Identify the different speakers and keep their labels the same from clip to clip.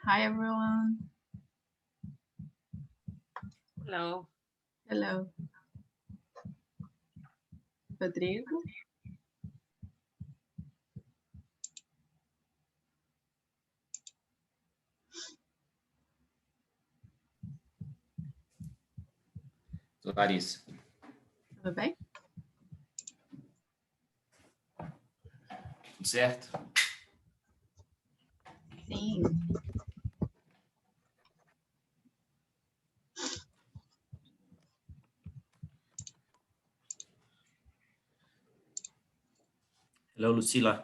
Speaker 1: Hi, everyone.
Speaker 2: Hello.
Speaker 1: Hello. Rodrigo.
Speaker 3: Larissa.
Speaker 1: Tudo bem?
Speaker 3: Tudo certo?
Speaker 1: Sim.
Speaker 3: Hello, Lucila.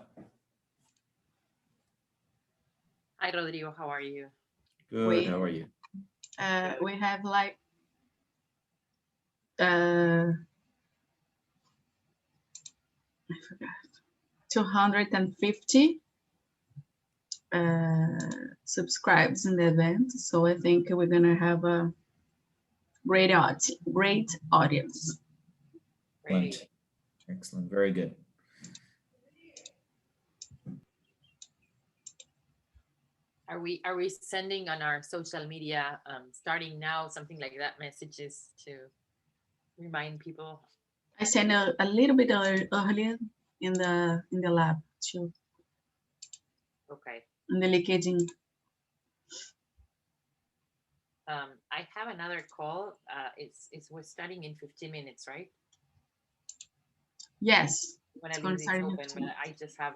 Speaker 2: Hi, Rodrigo. How are you?
Speaker 3: Good. How are you?
Speaker 1: We have like I forgot 250 subscribes in the event, so I think we're gonna have a great audience.
Speaker 2: Great.
Speaker 3: Excellent. Very good.
Speaker 2: Are we sending on our social media starting now something like that messages to remind people?
Speaker 1: I sent a little bit earlier in the lab too,
Speaker 2: Okay.
Speaker 1: in the LinkedIn.
Speaker 2: I have another call. It's we're starting in 15 minutes, right?
Speaker 1: Yes.
Speaker 2: When I
Speaker 1: It's gonna
Speaker 2: leave this
Speaker 1: start in
Speaker 2: open,
Speaker 1: 15
Speaker 2: but I just have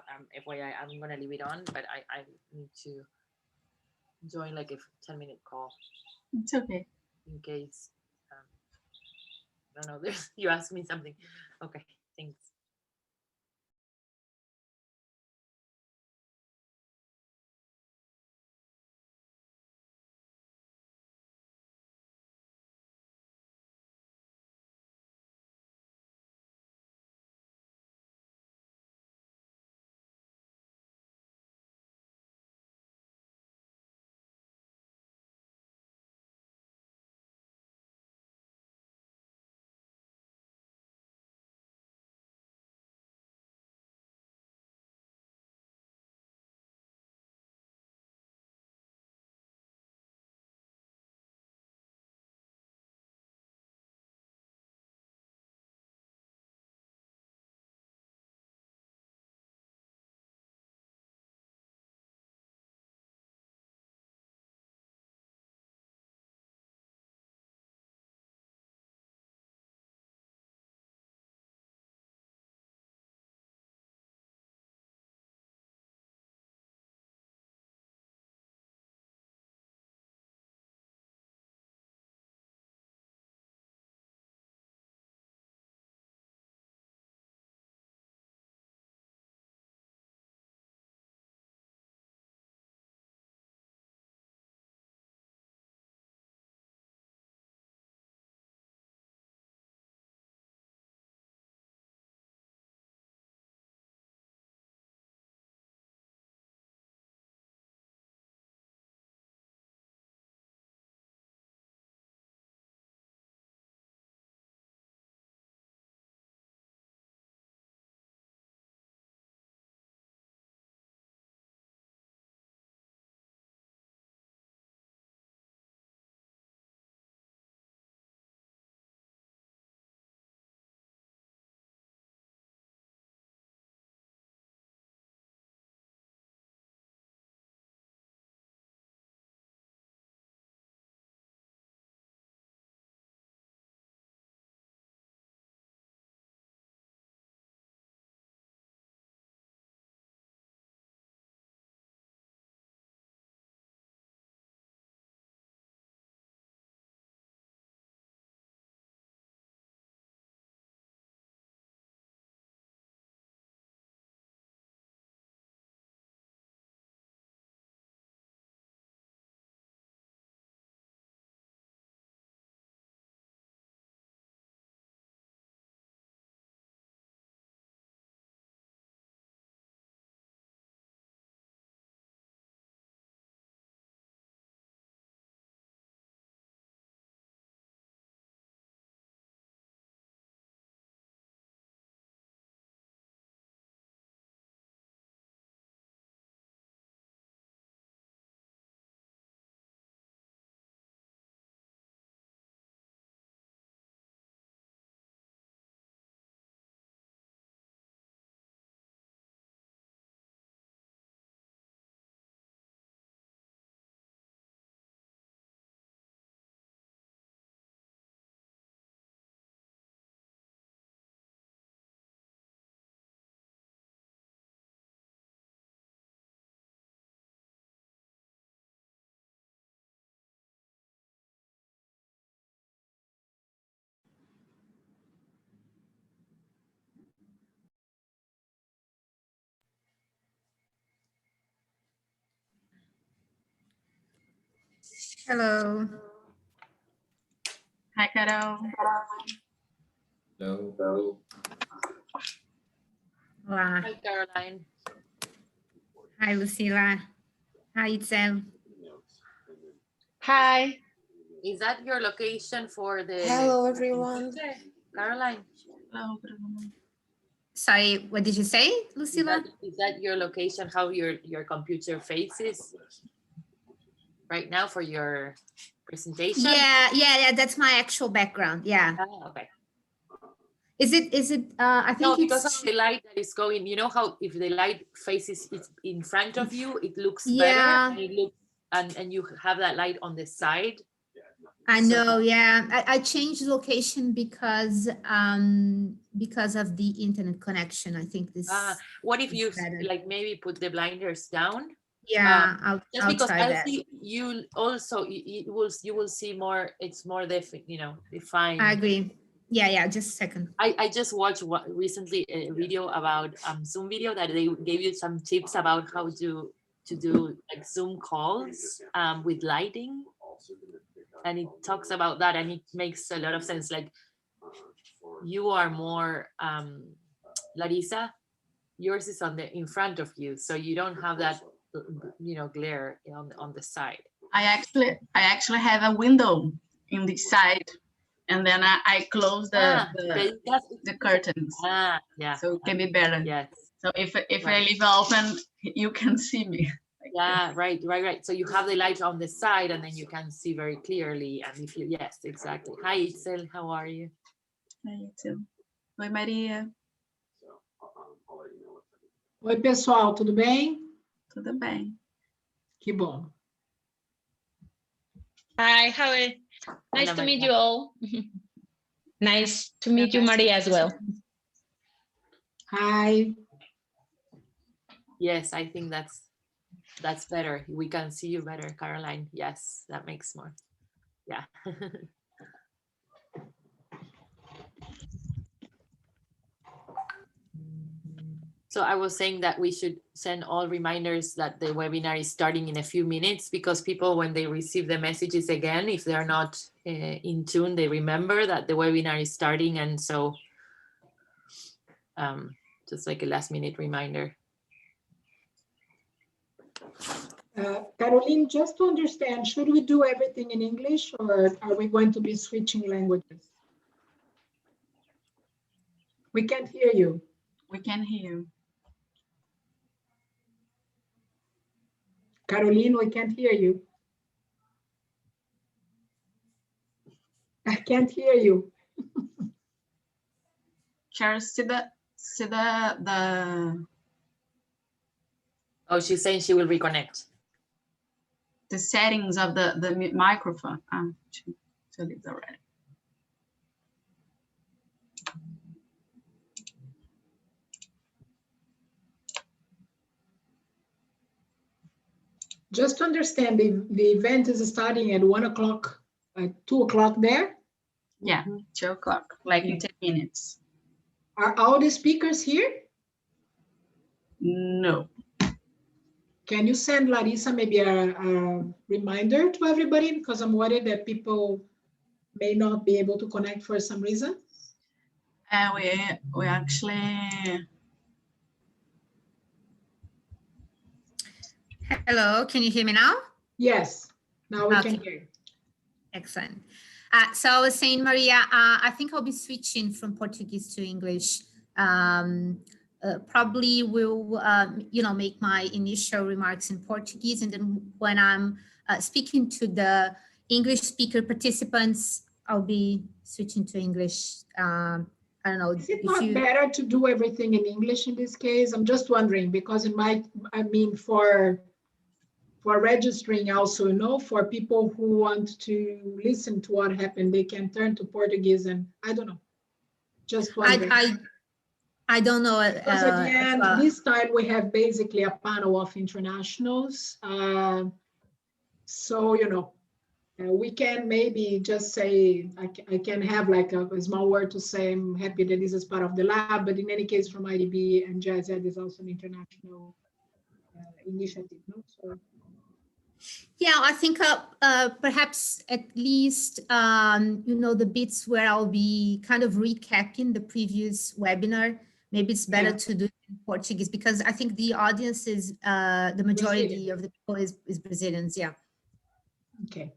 Speaker 2: FYI, I'm gonna leave it on, but I need to join like a 10-minute call
Speaker 1: It's okay.
Speaker 2: in case I don't know. There's you ask me something. Okay. Thanks.
Speaker 4: Hello.
Speaker 1: Hi, Carol.
Speaker 3: Hello.
Speaker 4: Olá.
Speaker 2: Hi, Caroline.
Speaker 4: Hi, Lucila. Hi, Itzel.
Speaker 5: Hi.
Speaker 2: Is that your location for the?
Speaker 5: Hello, everyone.
Speaker 2: Caroline,
Speaker 1: Hello, Bruno.
Speaker 4: Sorry, what did you say,
Speaker 2: is
Speaker 4: Lucila?
Speaker 2: that your location? How your computer faces right now for your presentation?
Speaker 4: Yeah, that's my actual background. Yeah.
Speaker 2: Ah, okay.
Speaker 4: Is it, I
Speaker 2: No,
Speaker 4: think
Speaker 2: because
Speaker 4: it's,
Speaker 2: of the light that is going, you know how if the light faces it in front of you, it looks better,
Speaker 4: Yeah.
Speaker 2: and it looks and you have that light on the side.
Speaker 4: I
Speaker 2: So-
Speaker 4: know, yeah. I changed location because of the internet connection. I think this,
Speaker 2: What if you
Speaker 4: better.
Speaker 2: like maybe put the blinders down?
Speaker 4: yeah,
Speaker 2: Just
Speaker 4: I'll
Speaker 2: because
Speaker 4: try
Speaker 2: I'll
Speaker 4: that.
Speaker 2: see you also you will see more, it's more defined.
Speaker 4: I agree. Yeah, just a second.
Speaker 2: I just watched recently a video about Zoom video that they gave you some tips about how to do like Zoom calls with lighting, and it talks about that, and it makes a lot of sense. Like you are more Larissa, yours is in front of you, so you don't have that glare on the side.
Speaker 1: I actually have a window in the side, and then I close the curtains,
Speaker 2: Yeah,
Speaker 1: so it can be better.
Speaker 2: yes.
Speaker 1: So if I
Speaker 2: Right.
Speaker 1: leave open, you can see me.
Speaker 2: Yeah, right. So you have the light on the side, and then you can see very clearly. And if you, yes, exactly. Hi, Itzel, how are you?
Speaker 1: Hi, you too. Oi, Maria.
Speaker 6: Oi, pessoal, tudo bem?
Speaker 1: Tudo bem?
Speaker 6: Que bom.
Speaker 5: Hi, how are you? Nice
Speaker 2: Hola,
Speaker 5: to meet
Speaker 2: Maria.
Speaker 5: you all. Nice to meet you, Maria, as well.
Speaker 6: Hi.
Speaker 2: Yes, I think that's better. We can see you better, Caroline. Yes, that makes more. Yeah. So I was saying that we should send all reminders that the webinar is starting in a few minutes, because people, when they receive the messages again, if they're not in tune, they remember that the webinar is starting. And so just like a last minute reminder.
Speaker 6: Caroline, just to understand, should we do everything in English, or are we going to be switching languages? We can't hear you.
Speaker 1: We can hear you.
Speaker 6: Caroline, we can't hear you. I can't hear you.
Speaker 1: Charles, see the
Speaker 2: Oh, she's saying she will reconnect.
Speaker 1: settings of the microphone. She did already.
Speaker 6: Just to understand, the event is starting at 1 o'clock, 2 o'clock there.
Speaker 1: Yeah, 2 o'clock, like in 10 minutes.
Speaker 6: Are all the speakers here?
Speaker 1: No.
Speaker 6: Can you send Larissa maybe a reminder to everybody? Because I'm worried that people may not be able to connect for some reason.
Speaker 1: We actually.
Speaker 4: Hello, can you hear me now?
Speaker 6: Yes, now we can
Speaker 4: Okay.
Speaker 6: hear you.
Speaker 4: Excellent. So I was saying, Maria, I think I'll be switching from Portuguese to English. Probably will, make my initial remarks in Portuguese, and then when I'm speaking to the English speaker participants, I'll be switching to English. I don't know.
Speaker 6: Is it not better to do everything in English in this case? I'm just wondering, because it might, for registering also, for people who want to listen to what happened, they can turn to Portuguese, and I don't know. Just wondering.
Speaker 4: I don't know.
Speaker 6: Because at the end, this time we have basically a panel of internationals. So, we can maybe just say, I can have like a small word to say, I'm happy that this is part of the lab, but in any case from IDB, and Jazz Ed is also an international initiative. No? So
Speaker 4: Yeah, I think perhaps at least, the bits where I'll be kind of recapping the previous webinar. Maybe it's better to do it in Portuguese because I think the audience is, the majority of the people is Brazilians, yeah.
Speaker 6: Okay.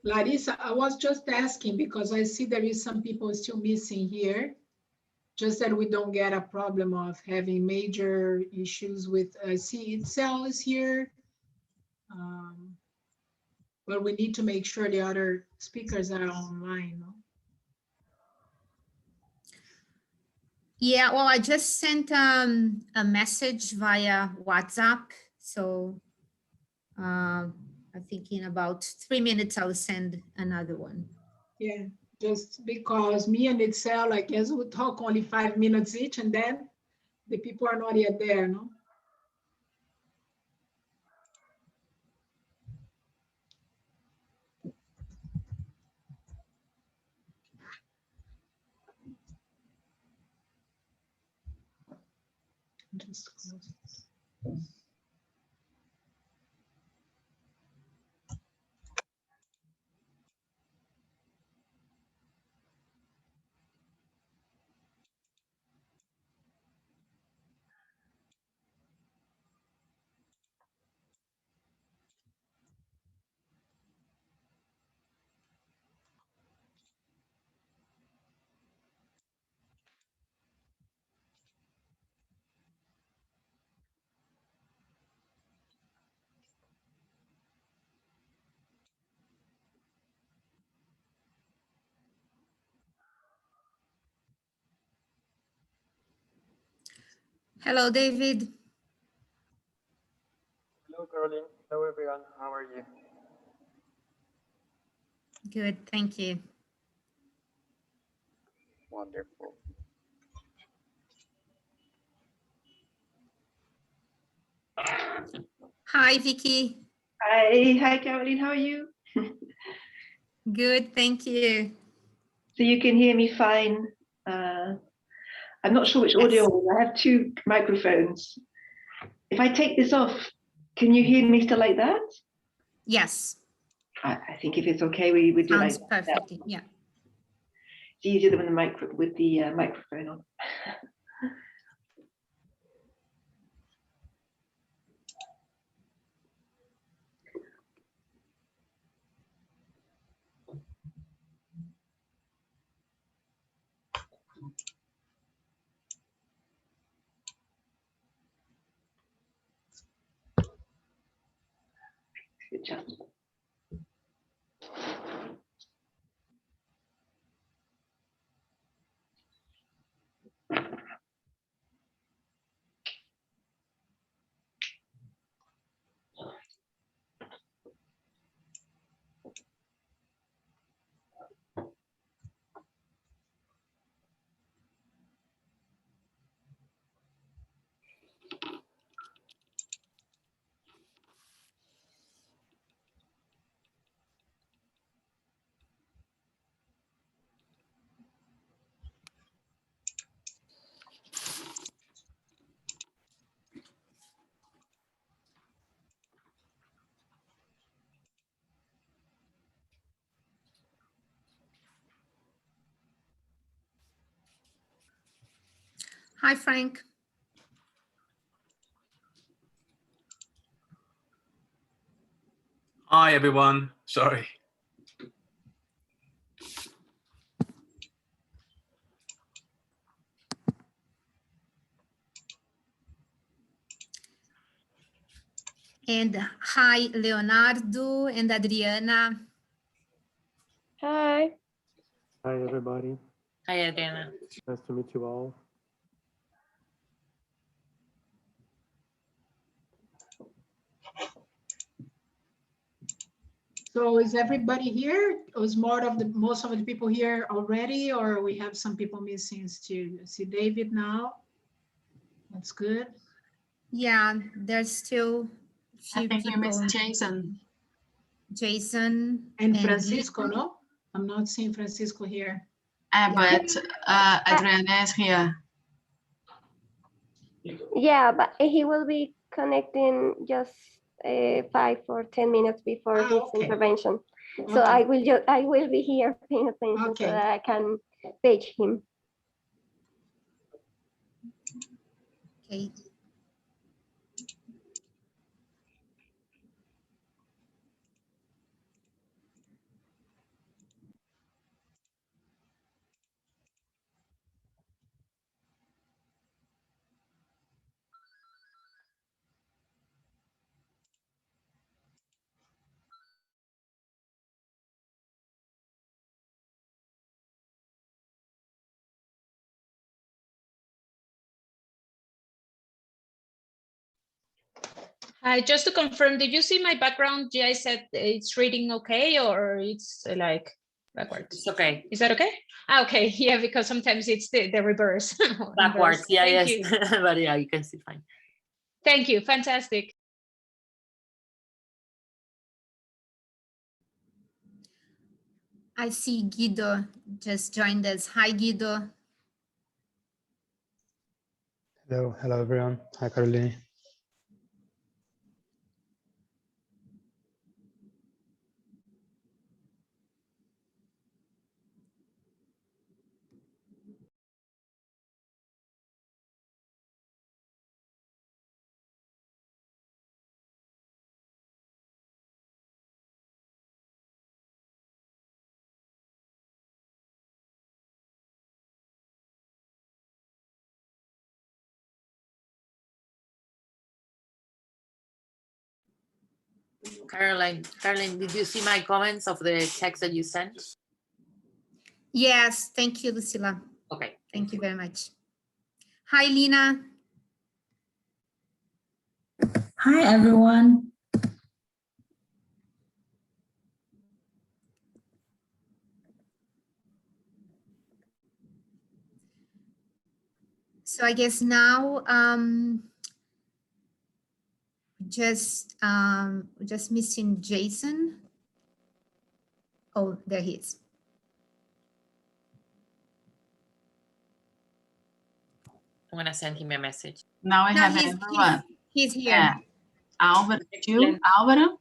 Speaker 6: Larissa, I was just asking because I see there is some people still missing here. Just that we don't get a problem of having major issues with, see, Itzel is here. But we need to make sure the other speakers are online. No?
Speaker 4: Yeah, well, I just sent a message via WhatsApp. So I think in about 3 minutes, I'll send another one.
Speaker 6: Yeah, just because me and Itzel, I guess we'll talk only 5 minutes each and then the people are not yet there, no? Just close it.
Speaker 4: Hello, David.
Speaker 7: Hello, Caroline. Hello, everyone. How are you?
Speaker 4: Good, thank you.
Speaker 7: Wonderful.
Speaker 4: Hi, Vicky.
Speaker 8: Hi, Caroline. How are you?
Speaker 4: Good, thank you.
Speaker 8: So you can hear me fine. I'm not sure which audio. I have 2 microphones. If I take this off, can you hear me still like that?
Speaker 4: Yes.
Speaker 8: I think if it's okay, we do
Speaker 4: Sounds
Speaker 8: like
Speaker 4: perfectly,
Speaker 8: that.
Speaker 4: yeah.
Speaker 8: It's easier than with the microphone on. Good job.
Speaker 4: Hi, Frank.
Speaker 9: Hi, everyone. Sorry.
Speaker 4: And hi, Leonardo and Adriana.
Speaker 5: Hi.
Speaker 7: Hi, everybody.
Speaker 2: Hi, Adriana.
Speaker 7: Nice to meet you all.
Speaker 6: So is everybody here? Or is most of the people here already, or we have some people missing still? I see David now. That's good.
Speaker 4: Yeah, there's still
Speaker 1: I
Speaker 4: few
Speaker 1: think we
Speaker 4: people.
Speaker 1: missed Jason.
Speaker 4: Jason.
Speaker 6: And Francisco, no? I'm not seeing Francisco here.
Speaker 1: But Adriana is here.
Speaker 5: Yeah, but he will be
Speaker 9: connecting just 5 or 10 minutes before his
Speaker 6: Okay.
Speaker 9: intervention. So
Speaker 6: Okay.
Speaker 9: I will be here paying attention
Speaker 6: Okay.
Speaker 9: so that I can page him.
Speaker 4: Okay.
Speaker 5: Hi, just to confirm, did you see my background? I said it's reading okay, or it's like backwards?
Speaker 2: It's okay.
Speaker 5: Is that okay? Ah, okay, yeah, because sometimes it's the reverse.
Speaker 2: Backwards, yeah,
Speaker 5: Thank
Speaker 2: yes.
Speaker 5: you.
Speaker 2: But yeah, you can see fine.
Speaker 5: Thank you, fantastic.
Speaker 4: I see Guido just joined us. Hi, Guido.
Speaker 7: Hello everyone. Hi, Caroline.
Speaker 2: Caroline, did you see my comments of the text that you sent?
Speaker 4: Yes, thank you, Lucila.
Speaker 2: Okay.
Speaker 4: Thank you very much. Hi, Lina.
Speaker 10: Hi, everyone.
Speaker 4: So I guess now just missing Jason. Oh, there he is.
Speaker 2: I'm gonna send him a message.
Speaker 1: Now I
Speaker 4: No,
Speaker 1: have everyone.
Speaker 4: he's here.
Speaker 1: Yeah. Álvaro, you, Álvaro.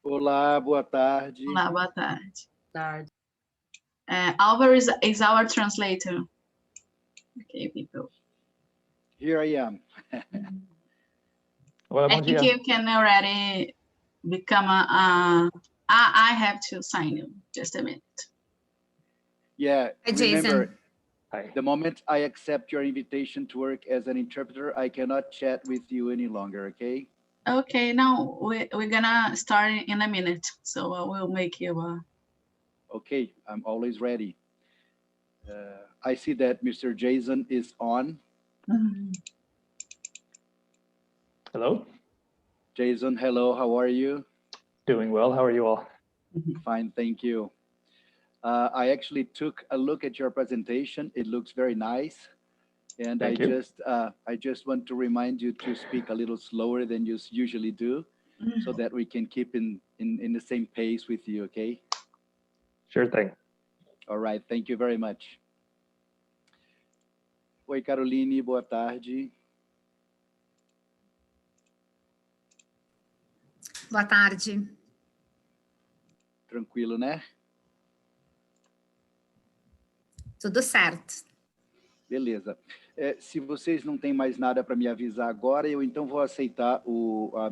Speaker 11: Olá, boa tarde.
Speaker 1: Olá, boa tarde.
Speaker 2: Tarde.
Speaker 1: Álvaro is our translator. Okay, people.
Speaker 11: Here I am.
Speaker 7: Olá, bom
Speaker 1: I think
Speaker 7: dia.
Speaker 1: you can already become I have to sign you. Just a minute.
Speaker 11: Yeah,
Speaker 4: Hi,
Speaker 11: remember,
Speaker 4: Jason.
Speaker 7: Hi.
Speaker 11: the moment I accept your invitation to work as an interpreter, I cannot chat with you any longer, okay?
Speaker 1: Okay, now we're gonna start in a minute. So I will make you
Speaker 11: Okay, I'm always ready. I see that Mr. Jason is on.
Speaker 7: Hello.
Speaker 11: Jason, hello, how are you?
Speaker 7: Doing well. How are you all?
Speaker 11: Fine, thank you. I actually took a look at your presentation. It looks very nice. And
Speaker 7: Thank you.
Speaker 11: I just want to remind you to speak a little slower than you usually do so that we can keep in the same pace with you, okay?
Speaker 7: Sure thing.
Speaker 11: All right, thank you very much. Oi, Caroline, boa tarde.
Speaker 4: Boa tarde.
Speaker 11: Tranquilo, né?
Speaker 4: Tudo certo.
Speaker 11: Beleza. Se vocês não têm mais nada para me avisar agora, eu então vou aceitar a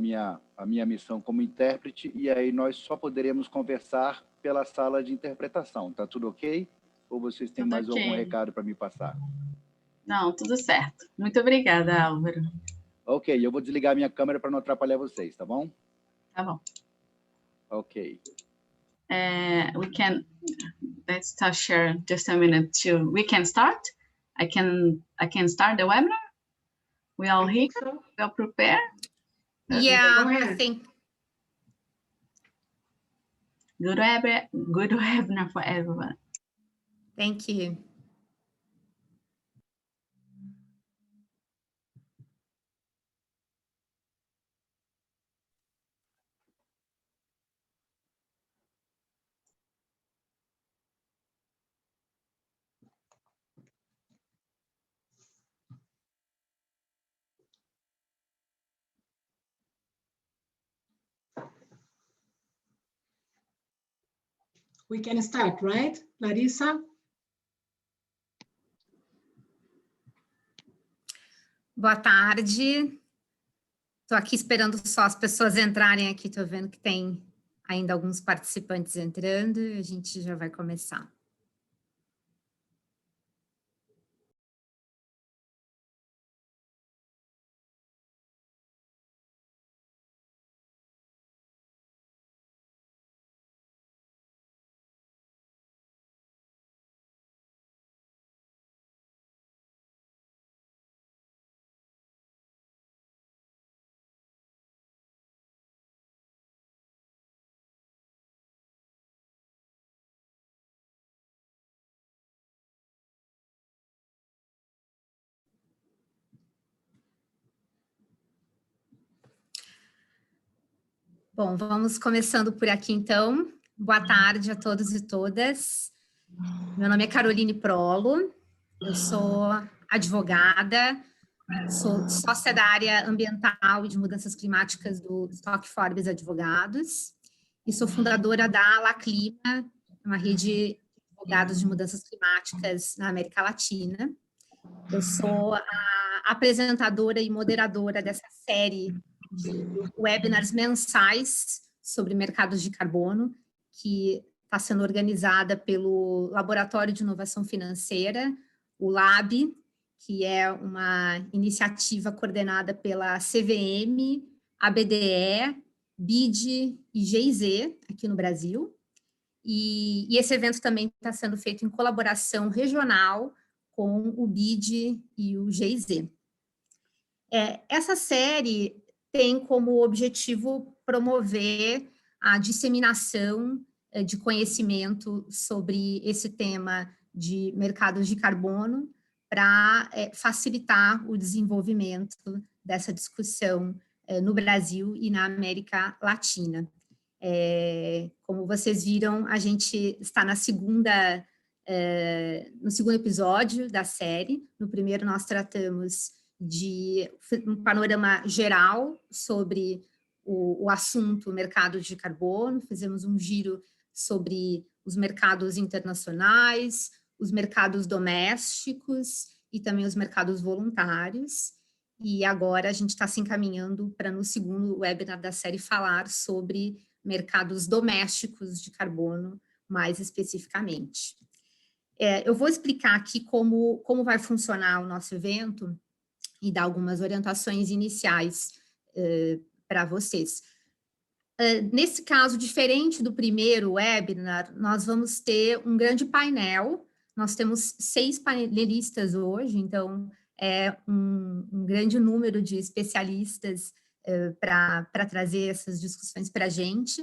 Speaker 11: minha missão como intérprete e aí nós só poderemos conversar pela sala de interpretação. Tá tudo ok? Ou vocês têm
Speaker 1: Tudo
Speaker 11: mais algum
Speaker 1: ok.
Speaker 11: recado para me passar?
Speaker 1: Não, tudo certo. Muito obrigada, Álvaro.
Speaker 11: Ok, eu vou desligar minha câmera para não atrapalhar vocês, tá bom?
Speaker 1: Tá bom.
Speaker 11: Ok.
Speaker 1: Let's start share just a minute too. We can start. I can start the webinar. We all here?
Speaker 6: So,
Speaker 1: We all prepared?
Speaker 4: Yeah,
Speaker 6: Go
Speaker 4: I
Speaker 6: ahead.
Speaker 4: think.
Speaker 1: Good webinar for everyone.
Speaker 4: Thank you.
Speaker 6: we can start, right? Larissa?
Speaker 4: Boa tarde. Estou aqui esperando só as pessoas entrarem aqui. Estou vendo que tem ainda alguns participantes entrando e a gente já vai começar. Bom, vamos começando por aqui, então. Boa tarde a todos e todas. Meu nome é Caroline Prolo, eu sou advogada, sou sócia da área ambiental e de mudanças climáticas do Stock Forbes Advogados e sou fundadora da La Clima, uma rede de advogados de mudanças climáticas na América Latina. Eu sou a apresentadora e moderadora dessa série de webinars mensais sobre mercados de carbono, que está sendo organizada pelo Laboratório de Inovação Financeira, o LAB, que é uma iniciativa coordenada pela CVM, ABDE, BID e GIZ, aqui no Brasil. E esse evento também está sendo feito em colaboração regional com o BID e o GIZ. Essa série tem como objetivo promover a disseminação de conhecimento sobre esse tema de mercados de carbono para facilitar o desenvolvimento dessa discussão no Brasil e na América Latina. Como vocês viram, a gente está no segundo episódio da série. No primeiro, nós tratamos de um panorama geral sobre o assunto mercado de carbono, fizemos um giro sobre os mercados internacionais, os mercados domésticos e também os mercados voluntários. E agora a gente está se encaminhando para, no segundo webinar da série, falar sobre mercados domésticos de carbono, mais especificamente. Eu vou explicar aqui como vai funcionar o nosso evento e dar algumas orientações iniciais para vocês. Nesse caso, diferente do primeiro webinar, nós vamos ter um grande painel. Nós temos 6 painelistas hoje, então é um grande número de especialistas para trazer essas discussões para a gente.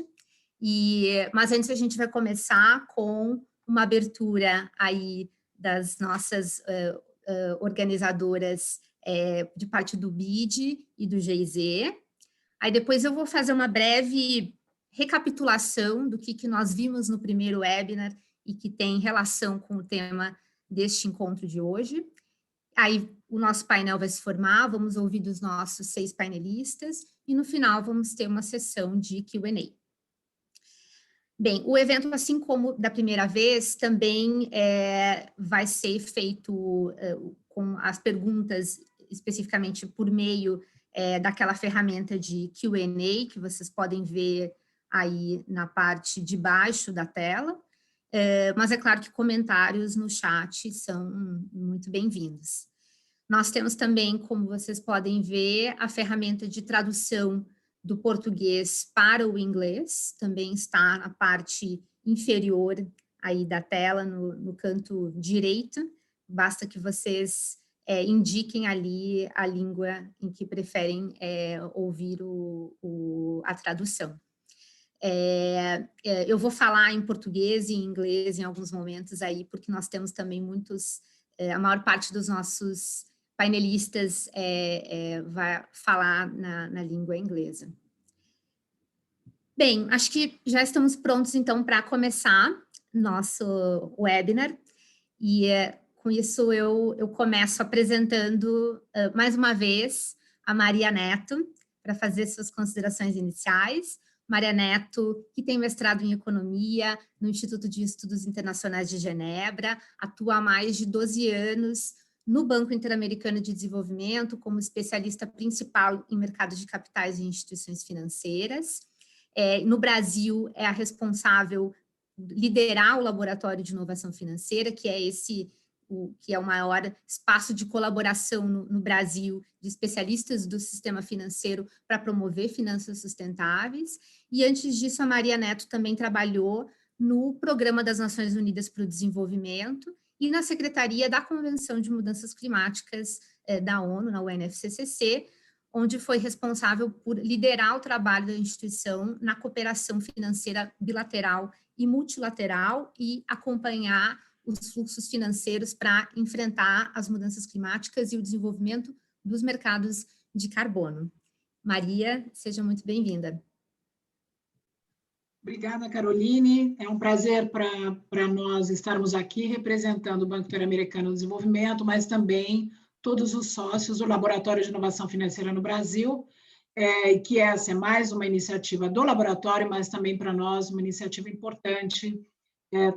Speaker 4: Mas antes a gente vai começar com uma abertura aí das nossas organizadoras de parte do BID e do GIZ. Aí depois eu vou fazer uma breve recapitulação do que nós vimos no primeiro webinar e que tem relação com o tema deste encontro de hoje. Aí o nosso painel vai se formar, vamos ouvir dos nossos 6 painelistas e no final vamos ter uma sessão de Q&A. Bem, o evento, assim como da primeira vez, também vai ser feito com as perguntas especificamente por meio daquela ferramenta de Q&A que vocês podem ver aí na parte de baixo da tela, mas é claro que comentários no chat são muito bem-vindos. Nós temos também, como vocês podem ver, a ferramenta de tradução do português para o inglês, também está na parte inferior aí da tela, no canto direito, basta que vocês indiquem ali a língua em que preferem ouvir a tradução. Eu vou falar em português e em inglês em alguns momentos aí, porque nós temos também a maior parte dos nossos painelistas vai falar na língua inglesa. Bem, acho que já estamos prontos, então, para começar nosso webinar. E com isso eu começo apresentando mais uma vez a Maria Neto para fazer suas considerações iniciais. Maria Neto, que tem mestrado em Economia no Instituto de Estudos Internacionais de Genebra, atua há mais de 12 anos no Banco Interamericano de Desenvolvimento como especialista principal em mercado de capitais e instituições financeiras. No Brasil, é a responsável por liderar o Laboratório de Inovação Financeira, que é que é o maior espaço de colaboração no Brasil de especialistas do sistema financeiro para promover finanças sustentáveis. E antes disso, a Maria Neto também trabalhou no Programa das Nações Unidas para o Desenvolvimento e na Secretaria da Convenção de Mudanças Climáticas da ONU, na UNFCCC, onde foi responsável por liderar o trabalho da instituição na cooperação financeira bilateral e multilateral e acompanhar os fluxos financeiros para enfrentar as mudanças climáticas e o desenvolvimento dos mercados de carbono. Maria, seja muito bem-vinda.
Speaker 6: Obrigada, Caroline. É um prazer para nós estarmos aqui representando o Banco Interamericano de Desenvolvimento, mas também todos os sócios do Laboratório de Inovação Financeira no Brasil, que essa é mais uma iniciativa do laboratório, mas também para nós uma iniciativa importante,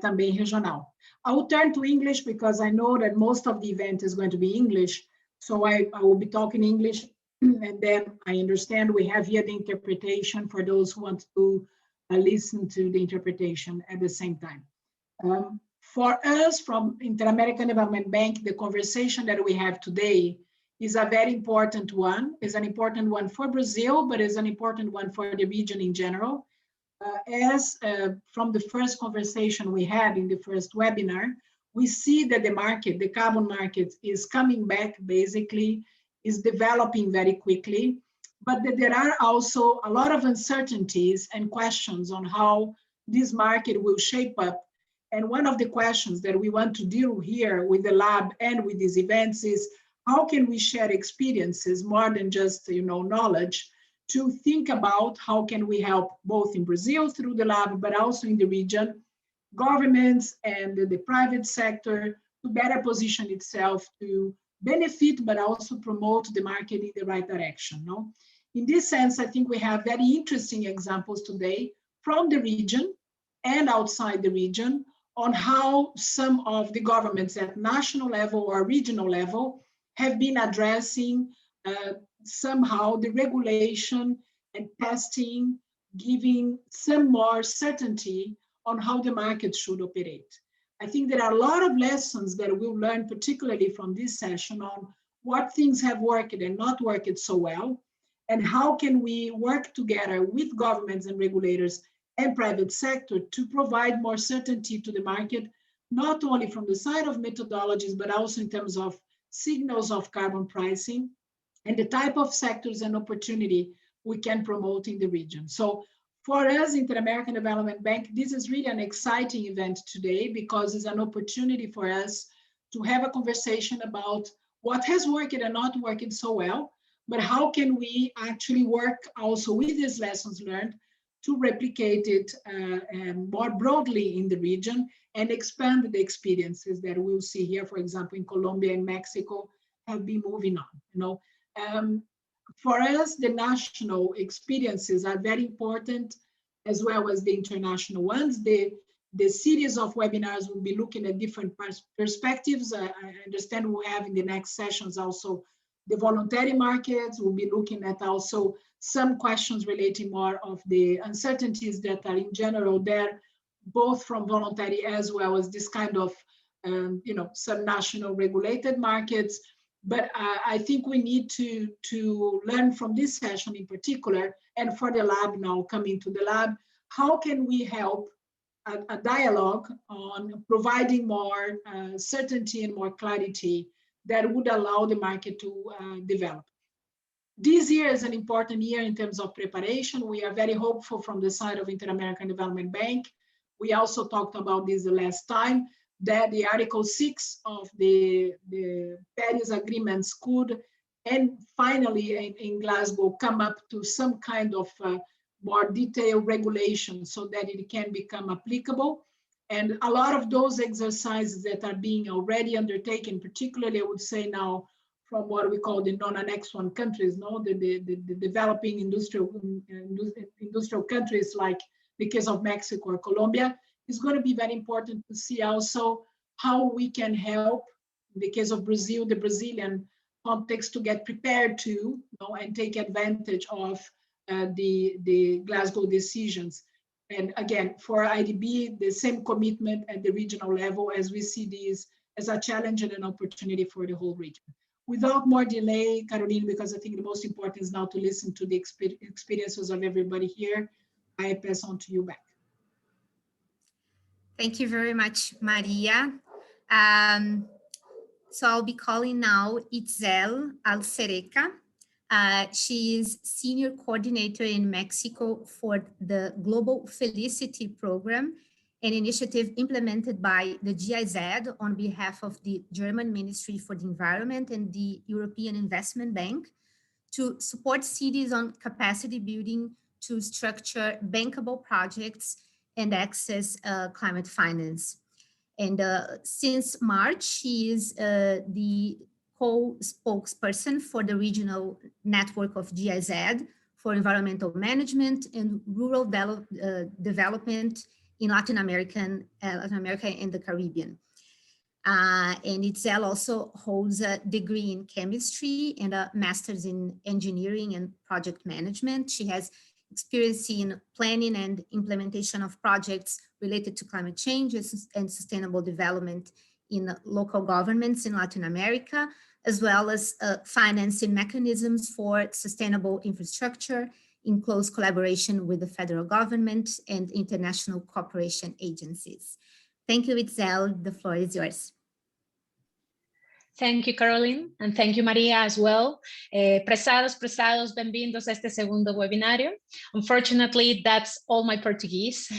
Speaker 6: também regional. I will turn to English because I know that most of the event is going to be English, so I will be talking English, and then I understand we have here the interpretation for those who want to listen to the interpretation at the same time. For us from Inter-American Development Bank, the conversation that we have today is a very important one. It's an important one for Brazil, but it's an important one for the region in general. From the first conversation we had in the first webinar, we see that the market, the carbon market, is coming back, basically, is developing very quickly, but that there are also a lot of uncertainties and questions on how this market will shape up. And one of the questions that we want to deal here with the lab and with these events is how can we share experiences more than just, knowledge, to think about how can we help both in Brazil through the lab, but also in the region, governments and the private sector to better position itself to benefit, but also promote the market in the right direction. No? In this sense, I think we have very interesting examples today from the region and outside the region on how some of the governments at national level or regional level have been addressing somehow the regulation and testing, giving some more certainty on how the market should operate. I think there are a lot of lessons that we'll learn, particularly from this session, on what things have worked and not worked so well, and how can we work together with governments and regulators and private sector to provide more certainty to the market, not only from the side of methodologies, but also in terms of signals of carbon pricing and the type of sectors and opportunity we can promote in the region. So for us, Inter-American Development Bank, this is really an exciting event today because it's an opportunity for us to have a conversation about what has worked and not worked so well, but how can we actually work also with these lessons learned to replicate it more broadly in the region and expand the experiences that we'll see here, for example, in Colombia and Mexico have been moving on. For us, the national experiences are very important as well as the international ones. The series of webinars will be looking at different perspectives. I understand we'll have in the next sessions also the voluntary markets. We'll be looking at also some questions relating more of the uncertainties that are in general there, both from voluntary as well as this kind of, some national regulated markets. But I think we need to learn from this session in particular, and for the lab now, coming to the lab, how can we help a dialogue on providing more certainty and more clarity that would allow the market to develop. This year is an important year in terms of preparation. We are very hopeful from the side of Inter-American Development Bank. We also talked about this the last time, that the Article 6 of the Paris agreements could, and finally in Glasgow, come up to some kind of more detailed regulation so that it can become applicable. And a lot of those exercises that are being already undertaken, particularly I would say now from what we call the non-Annex 1 countries, no, the developing industrial countries, like the case of Mexico or Colombia, is going to be very important to see also how we can help, in the case of Brazil, the Brazilian context, to get prepared to, you know, and take advantage of the Glasgow decisions. And again, for IDB, the same commitment at the regional level, as we see these as a challenge and an opportunity for the whole region. Without more delay, Caroline, because I think the most important is now to listen to the experiences of everybody here, I pass on to you back.
Speaker 4: Thank you very much, Maria. So I'll be calling now Itzel Alcereca. She is Senior Coordinator in Mexico for the Global Felicity Program, an initiative implemented by the GIZ on behalf of the German Ministry for the Environment and the European Investment Bank to support cities on capacity building to structure bankable projects and access climate finance. And since March, she is the co-spokesperson for the regional network of GIZ for environmental management and rural development in Latin America and the Caribbean. And Itzel also holds a degree in chemistry and a master's in engineering and project management. She has experience in planning and implementation of projects related to climate change and sustainable development in local governments in Latin America, as well as financing mechanisms for sustainable infrastructure in close collaboration with the federal government and international cooperation agencies. Thank you, Itzel. The floor is yours.
Speaker 5: Thank you, Caroline, and thank you, Maria, as well. Prezados, bem-vindos a este segundo webinario. Unfortunately, that's all my Portuguese,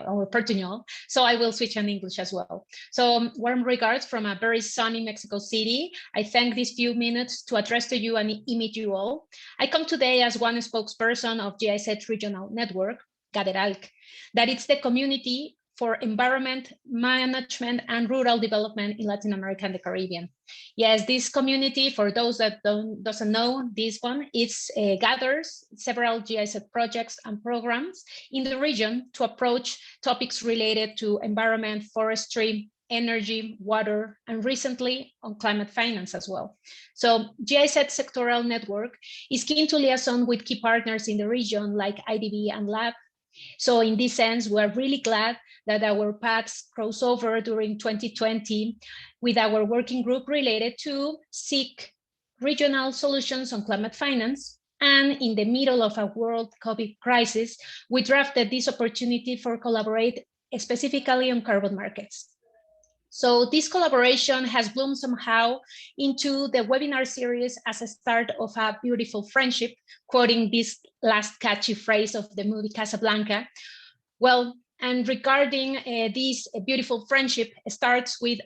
Speaker 5: or Portuñol, so I will switch on English as well. So warm regards from a very sunny Mexico City. I thank these few minutes to address to you and meet you all. I come today as one spokesperson of GIZ Regional Network, GADERALC, that it's the community for environment management and rural development in Latin America and the Caribbean. Yes, this community, for those that doesn't know this one, it gathers several GIZ projects and programs in the region to approach topics related to environment, forestry, energy, water, and recently on climate finance as well. So GIZ Sectoral Network is keen to liaison with key partners in the region like IDB and LAB. So in this sense, we're really glad that our paths cross over during 2020 with our working group related to seek regional solutions on climate finance. And in the middle of a world COVID crisis, we drafted this opportunity for collaborate specifically on carbon markets. So this collaboration has bloomed somehow into the webinar series as a start of a beautiful friendship, quoting this last catchy phrase of the movie Casablanca. Well, and regarding this beautiful friendship, starts with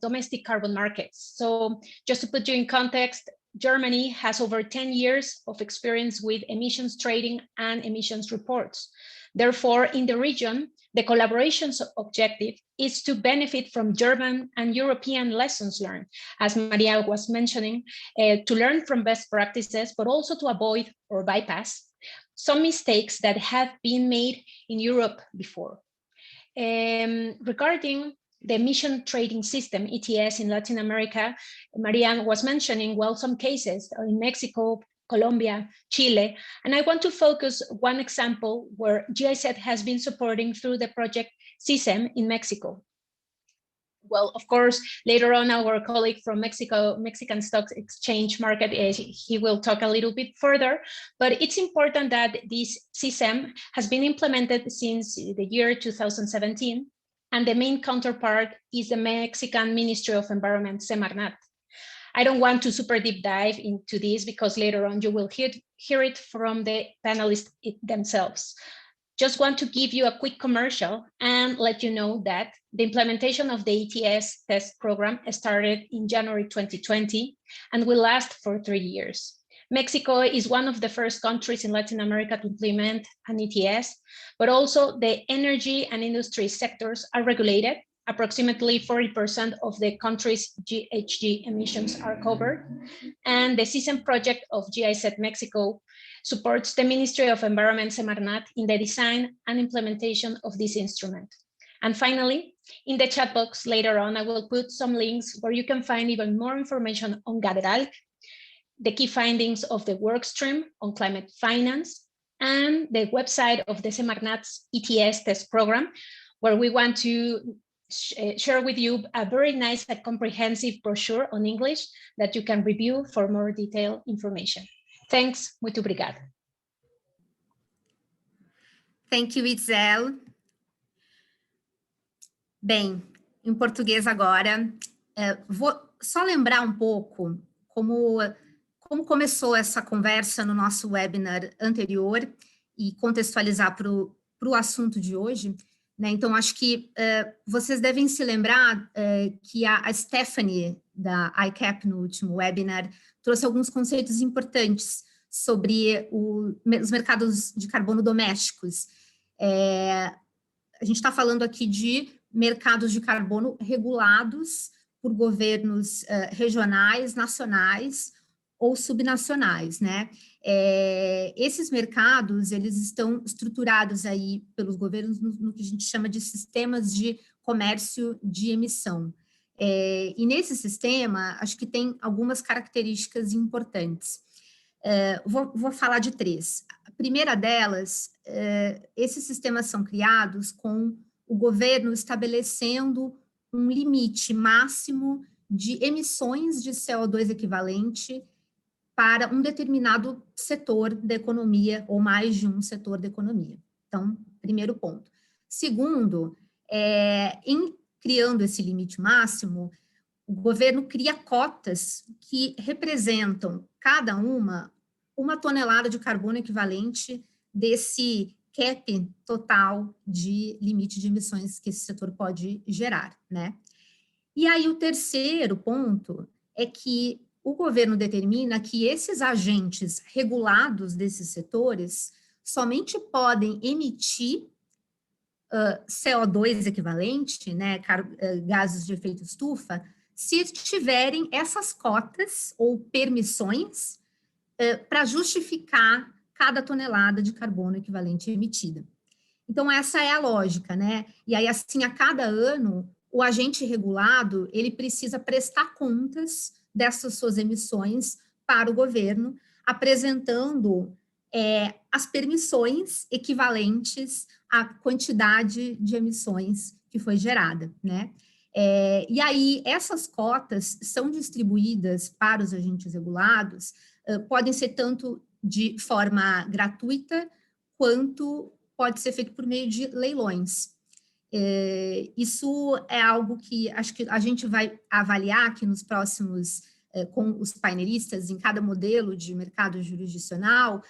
Speaker 5: domestic carbon markets. So just to put you in context, Germany has over 10 years of experience with emissions trading and emissions reports. Therefore, in the region, the collaboration's objective is to benefit from German and European lessons learned, as Maria was mentioning, to learn from best practices, but also to avoid or bypass some mistakes that have been made in Europe before. Regarding the emission trading system, ETS, in Latin America, Maria was mentioning, well, some cases in Mexico, Colombia, Chile, and I want to focus one example where GIZ has been supporting through the project CISEM in Mexico. Well, of course, later on, our colleague from Mexican Stock Exchange Market, he will talk a little bit further, but it's important that this CISEM has been implemented since the year 2017, and the main counterpart is the Mexican Ministry of Environment, Semarnat. I don't want to super deep dive into this because later on you will hear it from the panelists themselves. Just want to give you a quick commercial and let you know that the implementation of the ETS test program started in January 2020 and will last for 3 years. Mexico is one of the first countries in Latin America to implement an ETS, but also the energy and industry sectors are regulated approximately 40% of the country's GHG emissions are covered. And the CISEN project of GIZ Mexico supports the Ministry of Environment, Semarnat, in the design and implementation of this instrument. And finally, in the chat box later on, I will put some links where you can find even more information on GADERALC, the key findings of the work stream on climate finance, and the website of the Semarnat's ETS test program, where we want to share with you a very nice and comprehensive brochure on English that you can review for more detailed information. Thanks, muito obrigada.
Speaker 4: Thank you, Itzel. Bem, em português agora, vou só lembrar um pouco como começou essa conversa no nosso webinar anterior e contextualizar para o assunto de hoje, né? Então, acho que vocês devem se lembrar que a Stephanie, da ICAP, no último webinar, trouxe alguns conceitos importantes sobre os mercados de carbono domésticos. A gente está falando aqui de mercados de carbono regulados por governos regionais, nacionais ou subnacionais, né? Esses mercados, eles estão estruturados aí pelos governos no que a gente chama de sistemas de comércio de emissão. E nesse sistema, acho que tem algumas características importantes. Vou falar de 3. A primeira delas, esses sistemas são criados com o governo estabelecendo um limite máximo de emissões de CO2 equivalente para um determinado setor da economia, ou mais de um setor da economia. Então, primeiro ponto. Segundo, em criando esse limite máximo, o governo cria cotas que representam, cada uma tonelada de carbono equivalente desse cap total de limite de emissões que esse setor pode gerar, né? E aí o terceiro ponto é que o governo determina que esses agentes regulados desses setores somente podem emitir CO2 equivalente, né, gases de efeito estufa, se tiverem essas cotas ou permissões para justificar cada tonelada de carbono equivalente emitida. Então, essa é a lógica, né? E aí, assim, a cada ano, o agente regulado, ele precisa prestar contas dessas suas emissões para o governo, apresentando as permissões equivalentes à quantidade de emissões que foi gerada, né? E aí, essas cotas são distribuídas para os agentes regulados, podem ser tanto de forma gratuita, quanto pode ser feito por meio de leilões. Isso é algo que acho que a gente vai avaliar aqui nos próximos, com os painelistas, em cada modelo de mercado jurisdicional,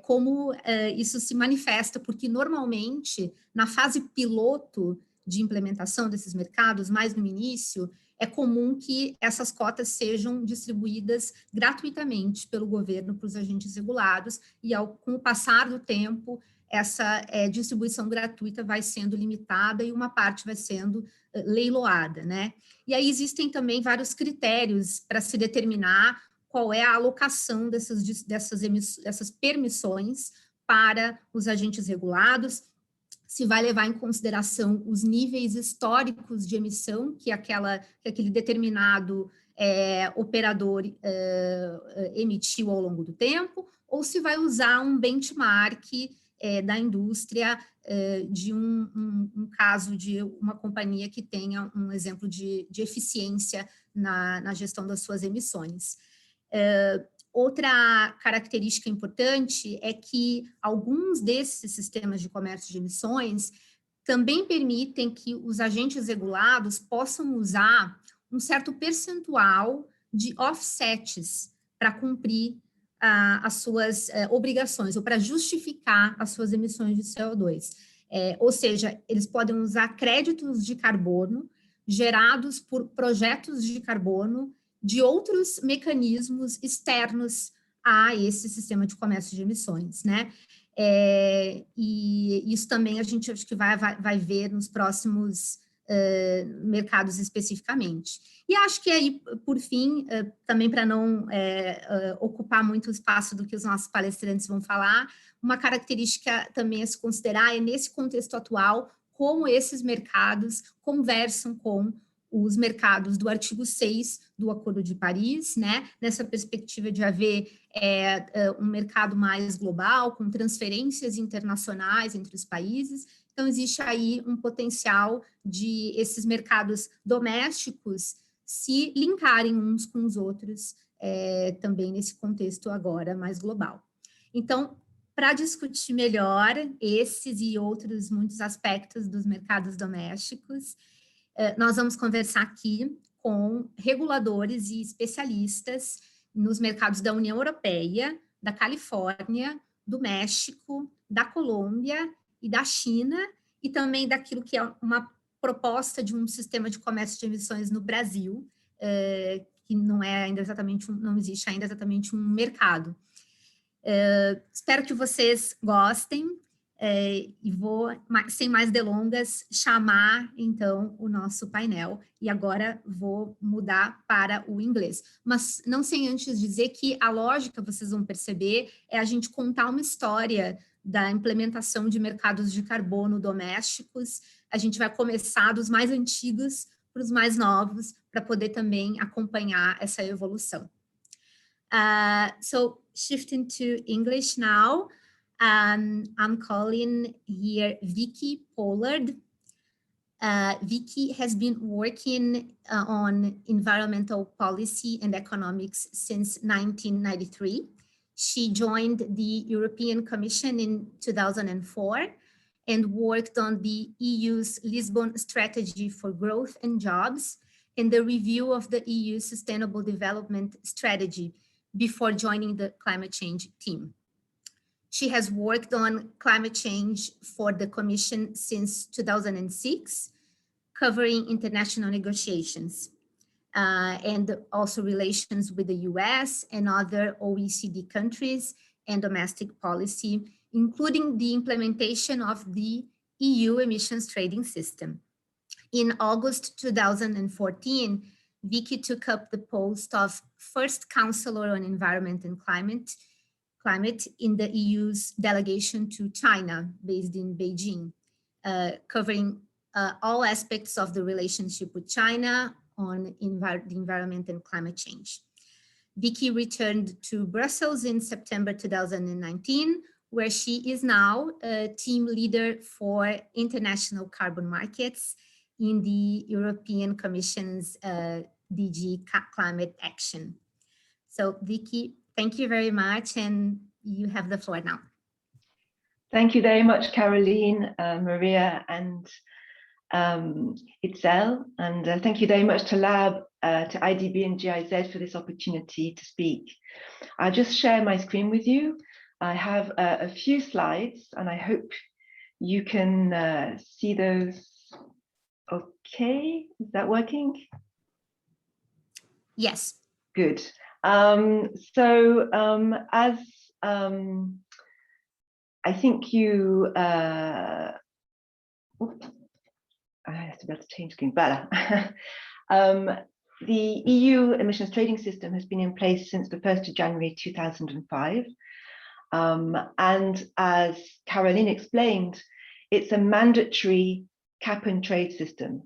Speaker 4: como isso se manifesta, porque normalmente, na fase piloto de implementação desses mercados, mais no início, é comum que essas cotas sejam distribuídas gratuitamente pelo governo para os agentes regulados, e com o passar do tempo, essa distribuição gratuita vai sendo limitada e uma parte vai sendo leiloada, né? E aí existem também vários critérios para se determinar qual é a alocação dessas permissões para os agentes regulados, se vai levar em consideração os níveis históricos de emissão que aquele determinado operador emitiu ao longo do tempo, ou se vai usar um benchmark da indústria de um caso de uma companhia que tenha um exemplo de eficiência na gestão das suas emissões. Outra característica importante é que alguns desses sistemas de comércio de emissões também permitem que os agentes regulados possam usar um certo percentual de offsets para cumprir as suas obrigações, ou para justificar as suas emissões de CO2. Ou seja, eles podem usar créditos de carbono gerados por projetos de carbono de outros mecanismos externos a esse sistema de comércio de emissões, né? E isso também a gente acho que vai ver nos próximos mercados especificamente. E acho que aí, por fim, também para não ocupar muito o espaço do que os nossos palestrantes vão falar, uma característica também a se considerar é, nesse contexto atual, como esses mercados conversam com os mercados do artigo 6 do Acordo de Paris, né? Nessa perspectiva de haver um mercado mais global, com transferências internacionais entre os países. Então, existe aí um potencial de esses mercados domésticos se linkarem uns com os outros, também nesse contexto agora mais global. Então, para discutir melhor esses e outros muitos aspectos dos mercados domésticos, nós vamos conversar aqui com reguladores e especialistas nos mercados da União Europeia, da Califórnia, do México, da Colômbia e da China, e também daquilo que é uma proposta de um sistema de comércio de emissões no Brasil, que não é ainda exatamente não existe ainda exatamente um mercado. Espero que vocês gostem, e vou, sem mais delongas, chamar, então, o nosso painel, e agora vou mudar para o inglês. Mas não sem antes dizer que a lógica, vocês vão perceber, é a gente contar uma história da implementação de mercados de carbono domésticos. A gente vai começar dos mais antigos para os mais novos, para poder também acompanhar essa evolução. So, shifting to English now, I'm calling here Vicky Pollard. Vicky has been working on environmental policy and economics since 1993. She joined the European Commission in 2004 and worked on the EU's Lisbon Strategy for Growth and Jobs and the review of the EU Sustainable Development Strategy before joining the climate change team. She has worked on climate change for the Commission since 2006, covering international negotiations and also relations with the US and other OECD countries and domestic policy, including the implementation of the EU emissions trading system. In August 2014, Vicky took up the post of First Counselor on Environment and Climate in the EU's delegation to China, based in Beijing, covering all aspects of the relationship with China on the environment and climate change. Vicky returned to Brussels in September 2019, where she is now a team leader for international carbon markets in the European Commission's DG Climate Action. So Vicky, thank you very much, and you have the floor now.
Speaker 8: Thank you very much, Caroline, Maria, and Itzel, and thank you very much to Lab, to IDB and GIZ for this opportunity to speak. I'll just share my screen with you. I have a few slides, and I hope you can see those. Okay, is that working?
Speaker 4: Yes.
Speaker 8: Good. As I think you, I have to be able to change screen, better. The EU emissions trading system has been in place since the 1st of January 2005. And as Caroline explained, it's a mandatory cap and trade system.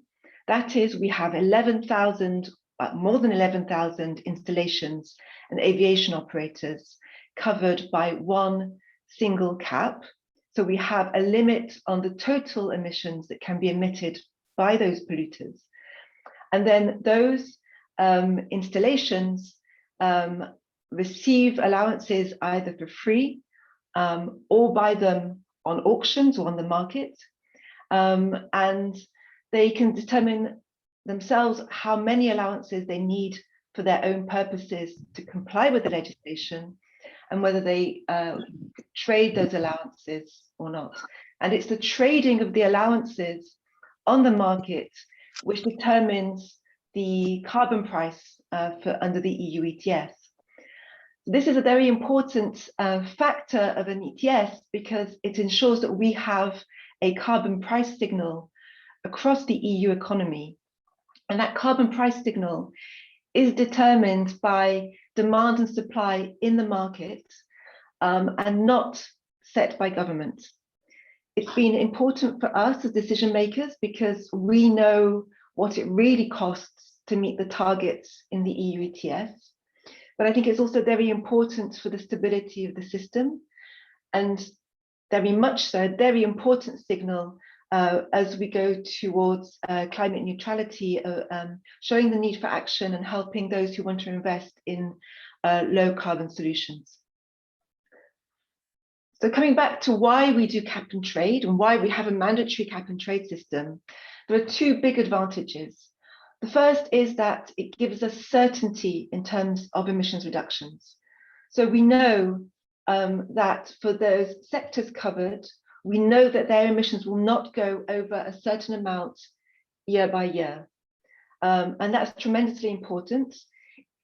Speaker 8: That is, we have 11,000, more than 11,000 installations and aviation operators covered by one single cap. So we have a limit on the total emissions that can be emitted by those polluters. And then those installations receive allowances either for free or buy them on auctions or on the market. And they can determine themselves how many allowances they need for their own purposes to comply with the legislation, and whether they trade those allowances or not. And it's the trading of the allowances on the market which determines the carbon price for under the EU ETS. This is a very important factor of an ETS because it ensures that we have a carbon price signal across the EU economy. And that carbon price signal is determined by demand and supply in the market and not set by government. It's been important for us as decision makers because we know what it really costs to meet the targets in the EU ETS. But I think it's also very important for the stability of the system, and very much so, a very important signal as we go towards climate neutrality, showing the need for action and helping those who want to invest in low carbon solutions. So coming back to why we do cap and trade and why we have a mandatory cap and trade system, there are two big advantages. The first is that it gives us certainty in terms of emissions reductions. So we know that for those sectors covered, we know that their emissions will not go over a certain amount year by year. And that's tremendously important.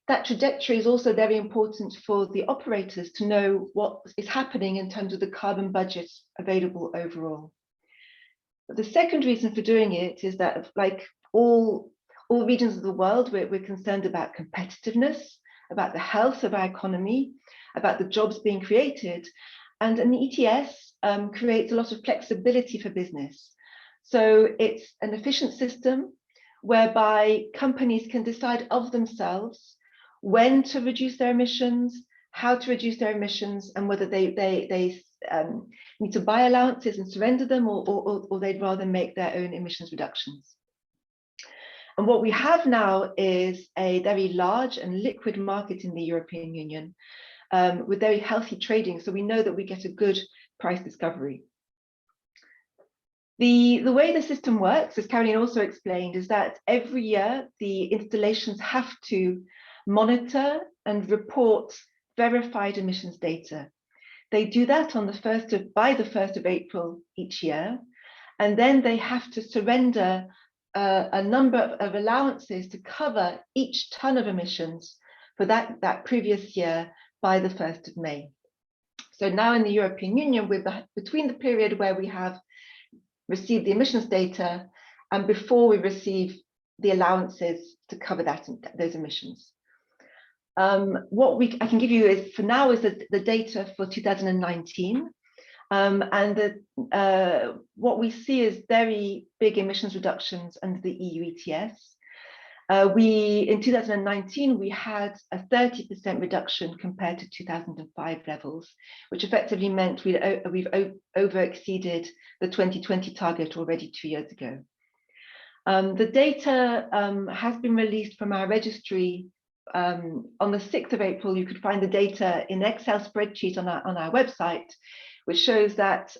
Speaker 8: That trajectory is also very important for the operators to know what is happening in terms of the carbon budget available overall. But the second reason for doing it is that, like all regions of the world, we're concerned about competitiveness, about the health of our economy, about the jobs being created. And an ETS creates a lot of flexibility for business. So it's an efficient system whereby companies can decide of themselves when to reduce their emissions, how to reduce their emissions, and whether they need to buy allowances and surrender them, or they'd rather make their own emissions reductions. And what we have now is a very large and liquid market in the European Union with very healthy trading. So we know that we get a good price discovery. The way the system works, as Caroline also explained, is that every year the installations have to monitor and report verified emissions data. They do that on by the 1st of April each year, and then they have to surrender a number of allowances to cover each ton of emissions for that previous year by the 1st of May. So now in the European Union, between the period where we have received the emissions data and before we receive the allowances to cover those emissions. What I can give you is, for now, is the data for 2019. And what we see is very big emissions reductions under the EU ETS. In 2019, we had a 30% reduction compared to 2005 levels, which effectively meant we've over-exceeded the 2020 target already 2 years ago. The data has been released from our registry on the 6th of April. You could find the data in Excel spreadsheet on our website, which shows that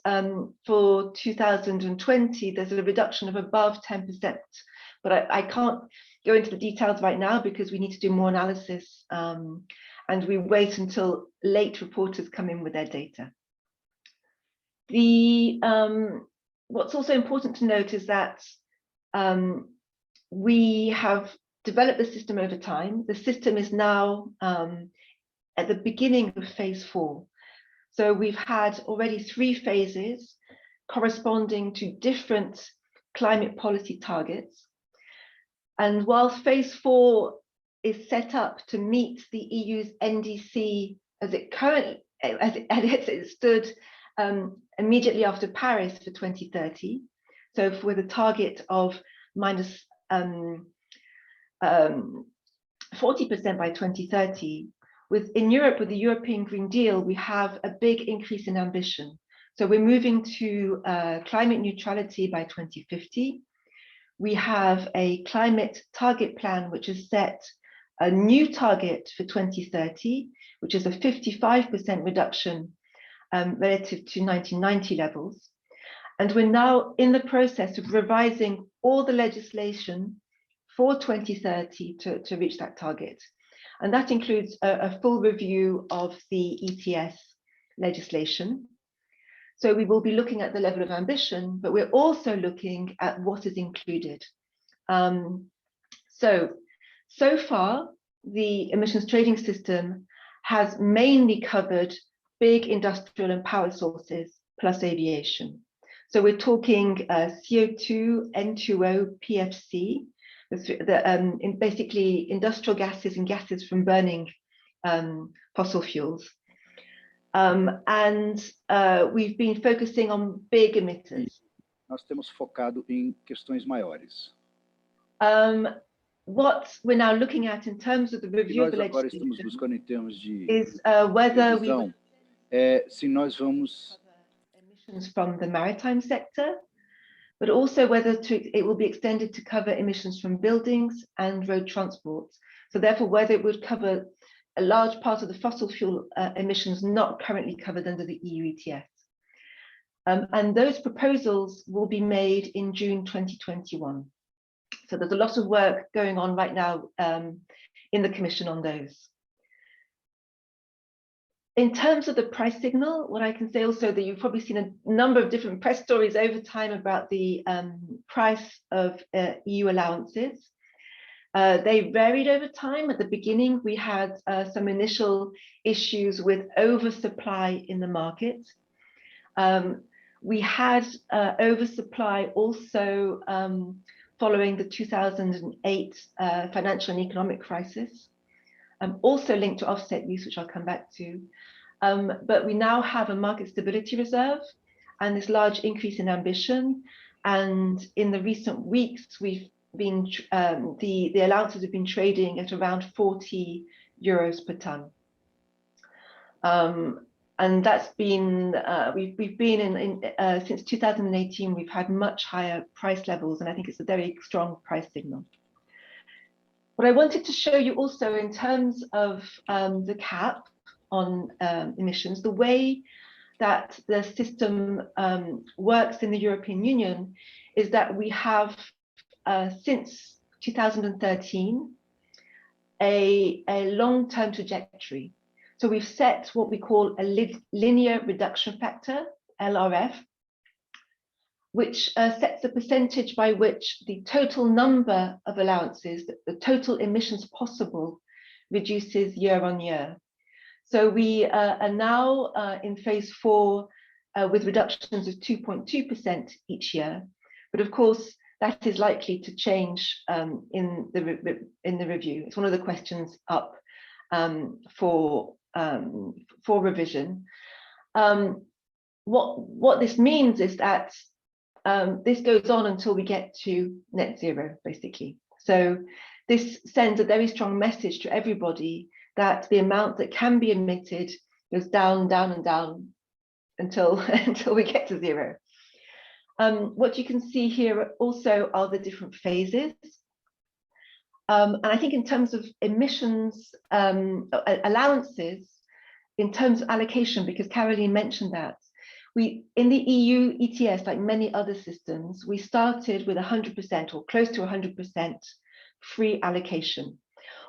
Speaker 8: for 2020, there's a reduction of above 10%. But I can't go into the details right now because we need to do more analysis and we wait until late reporters come in with their data. What's also important to note is that we have developed the system over time. The system is now at the beginning of phase 4. So we've had already 3 phases corresponding to different climate policy targets. And whilst phase 4 is set up to meet the EU's NDC as it stood immediately after Paris for 2030, so with a target of minus 40% by 2030, in Europe, with the European Green Deal, we have a big increase in ambition. So we're moving to climate neutrality by 2050. We have a climate target plan, which has set a new target for 2030, which is a 55% reduction relative to 1990 levels. And we're now in the process of revising all the legislation for 2030 to reach that target. And that includes a full review of the ETS legislation. So we will be looking at the level of ambition, but we're also looking at what is included. So far, the emissions trading system has mainly covered big industrial and power sources plus aviation. So we're talking CO2, N2O, PFC, in basically industrial gases and gases from burning fossil fuels. We've been focusing on big emitters.
Speaker 11: Nós temos focado em questões maiores.
Speaker 8: What we're now looking at in terms of the review of the
Speaker 11: Agora estamos
Speaker 8: legislation
Speaker 11: buscando em termos de
Speaker 8: is whether we
Speaker 11: revisão, se nós vamos
Speaker 8: emissions from the maritime sector, but also whether it will be extended to cover emissions from buildings and road transport. So therefore, whether it would cover a large part of the fossil fuel emissions not currently covered under the EU ETS. And those proposals will be made in June 2021. So there's a lot of work going on right now in the Commission on those. In terms of the price signal, what I can say also that you've probably seen a number of different press stories over time about the price of EU allowances. They varied over time. At the beginning, we had some initial issues with oversupply in the market. We had oversupply also following the 2008 financial and economic crisis, also linked to offset use, which I'll come back to. But we now have a market stability reserve and this large increase in ambition. And in the recent weeks, we've been the allowances have been trading at around 40 euros per ton. And that's been, we've been in since 2018, we've had much higher price levels, and I think it's a very strong price signal. What I wanted to show you also in terms of the cap on emissions, the way that the system works in the European Union is that we have, since 2013, a long-term trajectory. So we've set what we call a linear reduction factor, LRF, which sets a percentage by which the total number of allowances, the total emissions possible, reduces year on year. So we are now in phase 4 with reductions of 2.2% each year. But of course, that is likely to change in the review. It's one of the questions up for revision. What this means is that this goes on until we get to net zero, basically. So this sends a very strong message to everybody that the amount that can be emitted goes down, down, and down until we get to zero. What you can see here also are the different phases. And I think in terms of emissions allowances, in terms of allocation, because Caroline mentioned that, in the EU ETS, like many other systems, we started with 100% or close to 100% free allocation.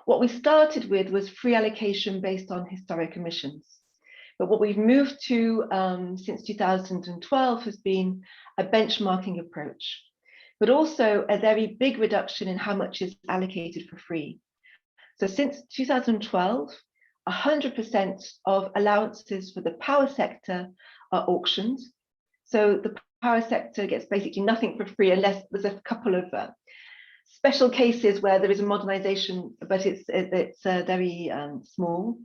Speaker 8: What we started with was free allocation based on historic emissions. But what we've moved to since 2012 has been a benchmarking approach, but also a very big reduction in how much is allocated for free. So since 2012, 100% of allowances for the power sector are auctioned. So the power sector gets basically nothing for free unless there's a couple of special cases where there is a modernization, but it's very small.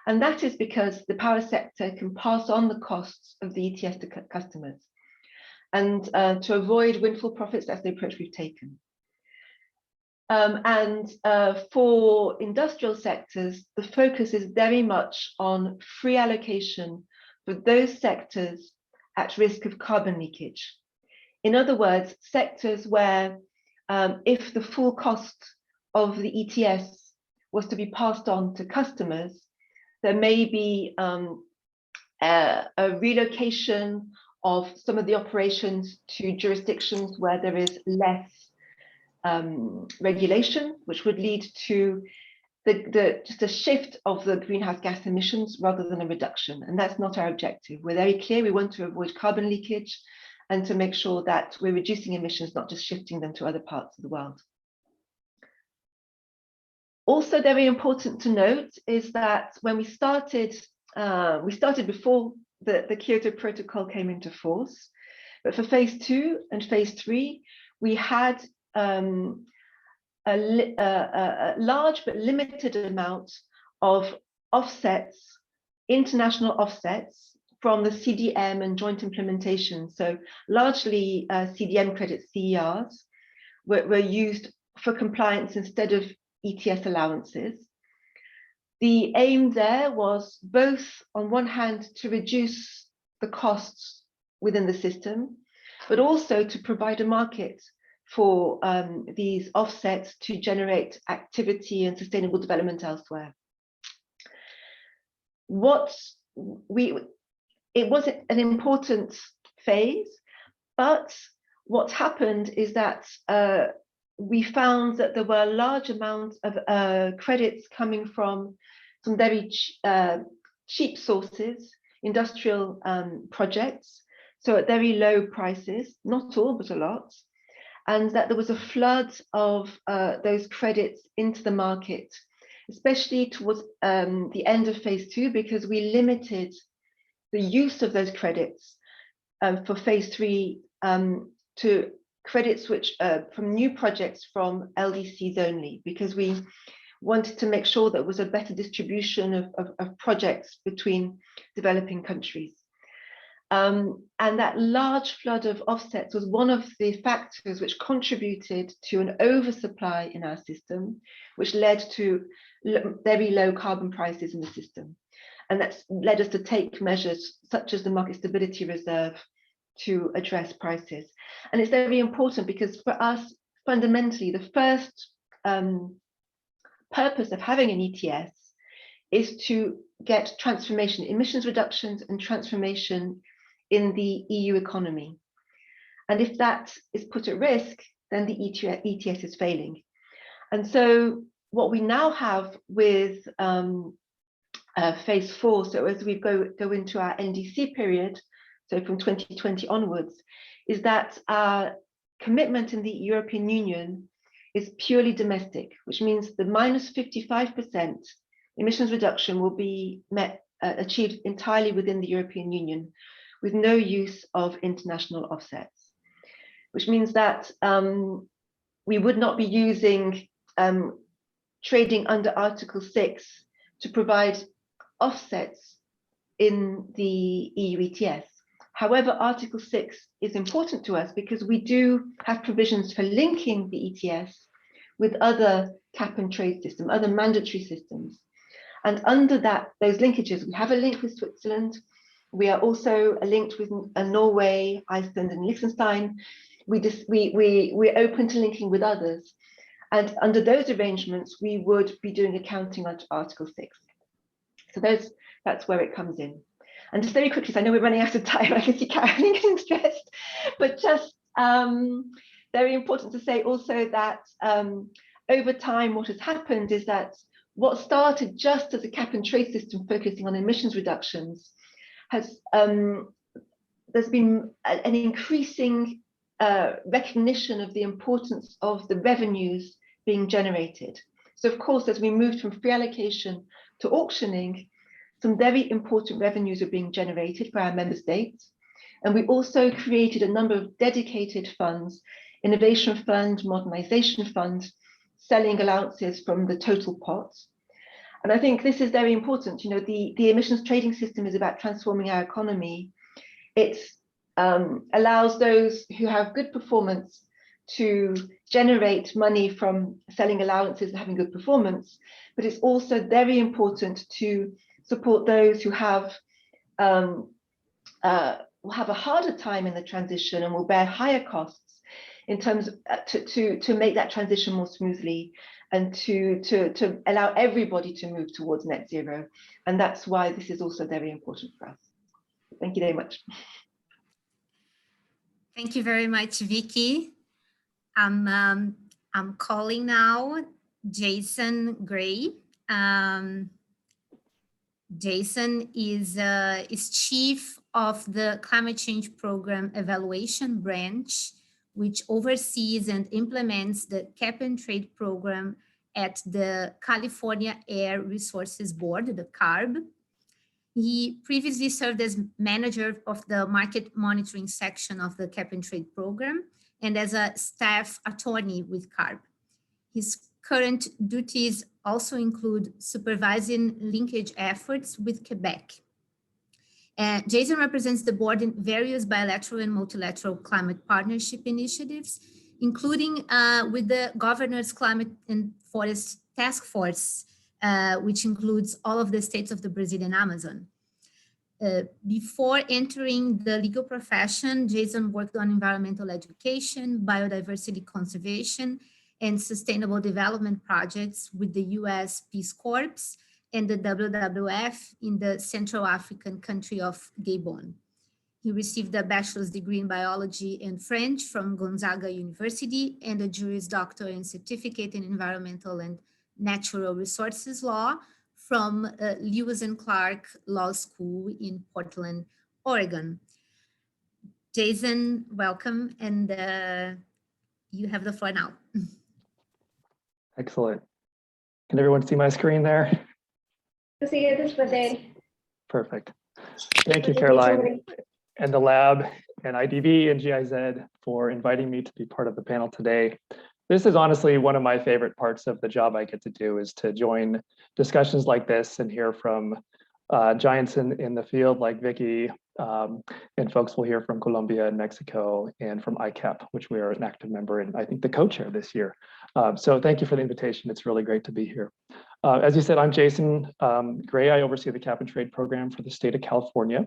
Speaker 8: And that is because the power sector can pass on the costs of the ETS to customers. And to avoid windfall profits, that's the approach we've taken. For industrial sectors, the focus is very much on free allocation for those sectors at risk of carbon leakage. In other words, sectors where if the full cost of the ETS was to be passed on to customers, there may be a relocation of some of the operations to jurisdictions where there is less regulation, which would lead to just a shift of the greenhouse gas emissions rather than a reduction. And that's not our objective. We're very clear, we want to avoid carbon leakage and to make sure that we're reducing emissions, not just shifting them to other parts of the world. Also very important to note is that when we started before the Kyoto Protocol came into force, But for phase 2 and phase 3, we had a large but limited amount of offsets, international offsets from the CDM and joint implementation. So largely CDM credits, CERs, were used for compliance instead of ETS allowances. The aim there was both, on one hand, to reduce the costs within the system, but also to provide a market for these offsets to generate activity and sustainable development elsewhere. It was an important phase, but what happened is that we found that there were a large amounts of credits coming from some very cheap sources, industrial projects, so at very low prices, not all, but a lot, and that there was a flood of those credits into the market, especially towards the end of phase 2, because we limited the use of those credits for phase 3 to credits which from new projects from LDCs only, because we wanted to make sure there was a better distribution of projects between developing countries. And that large flood of offsets was one of the factors which contributed to an oversupply in our system, which led to very low carbon prices in the system. And that's led us to take measures such as the Market Stability Reserve to address prices. And it's very important because for us, fundamentally, the first purpose of having an ETS is to get transformation, emissions reductions and transformation in the EU economy. And if that is put at risk, then the ETS is failing. And so what we now have with phase 4, so as we go into our NDC period, so from 2020 onwards, is that our commitment in the European Union is purely domestic, which means the minus 55% emissions reduction will be achieved entirely within the European Union with no use of international offsets, which means that we would not be using trading under Article 6 to provide offsets in the EU ETS. However, Article 6 is important to us because we do have provisions for linking the ETS with other cap and trade systems, other mandatory systems. And under those linkages, we have a link with Switzerland. We are also linked with Norway, Iceland, and Liechtenstein. We're open to linking with others. And under those arrangements, we would be doing accounting under Article 6. So that's where it comes in. And just very quickly, because I know we're running out of time, I can see Caroline getting stressed, but just very important to say also that over time, what has happened is that what started just as a cap and trade system focusing on emissions reductions has, there's been an increasing recognition of the importance of the revenues being generated. So of course, as we moved from free allocation to auctioning, some very important revenues are being generated for our member states. And we also created a number of dedicated funds, Innovation Fund, Modernization Fund, selling allowances from the total pot. And I think this is very important. You know, the emissions trading system is about transforming our economy. It allows those who have good performance to generate money from selling allowances and having good performance, but it's also very important to support those who have will have a harder time in the transition and will bear higher costs in terms of to make that transition more smoothly and to allow everybody to move towards net zero. And that's why this is also very important for us. Thank you very much.
Speaker 4: Thank you very much, Vicky. I'm calling now Jason Gray. Jason is chief of the Climate Change Program Evaluation Branch, which oversees and implements the Cap and Trade Program at the California Air Resources Board, the CARB. He previously served as manager of the market monitoring section of the Cap and Trade program and as a staff attorney with CARB. His current duties also include supervising linkage efforts with Quebec. Jason represents the board in various bilateral and multilateral climate partnership initiatives, including with the Governor's Climate and Forest Task Force, which includes all of the states of the Brazilian Amazon. Before entering the legal profession, Jason worked on environmental education, biodiversity conservation, and sustainable development projects with the US Peace Corps and the WWF in the Central African country of Gabon. He received a bachelor's degree in biology and French from Gonzaga University and a Juris Doctor and certificate in environmental and natural resources law from Lewis and Clark Law School in Portland, Oregon. Jason, welcome, and you have the floor now.
Speaker 7: Excellent. Can everyone see my screen there? Perfect. Thank you, Caroline, and the lab, and IDV and GIZ for inviting me to be part of the panel today. This is honestly one of my favorite parts of the job I get to do, is to join discussions like this and hear from giants in the field like Vicky, and folks will hear from Colombia and Mexico and from ICAP, which we are an active member and I think the co-chair this year. So thank you for the invitation. It's really great to be here. As you said, I'm Jason Gray. I oversee the Cap and Trade program for the state of California.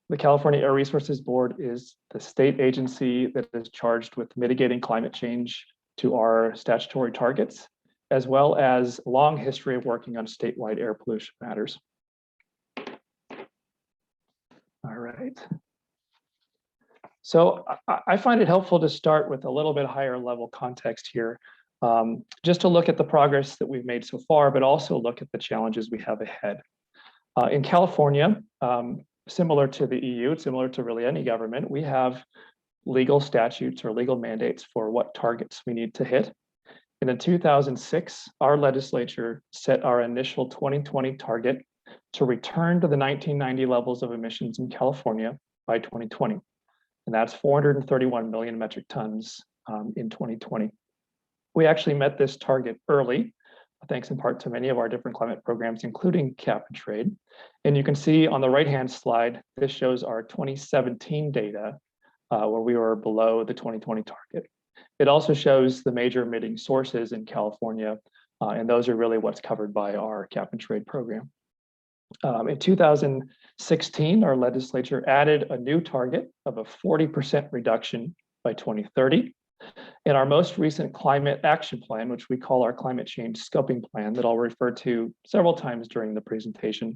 Speaker 7: The California Air Resources Board is the state agency that is charged with mitigating climate change to our statutory targets, as well as a long history of working on statewide air pollution matters. All right. So I find it helpful to start with a little bit higher level context here, just to look at the progress that we've made so far, but also look at the challenges we have ahead. In California, similar to the EU, similar to really any government, we have legal statutes or legal mandates for what targets we need to hit. And in 2006, our legislature set our initial 2020 target to return to the 1990 levels of emissions in California by 2020. And that's 431 million metric tons in 2020. We actually met this target early, thanks in part to many of our different climate programs, including Cap and Trade. And you can see on the right-hand slide, this shows our 2017 data, where we were below the 2020 target. It also shows the major emitting sources in California, and those are really what's covered by our Cap and Trade program. In 2016, our legislature added a new target of a 40% reduction by 2030. In our most recent climate action plan, which we call our climate change scoping plan, that I'll refer to several times during the presentation,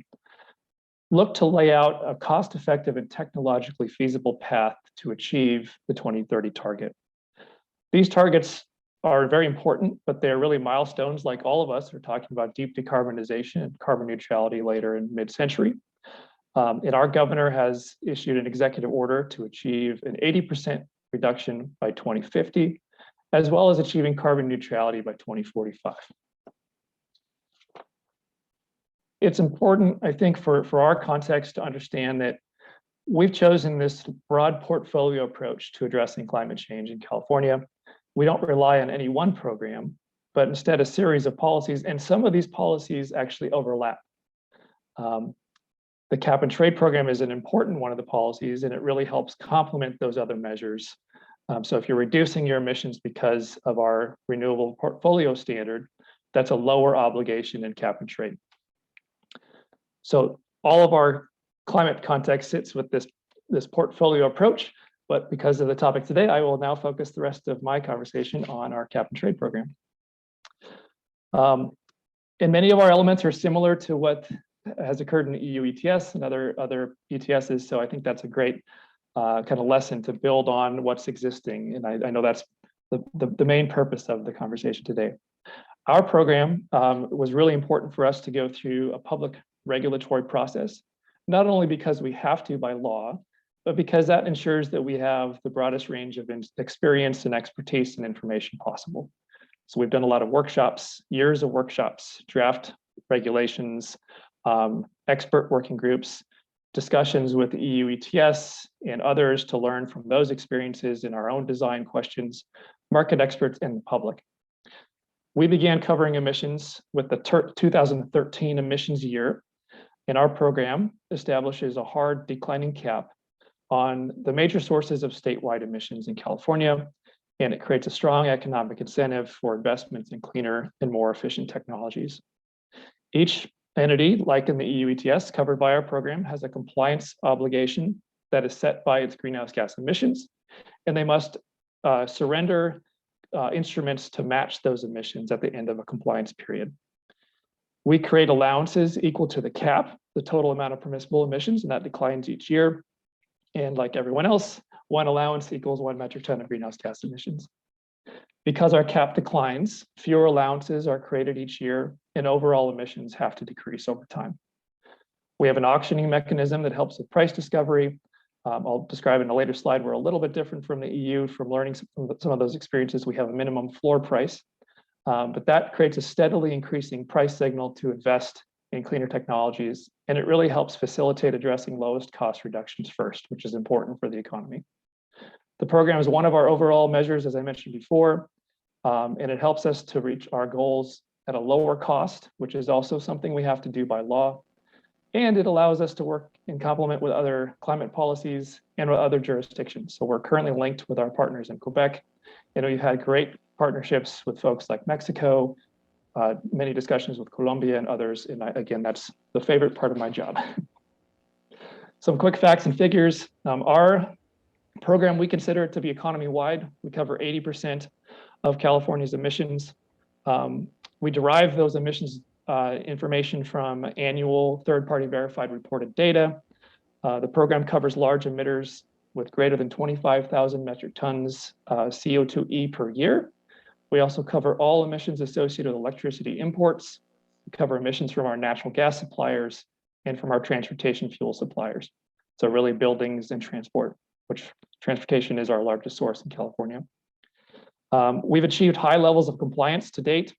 Speaker 7: look to lay out a cost-effective and technologically feasible path to achieve the 2030 target. These targets are very important, but they're really milestones. Like all of us are talking about deep decarbonization and carbon neutrality later in mid-century. And our governor has issued an executive order to achieve an 80% reduction by 2050, as well as achieving carbon neutrality by 2045. It's important, I think, for our context to understand that we've chosen this broad portfolio approach to addressing climate change in California. We don't rely on any one program, but instead a series of policies, and some of these policies actually overlap. The Cap and Trade program is an important one of the policies, and it really helps complement those other measures. So if you're reducing your emissions because of our renewable portfolio standard, that's a lower obligation in Cap and Trade. So all of our climate context sits with this portfolio approach, but because of the topic today, I will now focus the rest of my conversation on our Cap and Trade program. And many of our elements are similar to what has occurred in EU ETS and other ETSs, so I think that's a great kind of lesson to build on what's existing, and I know that's the main purpose of the conversation today. Our program was really important for us to go through a public regulatory process, not only because we have to by law, but because that ensures that we have the broadest range of experience and expertise and information possible. So we've done a lot of workshops, years of workshops, draft regulations, expert working groups, discussions with the EU ETS and others to learn from those experiences in our own design questions, market experts, and the public. We began covering emissions with the 2013 emissions year, and our program establishes a hard declining cap on the major sources of statewide emissions in California, and it creates a strong economic incentive for investments in cleaner and more efficient technologies. Each entity, like in the EU ETS covered by our program, has a compliance obligation that is set by its greenhouse gas emissions, and they must surrender instruments to match those emissions at the end of a compliance period. We create allowances equal to the cap, the total amount of permissible emissions, and that declines each year. And like everyone else, one allowance equals 1 metric ton of greenhouse gas emissions. Because our cap declines, fewer allowances are created each year, and overall emissions have to decrease over time. We have an auctioning mechanism that helps with price discovery. I'll describe in a later slide. We're a little bit different from the EU from learning some of those experiences. We have a minimum floor price, but that creates a steadily increasing price signal to invest in cleaner technologies, and it really helps facilitate addressing lowest cost reductions first, which is important for the economy. The program is one of our overall measures, as I mentioned before, and it helps us to reach our goals at a lower cost, which is also something we have to do by law. And it allows us to work in complement with other climate policies and with other jurisdictions. So we're currently linked with our partners in Quebec, and we've had great partnerships with folks like Mexico, many discussions with Colombia and others. And again, that's the favorite part of my job. Some quick facts and figures. Our program, we consider it to be economy-wide. We cover 80% of California's emissions. We derive those emissions information from annual third-party verified reported data. The program covers large emitters with greater than 25,000 metric tons CO2e per year. We also cover all emissions associated with electricity imports. We cover emissions from our natural gas suppliers and from our transportation fuel suppliers. So really buildings and transport, which transportation is our largest source in California. We've achieved high levels of compliance to date.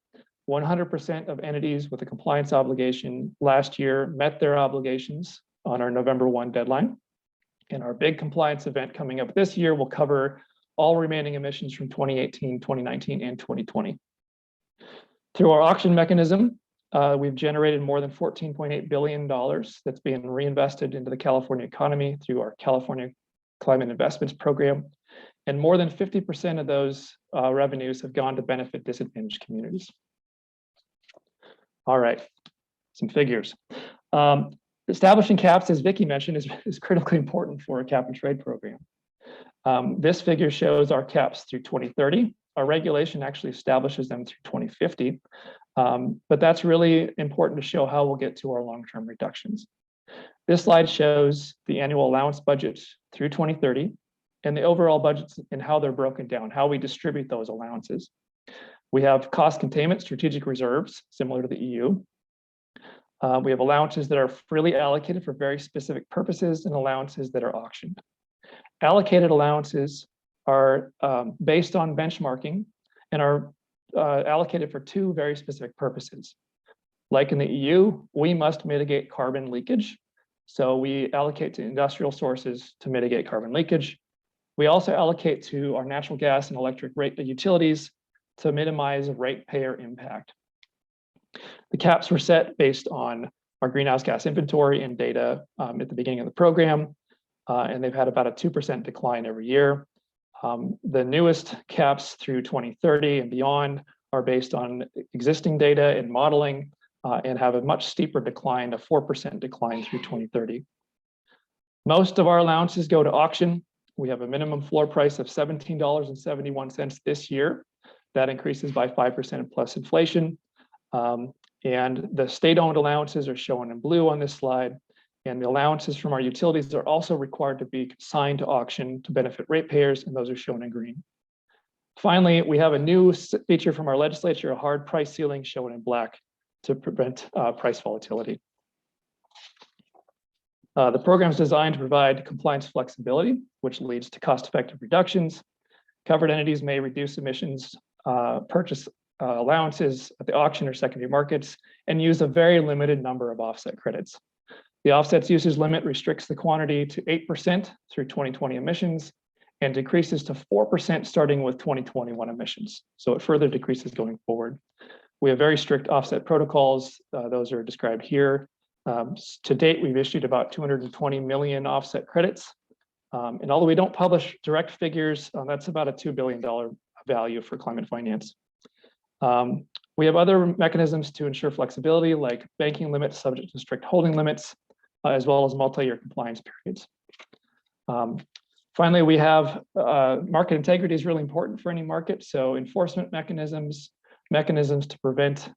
Speaker 7: 100% of entities with a compliance obligation last year met their obligations on our November 1 deadline. And our big compliance event coming up this year will cover all remaining emissions from 2018, 2019, and 2020. Through our auction mechanism, we've generated more than $14.8 billion that's being reinvested into the California economy through our California Climate Investments Program. And more than 50% of those revenues have gone to benefit disadvantaged communities. All right, some figures. Establishing caps, as Vicki mentioned, is critically important for a cap and trade program. This figure shows our caps through 2030. Our regulation actually establishes them through 2050, but that's really important to show how we'll get to our long-term reductions. This slide shows the annual allowance budgets through 2030 and the overall budgets and how they're broken down, how we distribute those allowances. We have cost containment strategic reserves, similar to the EU. We have allowances that are freely allocated for very specific purposes and allowances that are auctioned. Allocated allowances are based on benchmarking and are allocated for two very specific purposes. Like in the EU, we must mitigate carbon leakage. So we allocate to industrial sources to mitigate carbon leakage. We also allocate to our natural gas and electric rate utilities to minimize ratepayer impact. The caps were set based on our greenhouse gas inventory and data at the beginning of the program, and they've had about a 2% decline every year. The newest caps through 2030 and beyond are based on existing data and modeling and have a much steeper decline, a 4% decline through 2030. Most of our allowances go to auction. We have a minimum floor price of $17.71 this year. That increases by 5% plus inflation. And the state-owned allowances are shown in blue on this slide. And the allowances from our utilities are also required to be consigned to auction to benefit ratepayers, and those are shown in green. Finally, we have a new feature from our legislature, a hard price ceiling shown in black to prevent price volatility. The program is designed to provide compliance flexibility, which leads to cost-effective reductions. Covered entities may reduce emissions, purchase allowances at the auction or secondary markets, and use a very limited number of offset credits. The offsets usage limit restricts the quantity to 8% through 2020 emissions and decreases to 4% starting with 2021 emissions. So it further decreases going forward. We have very strict offset protocols. Those are described here. To date, we've issued about 220 million offset credits. And although we don't publish direct figures, that's about a $2 billion value for climate finance. We have other mechanisms to ensure flexibility, like banking limits subject to strict holding limits, as well as multi-year compliance periods. Finally, we have market integrity is really important for any market. So enforcement mechanisms to prevent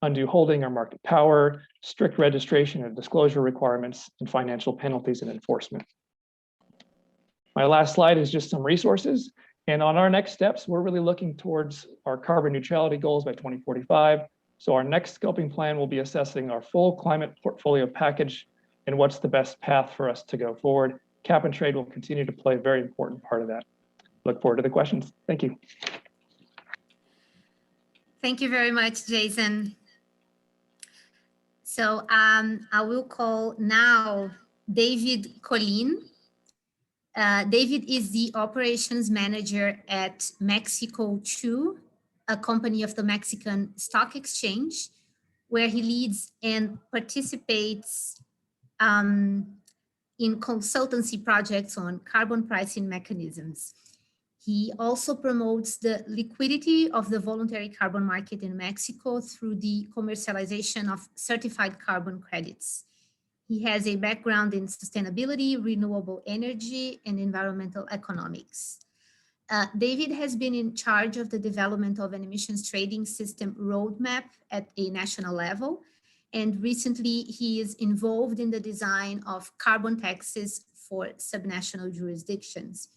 Speaker 7: undue holding or market power, strict registration and disclosure requirements, and financial penalties and enforcement. My last slide is just some resources. And on our next steps, we're really looking towards our carbon neutrality goals by 2045. So our next scoping plan will be assessing our full climate portfolio package and what's the best path for us to go forward. Cap and trade will continue to play a very important part of that. Look forward to the questions. Thank you.
Speaker 4: Thank you very much, Jason. So I will call now David Colin. David is the operations manager at Mexico 2, a company of the Mexican Stock Exchange, where he leads and participates in consultancy projects on carbon pricing mechanisms. He also promotes the liquidity of the voluntary carbon market in Mexico through the commercialization of certified carbon credits. He has a background in sustainability, renewable energy, and environmental economics. David has been in charge of the development of an emissions trading system roadmap at a national level. And recently, he is involved in the design of carbon taxes for subnational jurisdictions.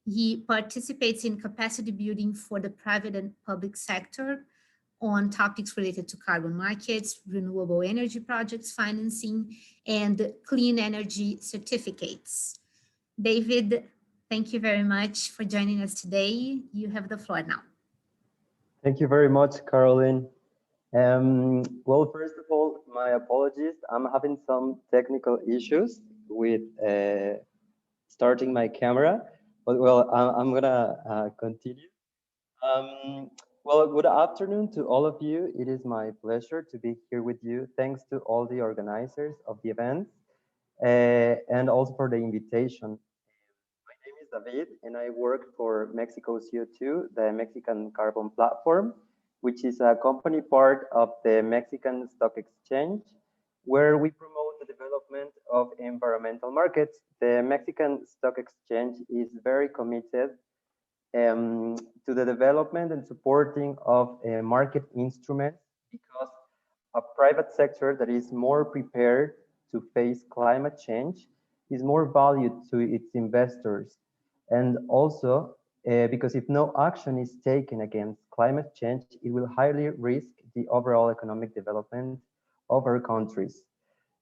Speaker 4: He participates in capacity building for the private and public sector on topics related to carbon markets, renewable energy projects financing, and clean energy certificates. David, thank you very much for joining us today. You have the floor now.
Speaker 12: Thank you very much, Caroline. Well, first of all, my apologies. I'm having some technical issues with starting my camera, but well, I'm gonna continue. Well, good afternoon to all of you. It is my pleasure to be here with you. Thanks to all the organizers of the event and also for the invitation. My name is David and I work for Mexico CO2, the Mexican Carbon Platform, which is a company part of the Mexican Stock Exchange, where we promote the development of environmental markets. The Mexican Stock Exchange is very committed to the development and supporting of market instruments, because a private sector that is more prepared to face climate change is more valued to its investors. And also because if no action is taken against climate change, it will highly risk the overall economic development of our countries.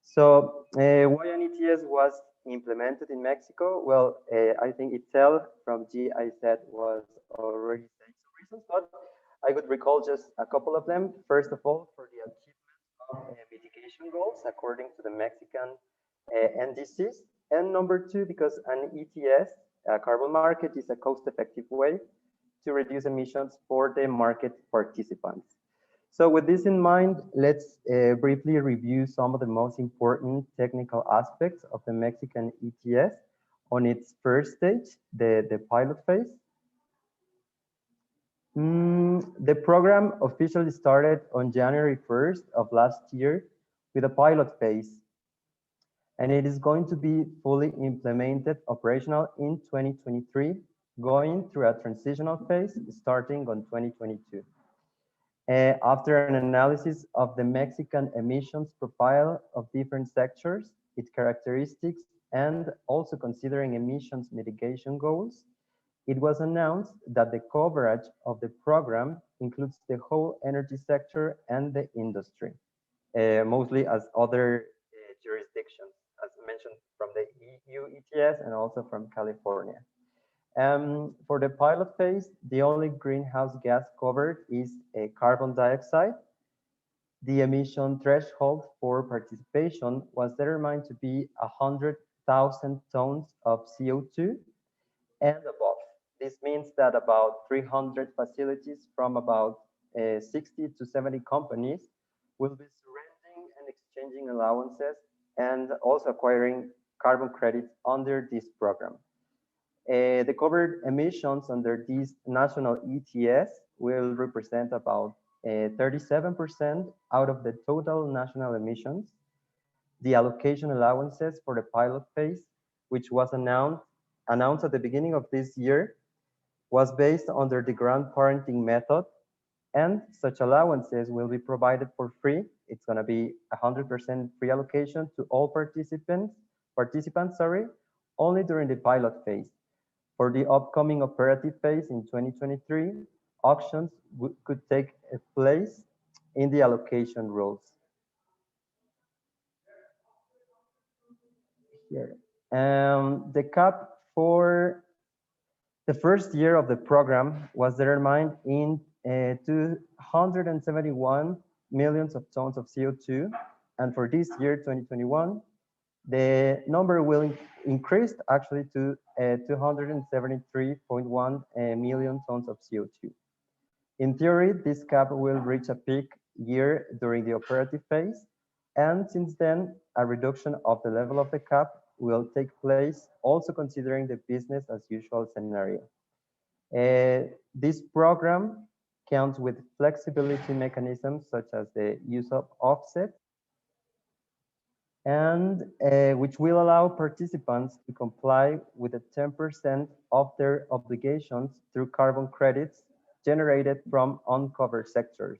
Speaker 12: So why an ETS was implemented in Mexico? Well, I think itself from GIZ was already saying some reasons, but I would recall just a couple of them. First of all, for the achievement of mitigation goals according to the Mexican NDCs. And number two, because an ETS, a carbon market, is a cost-effective way to reduce emissions for the market participants. So with this in mind, let's briefly review some of the most important technical aspects of the Mexican ETS on its first stage, the pilot phase. The program officially started on January 1st of last year with a pilot phase, and it is going to be fully implemented operational in 2023, going through a transitional phase starting on 2022. After an analysis of the Mexican emissions profile of different sectors, its characteristics, and also considering emissions mitigation goals, it was announced that the coverage of the program includes the whole energy sector and the industry, mostly as other jurisdictions, as mentioned from the EU ETS and also from California. For the pilot phase, the only greenhouse gas covered is carbon dioxide. the emission threshold for participation was determined to be 100,000 tons of CO2 and above. This means that about 300 facilities from about 60 to 70 companies will be surrendering and exchanging allowances and also acquiring carbon credits under this program. The covered emissions under this national ETS will represent about 37% out of the total national emissions. The allocation allowances for the pilot phase, which was announced at the beginning of this year, was based under the grandparenting method, and such allowances will be provided for free. It's going to be 100% free allocation to all participants, only during the pilot phase. For the upcoming operative phase in 2023, auctions could take place in the allocation rules. Here. The cap for the first year of the program was determined in 271 millions of tons of CO2. And for this year, 2021, the number will increase actually to 273.1 million tons of CO2. In theory, this cap will reach a peak year during the operative phase. And since then, a reduction of the level of the cap will take place, also considering the business as usual scenario. This program counts with flexibility mechanisms such as the use of offsets, and which will allow participants to comply with the 10% of their obligations through carbon credits generated from uncovered sectors.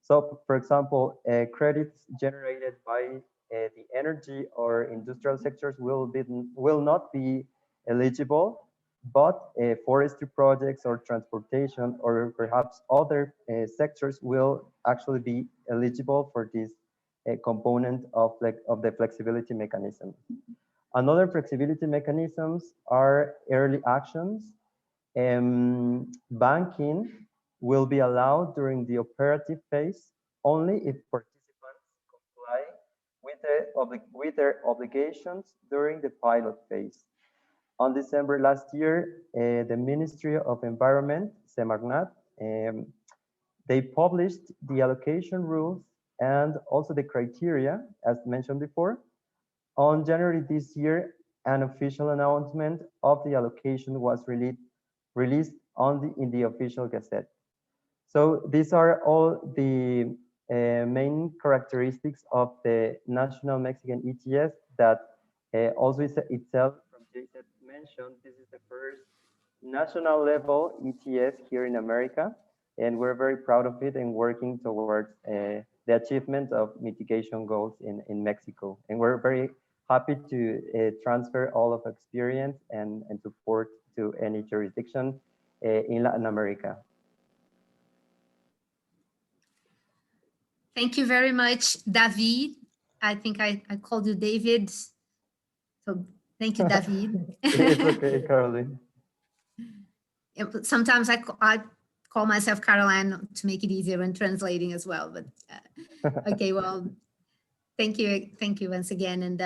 Speaker 12: So, for example, credits generated by the energy or industrial sectors will not be eligible, but forestry projects or transportation or perhaps other sectors will actually be eligible for this component of the flexibility mechanism. Another flexibility mechanisms are early actions. Banking will be allowed during the operative phase only if participants comply with their obligations during the pilot phase. On December last year, the Ministry of Environment, SEMARNAT, they published the allocation rules and also the criteria, as mentioned before. On January this year, an official announcement of the allocation was released in the official gazette. So these are all the main characteristics of the national Mexican ETS that also itself, from Jason mentioned, this is the first national level ETS here in America, and we're very proud of it and working towards the achievement of mitigation goals in Mexico. And we're very happy to transfer all of experience and support to any jurisdiction in Latin America.
Speaker 4: Thank you very much, David. I think I called you David. So thank you, David.
Speaker 12: It's okay, Caroline.
Speaker 4: Sometimes I call myself Caroline to make it easier when translating as well. But okay, well, thank you once again. And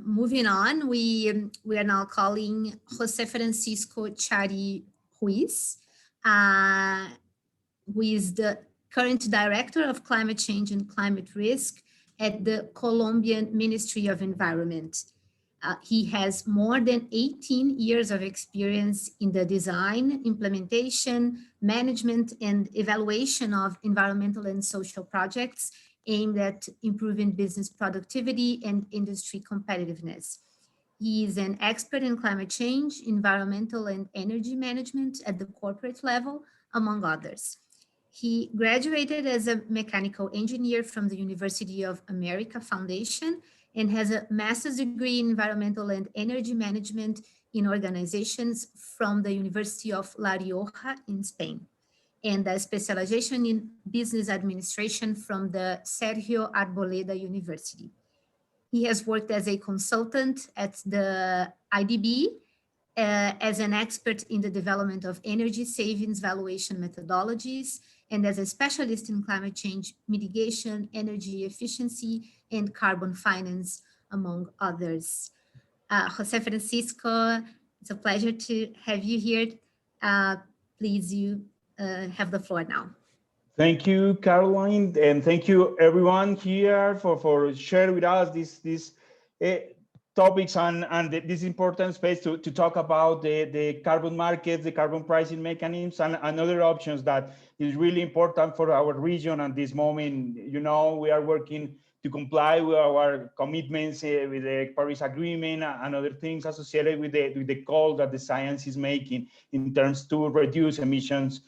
Speaker 4: moving on, we are now calling Jose Francisco Chari Ruiz, who is the current Director of Climate Change and Climate Risk at the Colombian Ministry of Environment. He has more than 18 years of experience in the design, implementation, management, and evaluation of environmental and social projects aimed at improving business productivity and industry competitiveness. He is an expert in climate change, environmental and energy management at the corporate level, among others. He graduated as a mechanical engineer from the University of America Foundation and has a master's degree in environmental and energy management in organizations from the University of La Rioja in Spain, and a specialization in business administration from the Sergio Arboleda University. He has worked as a consultant at the IDB, as an expert in the development of energy savings valuation methodologies, and as a specialist in climate change mitigation, energy efficiency, and carbon finance, among others. Jose Francisco, it's a pleasure to have you here. Please, you have the floor now.
Speaker 13: Thank you, Caroline, and thank you everyone here for sharing with us these topics and this important space to talk about the carbon markets, the carbon pricing mechanisms, and other options that is really important for our region at this moment. You know, we are working to comply with our commitments with the Paris Agreement and other things associated with the call that the science is making in terms to reduce emissions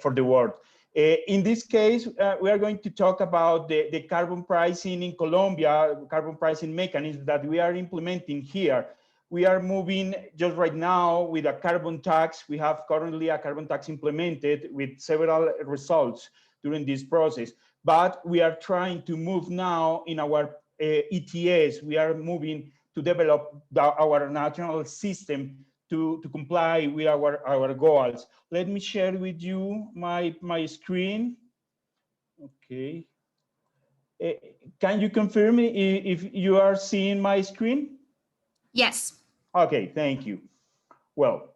Speaker 13: for the world. In this case, we are going to talk about the carbon pricing in Colombia, carbon pricing mechanism that we are implementing here. We are moving just right now with a carbon tax. We have currently a carbon tax implemented with several results during this process, but we are trying to move now in our ETS. We are moving to develop our national system to comply with our goals. Let me share with you my screen. Okay. Can you confirm me if you are seeing my screen?
Speaker 4: Yes.
Speaker 13: Okay, thank you. Well,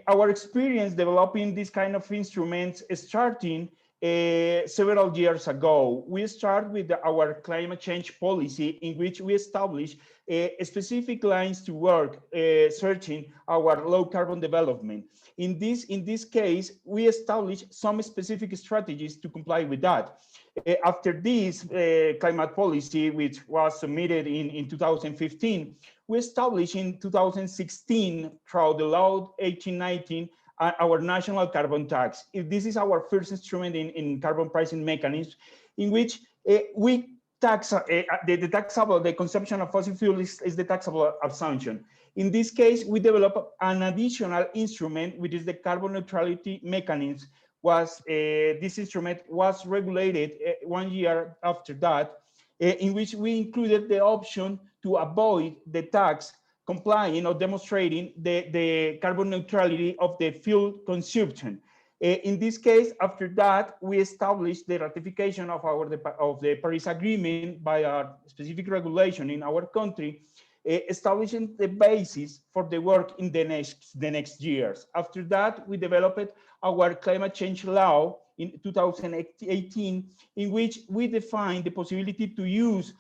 Speaker 13: our experience developing this kind of instruments starting several years ago. We start with our climate change policy, in which we establish specific lines to work searching our low carbon development. In this case, we establish some specific strategies to comply with that. After this climate policy, which was submitted in 2015, we established in 2016 through the law 1819 our national carbon tax. This is our first instrument in carbon pricing mechanisms, in which we tax the consumption of fossil fuel is the taxable assumption. In this case, we develop an additional instrument, which is the carbon neutrality mechanism. This instrument was regulated 1 year after that, in which we included the option to avoid the tax, complying or demonstrating the carbon neutrality of the fuel consumption. In this case, after that, we established the ratification of the Paris Agreement by a specific regulation in our country, establishing the basis for the work in the next years. After that, we developed our climate change law in 2018, in which we defined the possibility to use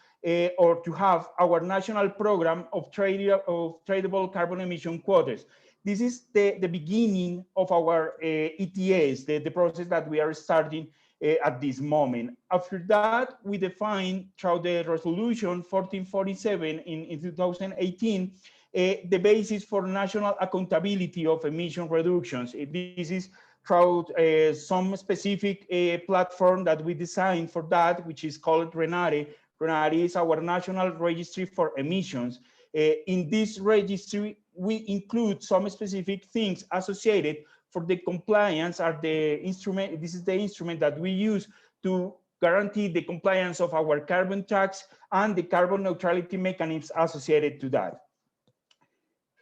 Speaker 13: or to have our national program of tradable carbon emission quotas. This is the beginning of our ETS, the process that we are starting at this moment. After that, we defined through the resolution 1447 in 2018, the basis for national accountability of emission reductions. This is through some specific platform that we designed for that, which is called RENARE. RENARE is our national registry for emissions. In this registry, we include some specific things associated for the compliance are the instrument. This is the instrument that we use to guarantee the compliance of our carbon tax and the carbon neutrality mechanisms associated to that.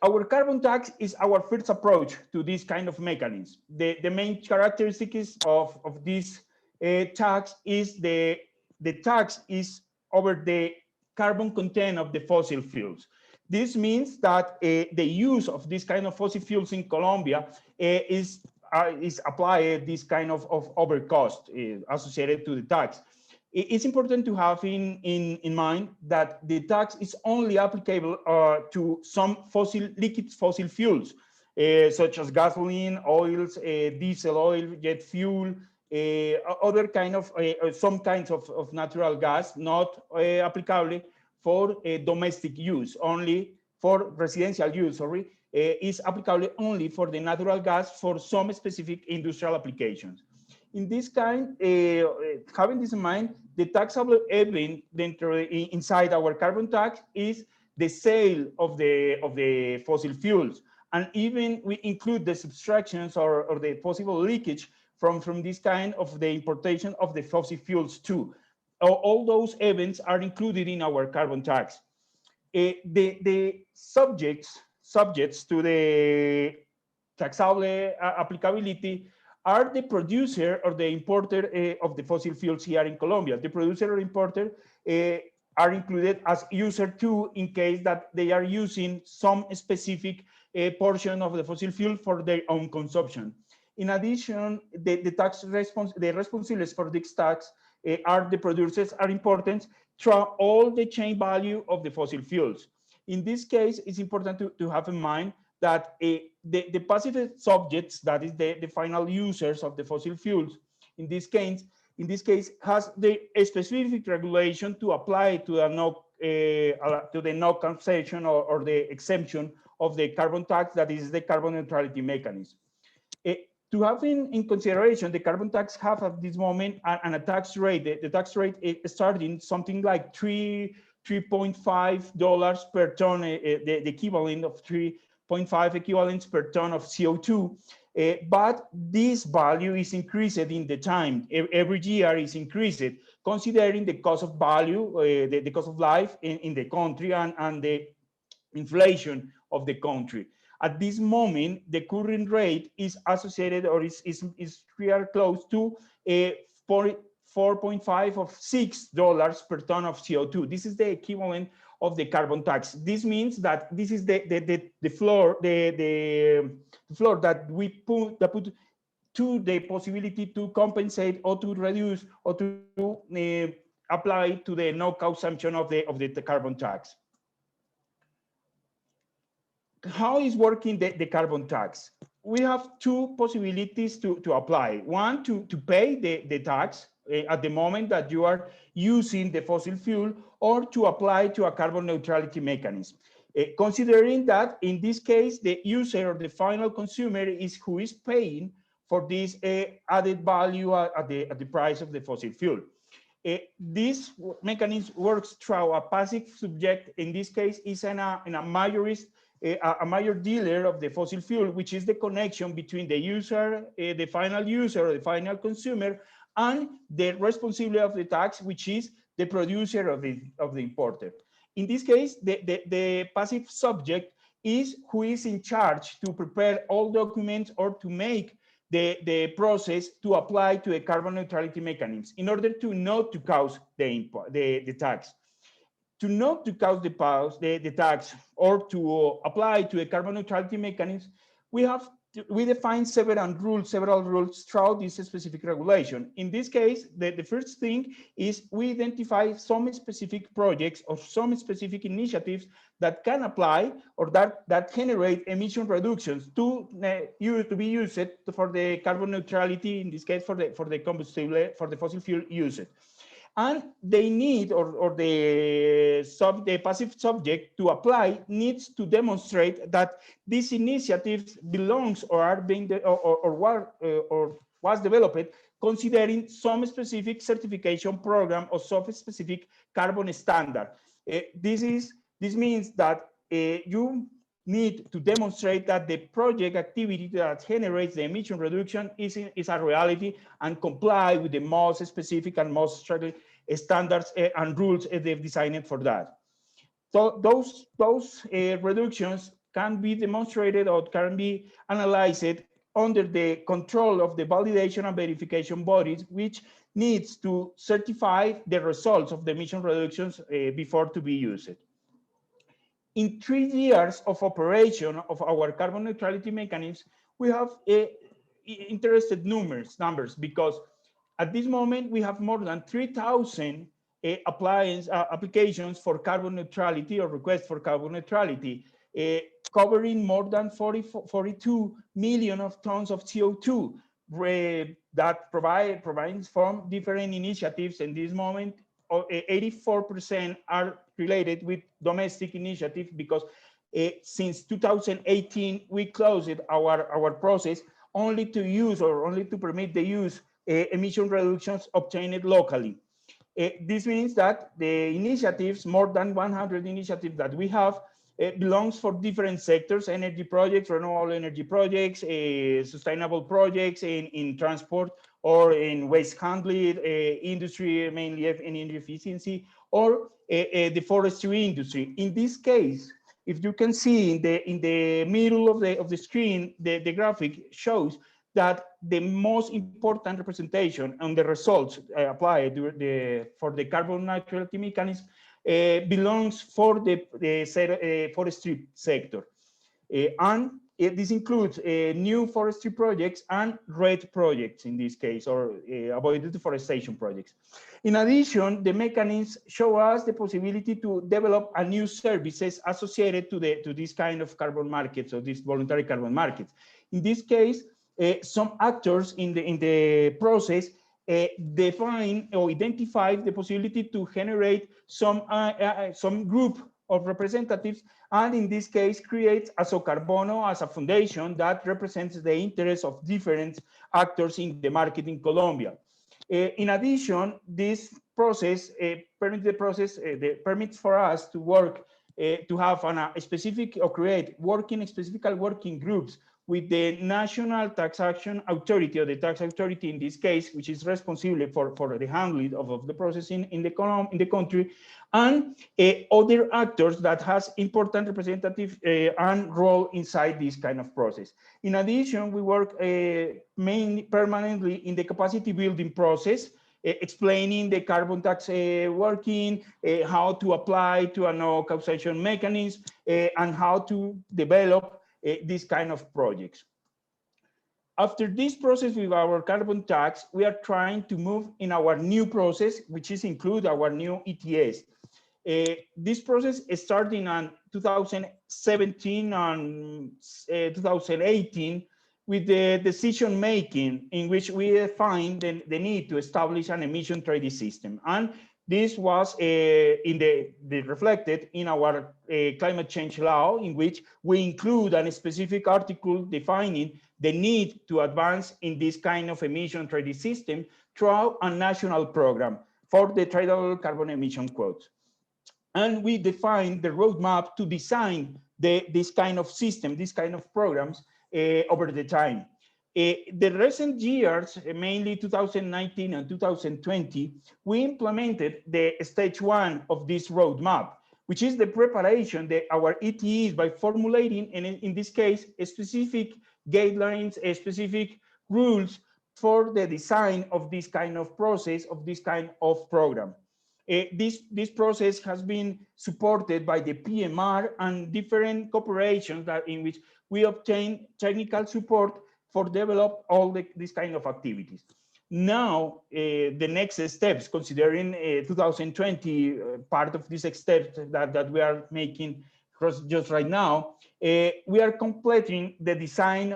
Speaker 13: Our carbon tax is our first approach to this kind of mechanism. The main characteristics of this tax is the tax is over the carbon content of the fossil fuels. This means that the use of this kind of fossil fuels in Colombia is applied this kind of overcost associated to the tax. It's important to have in mind that the tax is only applicable to some liquid fossil fuels, such as gasoline, oils, diesel oil, jet fuel, other kind of some kinds of natural gas, not applicable for domestic use, only for residential use, sorry, is applicable only for the natural gas for some specific industrial applications. In this kind, having this in mind, the taxable event inside our carbon tax is the sale of the fossil fuels. And even we include the subtractions or the possible leakage from this kind of the importation of the fossil fuels too. All those events are included in our carbon tax. The subjects to the taxable applicability are the producer or the importer of the fossil fuels here in Colombia. The producer or importer are included as user two in case that they are using some specific portion of the fossil fuel for their own consumption. In addition, the responsibles for this tax are the producers are important throughout all the chain value of the fossil fuels. In this case, it's important to have in mind that the passive subjects, that is the final users of the fossil fuels, in this case, has the specific regulation to apply to the no concession or the exemption of the carbon tax, that is the carbon neutrality mechanism. To have in consideration, the carbon tax have at this moment a tax rate. The tax rate is starting something like $3.5 per ton, the equivalent of 3.5 equivalents per ton of CO2. But this value is increased in the time. Every year is increased, considering the cost of value, the cost of life in the country and the inflation of the country. At this moment, the current rate is associated or is real close to 4.5 or $6 per ton of CO2. This is the equivalent of the carbon tax. This means that this is the floor, the floor that we put to the possibility to compensate or to reduce or to apply to the no consumption of the carbon tax. How is working the carbon tax? We have two possibilities to apply. One, to pay the tax at the moment that you are using the fossil fuel, or to apply to a carbon neutrality mechanism. Considering that in this case, the user or the final consumer is who is paying for this added value at the price of the fossil fuel. This mechanism works through a passive subject. In this case, is a major dealer of the fossil fuel, which is the connection between the user, the final user or the final consumer, and the responsibility of the tax, which is the producer of the importer. In this case, the passive subject is who is in charge to prepare all documents or to make the process to apply to a carbon neutrality mechanism in order to not to cause the tax. To not to cause the tax or to apply to a carbon neutrality mechanism, we define several rules throughout this specific regulation. In this case, the first thing is we identify some specific projects or some specific initiatives that can apply or that generate emission reductions to be used for the carbon neutrality, in this case for the combustible, for the fossil fuel usage. And they need, or the passive subject to apply needs to demonstrate that these initiatives belongs or are being or was developed considering some specific certification program or some specific carbon standard. This means that you need to demonstrate that the project activity that generates the emission reduction is a reality and comply with the most specific and most strict standards and rules they've designed for that. So those reductions can be demonstrated or can be analyzed under the control of the validation and verification bodies, which needs to certify the results of the emission reductions before to be used. In 3 years of operation of our carbon neutrality mechanism, we have interested numbers because at this moment we have more than 3,000 applications for carbon neutrality or requests for carbon neutrality, covering more than 42 million of tons of CO2 that provides from different initiatives. In this moment, 84% are related with domestic initiatives because since 2018 we closed our process only to use or only to permit the use emission reductions obtained locally. This means that the initiatives, more than 100 initiatives that we have, belongs for different sectors: energy projects, renewable energy projects, sustainable projects in transport or in waste handling, industry, mainly in energy efficiency, or the forestry industry. In this case, if you can see in the middle of the screen, the graphic shows that the most important representation and the results applied for the carbon neutrality mechanism belongs for the forestry sector. And this includes new forestry projects and RED projects in this case, or avoided deforestation projects. In addition, the mechanisms show us the possibility to develop a new services associated to this kind of carbon markets or these voluntary carbon markets. In this case, some actors in the process define or identify the possibility to generate some group of representatives, and in this case creates a carbono as a foundation that represents the interests of different actors in the market in Colombia. In addition, this process permits for us to work to have a specific or create specific working groups with the National Taxation Authority, or the tax authority in this case, which is responsible for the handling of the processing in the country, and other actors that has important representative and role inside this kind of process. In addition, we work mainly permanently in the capacity building process, explaining the carbon tax working, how to apply to a no causation mechanism, and how to develop these kind of projects. After this process with our carbon tax, we are trying to move in our new process, which is include our new ETS. This process is starting on 2017 and 2018 with the decision making, in which we find the need to establish an emission trading system. And this was reflected in our climate change law, in which we include a specific article defining the need to advance in this kind of emission trading system through a national program for the tradable carbon emission quotes. And we define the roadmap to design this kind of system, this kind of programs over the time. The recent years, mainly 2019 and 2020, we implemented the stage 1 of this roadmap, which is the preparation that our ETEs by formulating, and in this case, specific guidelines, specific rules for the design of this kind of process, of this kind of program. This process has been supported by the PMR and different corporations in which we obtain technical support for develop all these kind of activities. Now, the next steps, considering 2020, part of these steps that we are making just right now, we are completing the design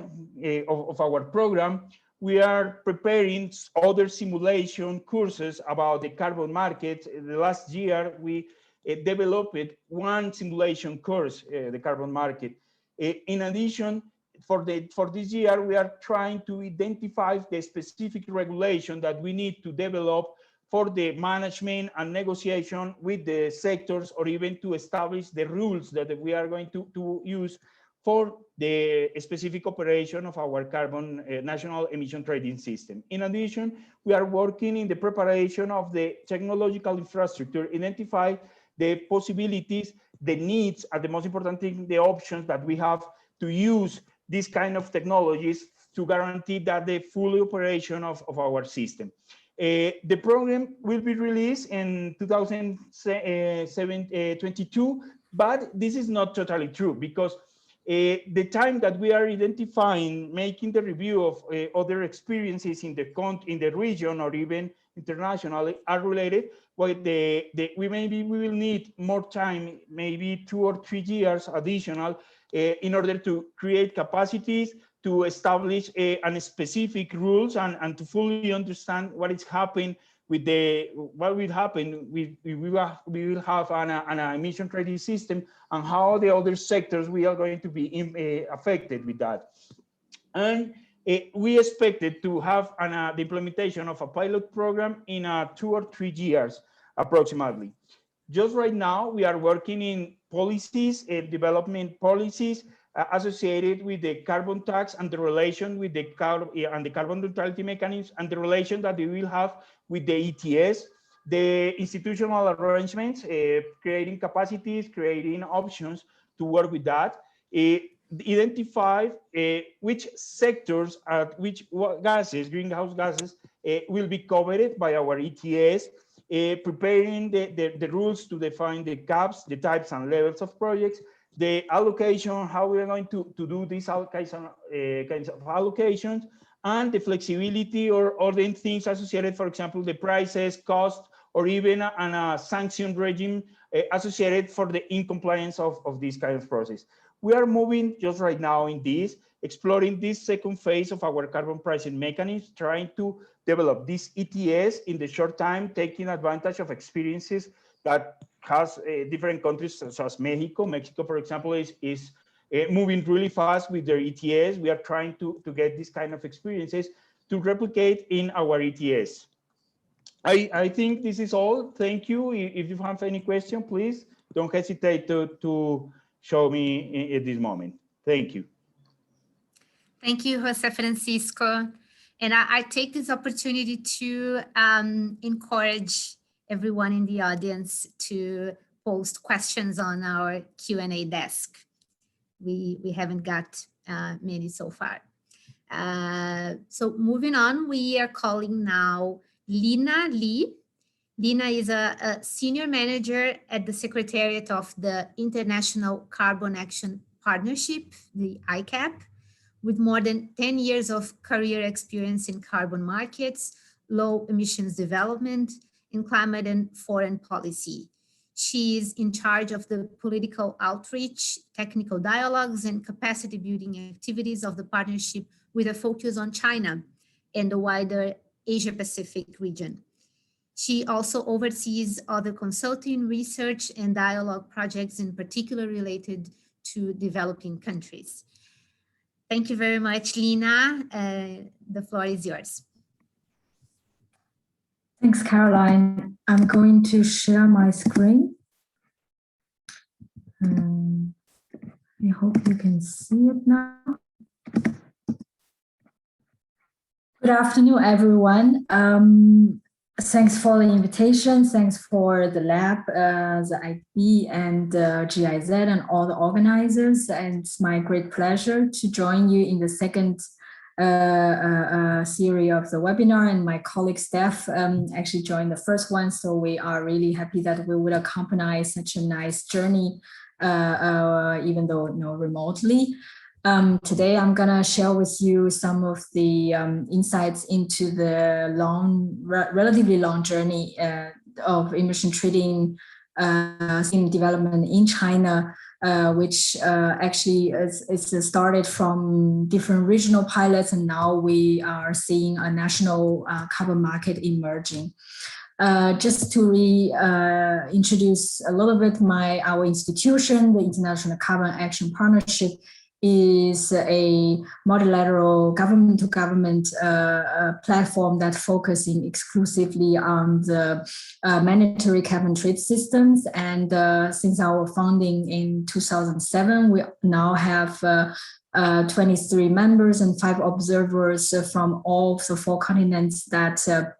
Speaker 13: of our program. We are preparing other simulation courses about the carbon market. The last year, we developed one simulation course, the carbon market. In addition, for this year, we are trying to identify the specific regulation that we need to develop for the management and negotiation with the sectors, or even to establish the rules that we are going to use for the specific operation of our carbon national emission trading system. In addition, we are working in the preparation of the technological infrastructure, identify the possibilities, the needs, and the most important thing, the options that we have to use these kind of technologies to guarantee that the full operation of our system. The program will be released in 2022, but this is not totally true, because the time that we are identifying, making the review of other experiences in the region or even internationally are related. Well, we will need more time, maybe 2 or 3 years additional, in order to create capacities, to establish specific rules, and to fully understand what is happening with what will happen. We will have an emission trading system, and how the other sectors we are going to be affected with that. And we expected to have the implementation of a pilot program in 2 or 3 years approximately. Just right now, we are working in policies, development policies associated with the carbon tax and the relation with the carbon neutrality mechanisms, and the relation that we will have with the ETS, the institutional arrangements, creating capacities, creating options to work with that. identify which sectors what gases, greenhouse gases, will be covered by our ETS, preparing the rules to define the caps, the types and levels of projects, the allocation, how we are going to do these kinds of allocations, and the flexibility or other things associated, for example, the prices, cost, or even a sanction regime associated for the incompliance of this kind of process. We are moving just right now in this, exploring this second phase of our carbon pricing mechanism, trying to develop this ETS in the short time, taking advantage of experiences that has different countries such as Mexico. Mexico, for example, is moving really fast with their ETS. We are trying to get this kind of experiences to replicate in our ETS. I think this is all. Thank you. If you have any question, please don't hesitate to show me at this moment. Thank you.
Speaker 4: Thank you, Jose Francisco. And I take this opportunity to encourage everyone in the audience to post questions on our Q&A desk. We haven't got many so far. So moving on, we are calling now Lina Lee. Lina is a senior manager at the Secretariat of the International Carbon Action Partnership, the ICAP, with more than 10 years of career experience in carbon markets, low emissions development, and climate and foreign policy. She is in charge of the political outreach, technical dialogues, and capacity building activities of the partnership with a focus on China and the wider Asia-Pacific region. She also oversees other consulting, research, and dialogue projects, in particular related to developing countries. Thank you very much, Lina. The floor is yours.
Speaker 10: Thanks, Caroline. I'm going to share my screen. I hope you can see it now. Good afternoon, everyone. Thanks for the invitation. Thanks for the lab, the IB and GIZ and all the organizers. And it's my great pleasure to join you in the second series of the webinar, and my colleague Steph actually joined the first one. So we are really happy that we would accompany such a nice journey, even though remotely. Today, I'm gonna share with you some of the insights into the relatively long journey of emission trading scheme development in China, which actually is started from different regional pilots, and now we are seeing a national carbon market emerging. Just to introduce a little bit our institution, the International Carbon Action Partnership is a multilateral government-to-government platform that focusing exclusively on the mandatory carbon trade systems. And since our founding in 2007, we now have 23 members and 5 observers from all the 4 continents that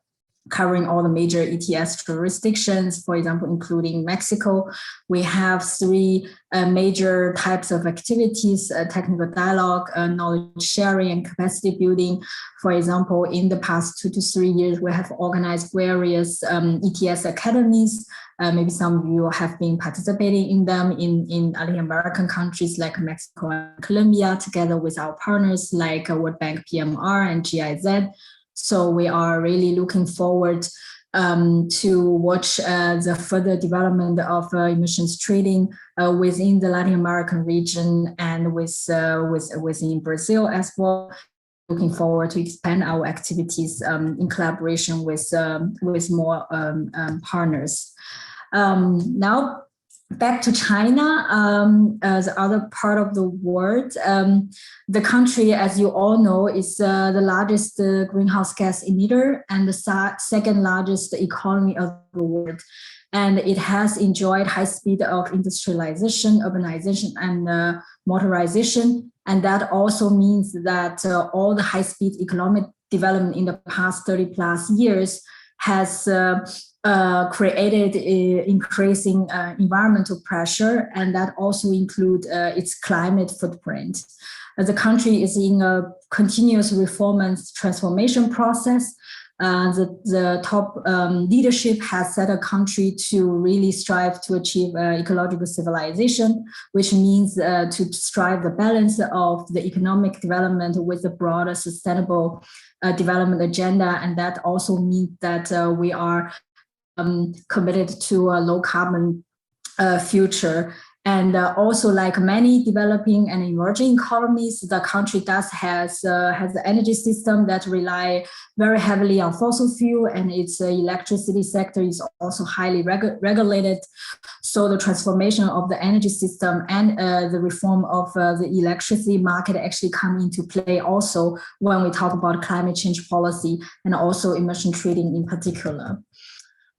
Speaker 10: covering all the major ETS jurisdictions, for example, including Mexico. We have 3 major types of activities: technical dialogue, knowledge sharing, and capacity building. For example, in the past 2 to 3 years, we have organized various ETS academies. Maybe some of you have been participating in them in Latin American countries like Mexico and Colombia, together with our partners like World Bank PMR and GIZ. So we are really looking forward to watch the further development of emissions trading within the Latin American region and within Brazil as well. Looking forward to expand our activities in collaboration with more partners. Now, back to China, the other part of the world. The country, as you all know, is the largest greenhouse gas emitter and the second largest economy of the world. And it has enjoyed high speed of industrialization, urbanization, and motorization. And that also means that all the high speed economic development in the past 30+ years has created increasing environmental pressure, and that also include its climate footprint. The country is in a continuous reform and transformation process. The top leadership has set a country to really strive to achieve ecological civilization, which means to strive the balance of the economic development with the broader sustainable development agenda. And that also means that we are committed to a low carbon future. And also, like many developing and emerging economies, the country has an energy system that rely very heavily on fossil fuel, and its electricity sector is also highly regulated. So the transformation of the energy system and the reform of the electricity market actually come into play also when we talk about climate change policy and also emission trading in particular.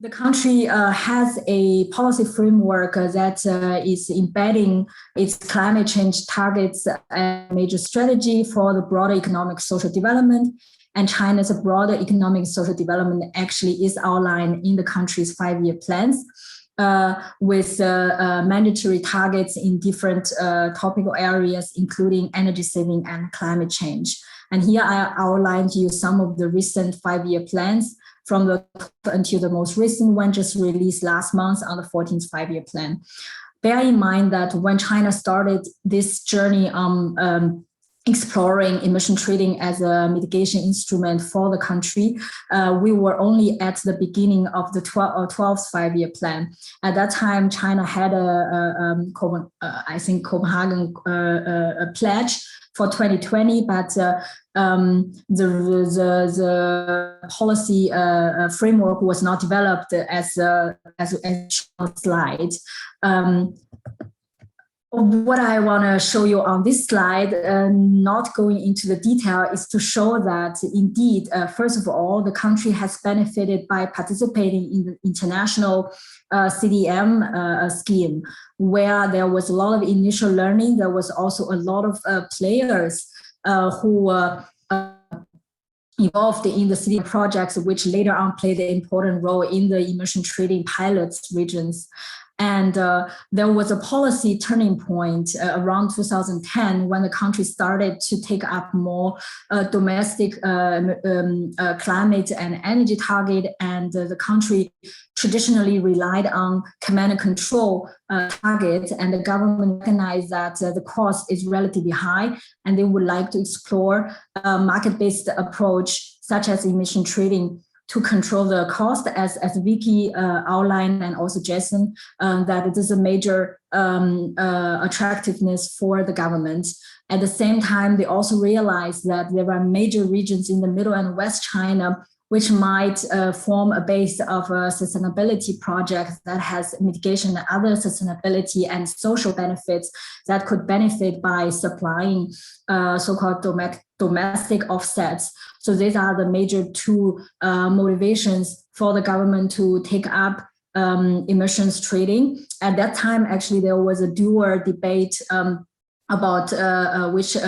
Speaker 10: The country has a policy framework that is embedding its climate change targets and major strategy for the broader economic social development. And China's broader economic social development actually is outlined in the country's 5-year plans with mandatory targets in different topical areas, including energy saving and climate change. And here I outlined you some of the recent 5-year plans from the until the most recent one just released last month on the 14th 5-year plan. Bear in mind that when China started this journey on exploring emission trading as a mitigation instrument for the country, we were only at the beginning of the 12th 5-year plan. At that time, China had I think Copenhagen pledge for 2020, but the policy framework was not developed as a slide. What I want to show you on this slide, not going into the detail, is to show that indeed, first of all, the country has benefited by participating in the international CDM scheme, where there was a lot of initial learning. There was also a lot of players who were involved in the CDM projects, which later on played an important role in the emission trading pilots regions. And there was a policy turning point around 2010 when the country started to take up more domestic climate and energy target, and the country traditionally relied on command and control targets, and the government recognized that the cost is relatively high, and they would like to explore a market-based approach such as emission trading to control the cost, as Vicky outlined, and also Jason, that it is a major attractiveness for the government. At the same time, they also realized that there are major regions in the middle and West China which might form a base of a sustainability project that has mitigation and other sustainability and social benefits that could benefit by supplying so-called domestic offsets. So these are the major two motivations for the government to take up emissions trading. At that time, actually, there was a dual debate about which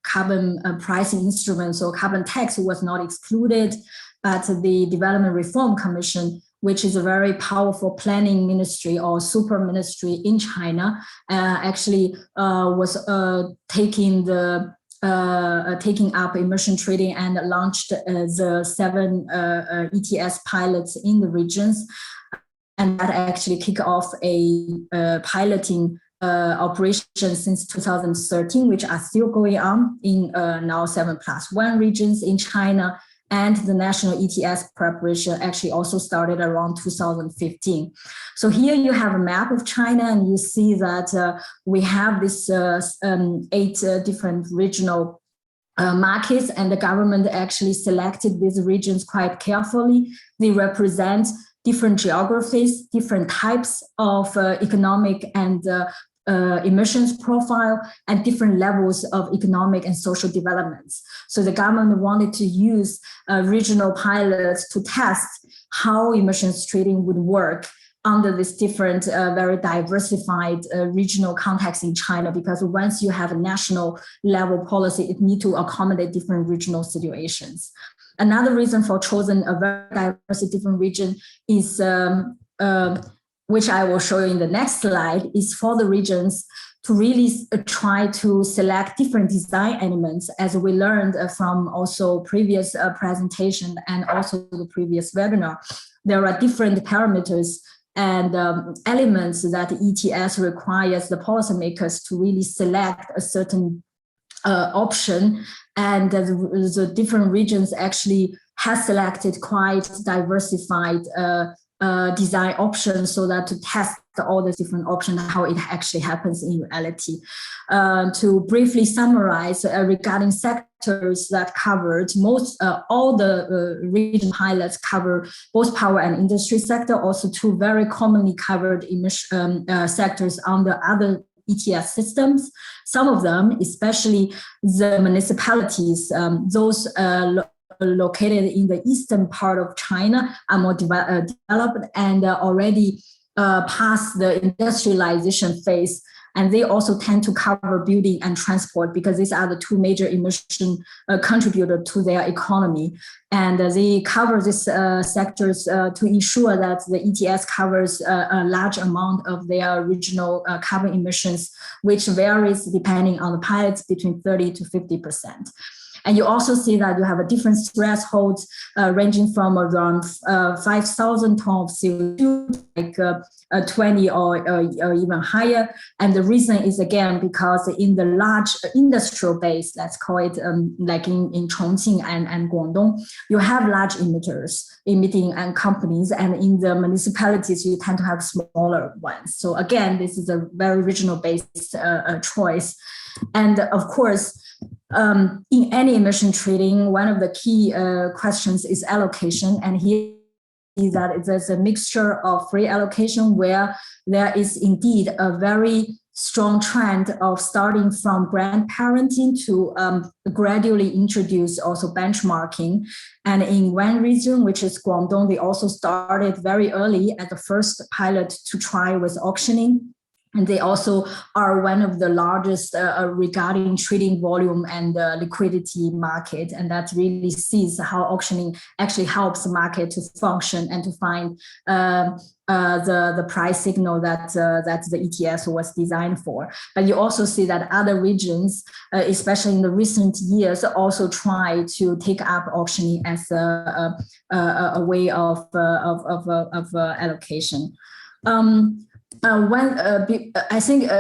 Speaker 10: carbon pricing instruments, so carbon tax was not excluded, but the Development Reform Commission, which is a very powerful planning ministry or super ministry in China, actually was taking up emission trading and launched the 7 ETS pilots in the regions, and that actually kicked off a piloting operation since 2013, which are still going on in now 7+1 regions in China. And the national ETS preparation actually also started around 2015. So here you have a map of China, and you see that we have this 8 different regional markets, and the government actually selected these regions quite carefully. They represent different geographies, different types of economic and emissions profile, and different levels of economic and social developments. So the government wanted to use regional pilots to test how emissions trading would work under this different, very diversified regional context in China, because once you have a national level policy, it needs to accommodate different regional situations. Another reason for choosing a very diverse different region is, which I will show you in the next slide, is for the regions to really try to select different design elements, as we learned from also previous presentation and also the previous webinar. There are different parameters and elements that ETS requires the policymakers to really select a certain option, and the different regions actually has selected quite diversified design options, so that to test all the different options, how it actually happens in reality. To briefly summarize regarding sectors that covered, all the region pilots cover both power and industry sector, also two very commonly covered sectors under other ETS systems. Some of them, especially the municipalities, those located in the eastern part of China, are more developed and already past the industrialization phase. And they also tend to cover building and transport, because these are the two major emission contributors to their economy. And they cover these sectors to ensure that the ETS covers a large amount of their regional carbon emissions, which varies depending on the pilots between 30 to 50%. And you also see that you have a different thresholds ranging from around 5,000 tons of CO2, like 20 or even higher. And the reason is, again, because in the large industrial base, let's call it like in Chongqing and Guangdong, you have large emitters emitting and companies, and in the municipalities, you tend to have smaller ones. So again, this is a very regional based choice. And of course, in any emission trading, one of the key questions is allocation. And here is that there's a mixture of free allocation, where there is indeed a very strong trend of starting from grandparenting to gradually introduce also benchmarking. And in one region, which is Guangdong, they also started very early as the first pilot to try with auctioning. And they also are one of the largest regarding trading volume and liquidity market. And that really sees how auctioning actually helps the market to function and to find the price signal that the ETS was designed for. But you also see that other regions, especially in the recent years, also try to take up auctioning as a way of allocation. I think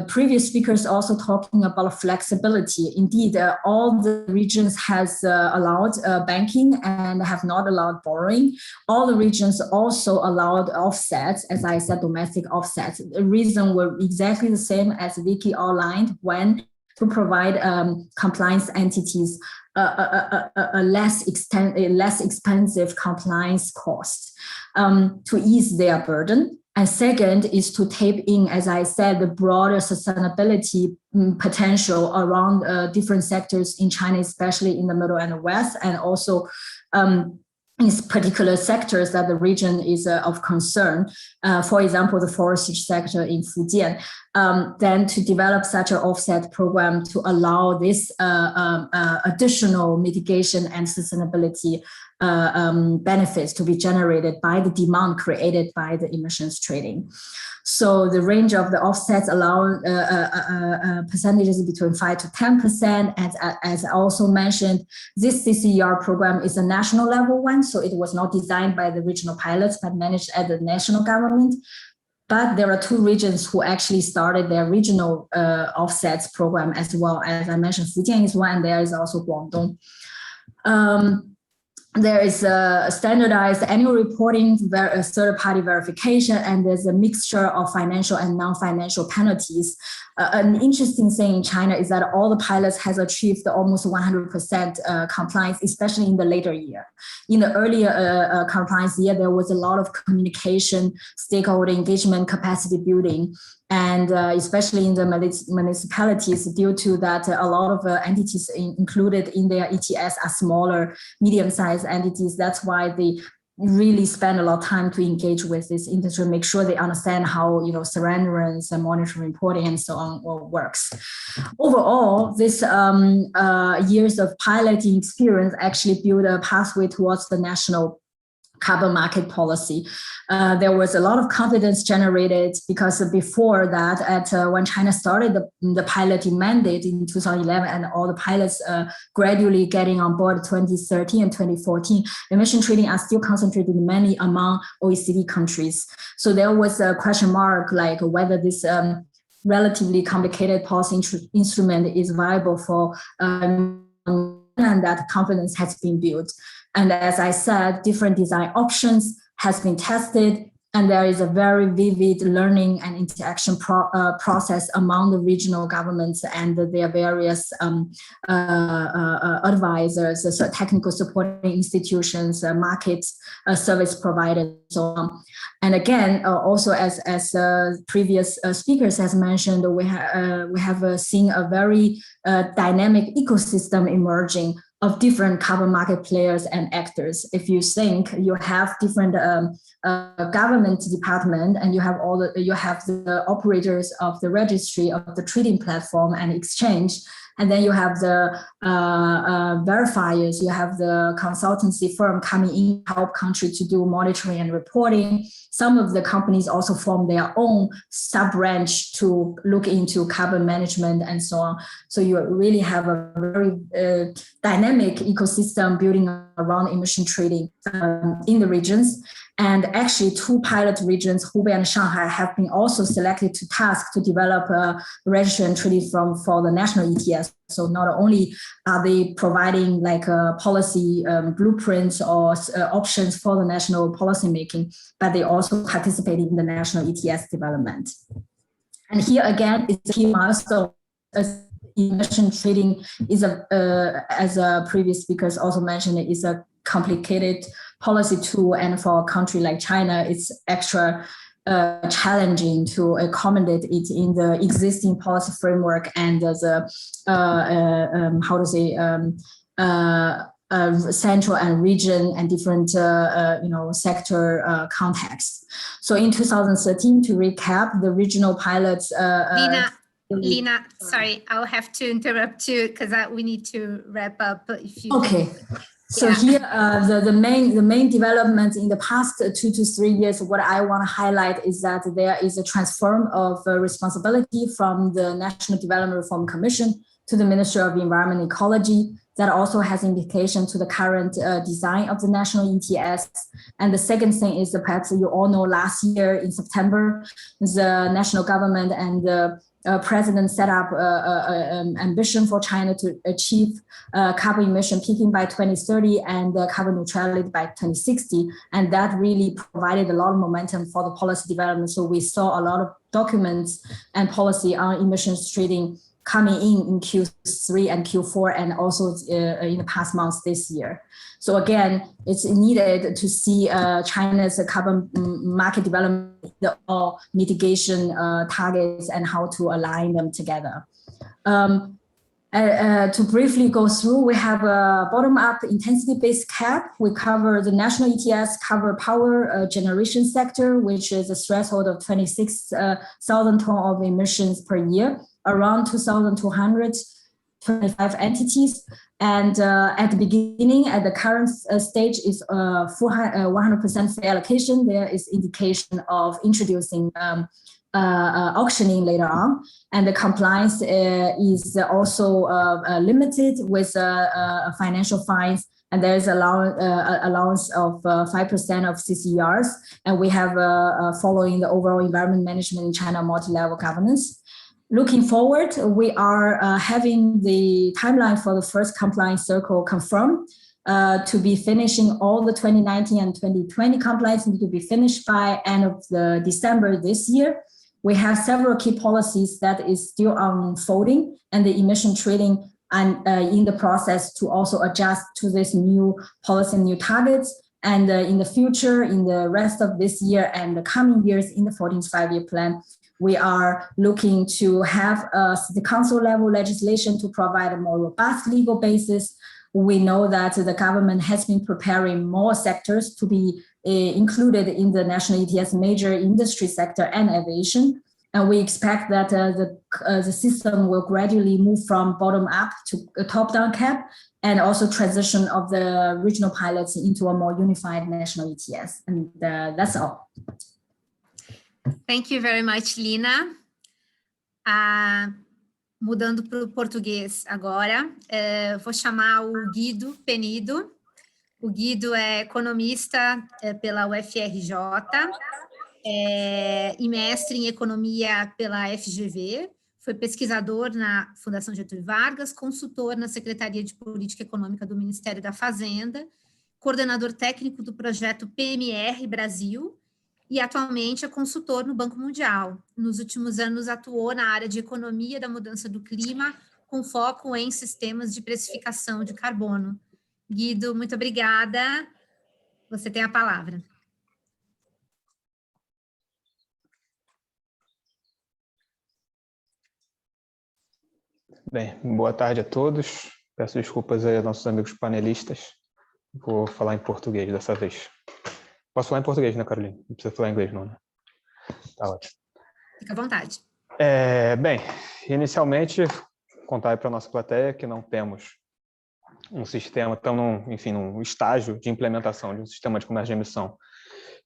Speaker 10: previous speakers also talking about flexibility. Indeed, all the regions has allowed banking and have not allowed borrowing. All the regions also allowed offsets, as I said, domestic offsets. The reason were exactly the same as Vicky outlined, when to provide compliance entities a less expensive compliance cost to ease their burden. And second is to tap in, as I said, the broader sustainability potential around different sectors in China, especially in the middle and the west, and also in particular sectors that the region is of concern. For example, the forestry sector in Fujian. Then to develop such an offset program to allow this additional mitigation and sustainability benefits to be generated by the demand created by the emissions trading. So the range of the offsets allow percentages between 5 to 10%. As I also mentioned, this CCER program is a national level one, so it was not designed by the regional pilots, but managed at the national government. But there are two regions who actually started their regional offsets program as well. As I mentioned, Fujian is one, and there is also Guangdong. There is a standardized annual reporting, third-party verification, and there's a mixture of financial and non-financial penalties. An interesting thing in China is that all the pilots has achieved almost 100% compliance, especially in the later year. In the earlier compliance year, there was a lot of communication, stakeholder engagement, capacity building. And especially in the municipalities, due to that, a lot of entities included in their ETS are smaller, medium-sized entities. That's why the really spend a lot of time to engage with this industry, make sure they understand how, you know, surveillance and monitoring, reporting, and so on works. Overall, this years of piloting experience actually build a pathway towards the national carbon market policy. There was a lot of confidence generated because before that, when China started the piloting mandate in 2011, and all the pilots gradually getting on board 2013 and 2014, emission trading are still concentrated mainly among OECD countries. So there was a question mark like whether this relatively complicated policy instrument is viable for and that confidence has been built. And as I said, different design options has been tested, and there is a very vivid learning and interaction process among the regional governments and their various advisors, so technical supporting institutions, markets, service providers, and so on. And again, also as previous speakers has mentioned, we have seen a very dynamic ecosystem emerging of different carbon market players and actors. If you think you have different government department, and you have the operators of the registry of the trading platform and exchange, and then you have the verifiers, you have the consultancy firm coming in to help country to do monitoring and reporting. Some of the companies also form their own sub-branch to look into carbon management and so on. So you really have a very dynamic ecosystem building around emission trading in the regions. And actually 2 pilot regions, Hubei and Shanghai, have been also selected to task to develop a registry and trading for the national ETS. So not only are they providing like a policy blueprints or options for the national policy making, but they also participate in the national ETS development. And here again, it's a key milestone. Emission trading is as previous speakers also mentioned, is a complicated policy tool, and for a country like China, it's extra challenging to accommodate it in the existing policy framework and the central and region and different sector contexts. So in 2013, to recap, the regional pilots.
Speaker 4: Lina, sorry, I'll have to interrupt you because we need to wrap up. If you
Speaker 10: okay. So here, the main development in the past 2 to 3 years, what I want to highlight is that there is a transfer of responsibility from the National Development Reform Commission to the Ministry of Environment and Ecology. That also has implication to the current design of the national ETS. And the second thing is perhaps you all know last year in September, the national government and the president set up ambition for China to achieve carbon emission peaking by 2030 and carbon neutrality by 2060. And that really provided a lot of momentum for the policy development. So we saw a lot of documents and policy on emissions trading coming in Q3 and Q4, and also in the past months this year. So again, it's needed to see China's carbon market development, all mitigation targets, and how to align them together. To briefly go through, we have a bottom-up intensity-based cap. We cover the national ETS, cover power generation sector, which is a threshold of 26,000 tons of emissions per year, around 2,225 entities. And at the beginning, at the current stage is 100% free allocation. There is indication of introducing auctioning later on. And the compliance is also limited with financial fines. And there is allowance of 5% of CCERs. And we have following the overall environment management in China multi-level governance. Looking forward, we are having the timeline for the first compliance circle confirmed to be finishing all the 2019 and 2020 compliance need to be finished by end of December this year. We have several key policies that is still unfolding, and the emission trading and in the process to also adjust to this new policy and new targets. And in the future, in the rest of this year and the coming years in the 14th five-year plan, we are looking to have the council level legislation to provide a more robust legal basis we know that the government has been preparing more sectors to be included in the national ETS major industry sector and aviation. And we expect that the system will gradually move from bottom up to a top-down cap, and also transition of the regional pilots into a more unified national ETS. And that's all.
Speaker 4: Thank you very much, Lina. Mudando para o português agora, vou chamar o Guido Penido. O Guido é economista pela UFRJ, e mestre em economia pela FGV, foi pesquisador na Fundação Getúlio Vargas, consultor na Secretaria de Política Econômica do Ministério da Fazenda, coordenador técnico do projeto PMR Brasil, e atualmente é consultor no Banco Mundial. Nos últimos anos atuou na área de economia da mudança do clima, com foco em sistemas de precificação de carbono. Guido, muito obrigada. Você tem a palavra.
Speaker 14: Bem, boa tarde a todos. Peço desculpas aí aos nossos amigos panelistas. Vou falar em português dessa vez. Posso falar em português, né, Carolina? Não precisa falar em inglês, não, né? Tá ótimo.
Speaker 4: Fica à vontade.
Speaker 14: Bem, inicialmente, contar para a nossa plateia que não temos um sistema, estamos num estágio de implementação de um sistema de comércio de emissão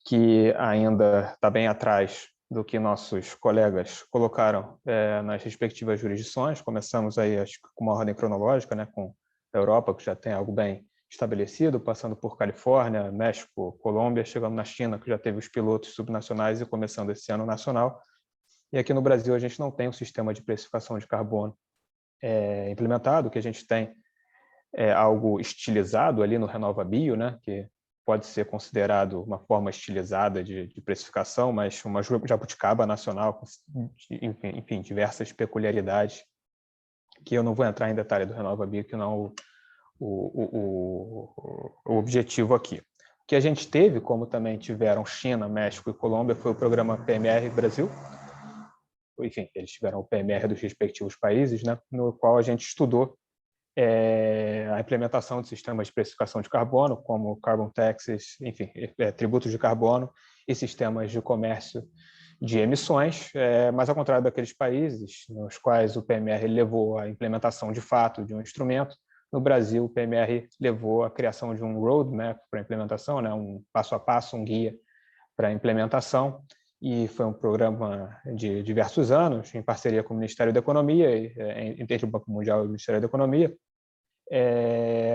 Speaker 14: que ainda está bem atrás do que nossos colegas colocaram nas respectivas jurisdições. Começamos aí, acho que com uma ordem cronológica, né, com a Europa, que já tem algo bem estabelecido, passando por Califórnia, México, Colômbia, chegando na China, que já teve os pilotos subnacionais e começando esse ano nacional. E aqui no Brasil a gente não tem um sistema de precificação de carbono implementado. O que a gente tem é algo estilizado ali no RenovaBio, né, que pode ser considerado uma forma estilizada de precificação, mas uma jabuticaba nacional com, enfim, diversas peculiaridades, que eu não vou entrar em detalhe do RenovaBio, que não é o objetivo aqui. O que a gente teve, como também tiveram China, México e Colômbia, foi o programa PMR Brasil. Enfim, eles tiveram o PMR dos respectivos países, né, no qual a gente estudou a implementação de sistemas de precificação de carbono, como carbon taxes, enfim, tributos de carbono e sistemas de comércio de emissões, mas ao contrário daqueles países nos quais o PMR levou à implementação de fato de um instrumento, no Brasil o PMR levou à criação de um roadmap para a implementação, né, um passo a passo, um guia para a implementação, e foi um programa de diversos anos, em parceria com o Ministério da Economia, entre o Banco Mundial e o Ministério da Economia.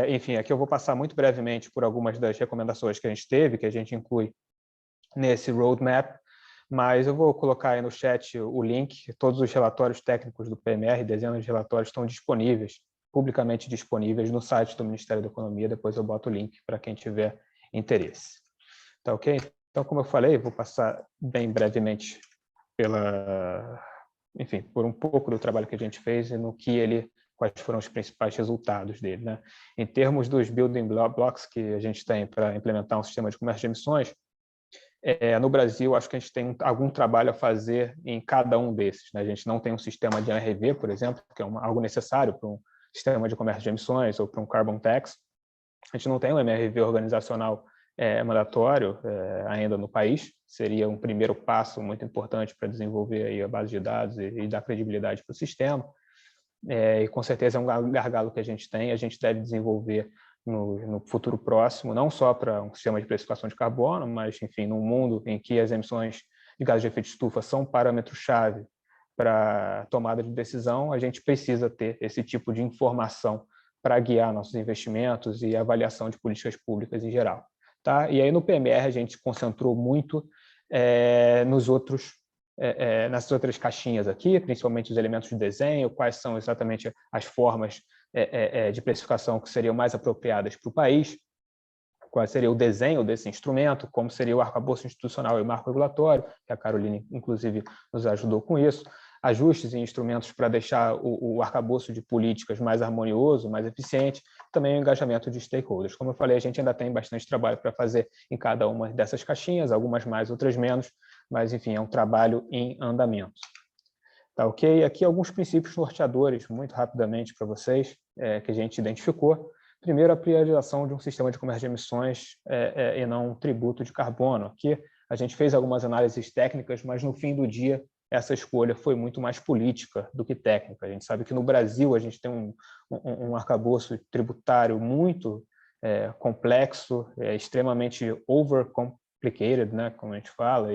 Speaker 14: Enfim, aqui eu vou passar muito brevemente por algumas das recomendações que a gente teve, que a gente inclui nesse roadmap, mas eu vou colocar aí no chat o link. Todos os relatórios técnicos do PMR, dezenas de relatórios, estão disponíveis, publicamente disponíveis no site do Ministério da Economia. Depois eu boto o link para quem tiver interesse. Tá ok? Então, como eu falei, vou passar bem brevemente por um pouco do trabalho que a gente fez e quais foram os principais resultados dele, né? Em termos dos building blocks que a gente tem para implementar um sistema de comércio de emissões, no Brasil, acho que a gente tem algum trabalho a fazer em cada um desses, né? A gente não tem um sistema de MRV, por exemplo, que é algo necessário para um sistema de comércio de emissões ou para um carbon tax. A gente não tem um MRV organizacional mandatório ainda no país. Seria um primeiro passo muito importante para desenvolver aí a base de dados e dar credibilidade para o sistema. E com certeza é um gargalo que a gente tem. A gente deve desenvolver no futuro próximo, não só para um sistema de precificação de carbono, mas, enfim, num mundo em que as emissões de gases de efeito de estufa são parâmetro-chave para a tomada de decisão, a gente precisa ter esse tipo de informação para guiar nossos investimentos e avaliação de políticas públicas em geral. Tá? E aí no PMR a gente concentrou muito nessas outras caixinhas aqui, principalmente os elementos de desenho, quais são exatamente as formas de precificação que seriam mais apropriadas para o país, qual seria o desenho desse instrumento, como seria o arcabouço institucional e o marco regulatório, que a Carolina, inclusive, nos ajudou com isso, ajustes em instrumentos para deixar o arcabouço de políticas mais harmonioso, mais eficiente, também o engajamento de stakeholders. Como eu falei, a gente ainda tem bastante trabalho para fazer em cada uma dessas caixinhas, algumas mais, outras menos, mas, enfim, é um trabalho em andamento. Tá ok? Aqui alguns princípios norteadores, muito rapidamente para vocês, que a gente identificou. Primeiro, a priorização de um sistema de comércio de emissões e não um tributo de carbono. Aqui a gente fez algumas análises técnicas, mas no fim do dia essa escolha foi muito mais política do que técnica. A gente sabe que no Brasil a gente tem um arcabouço tributário muito complexo, extremamente overcomplicated, né, como a gente fala,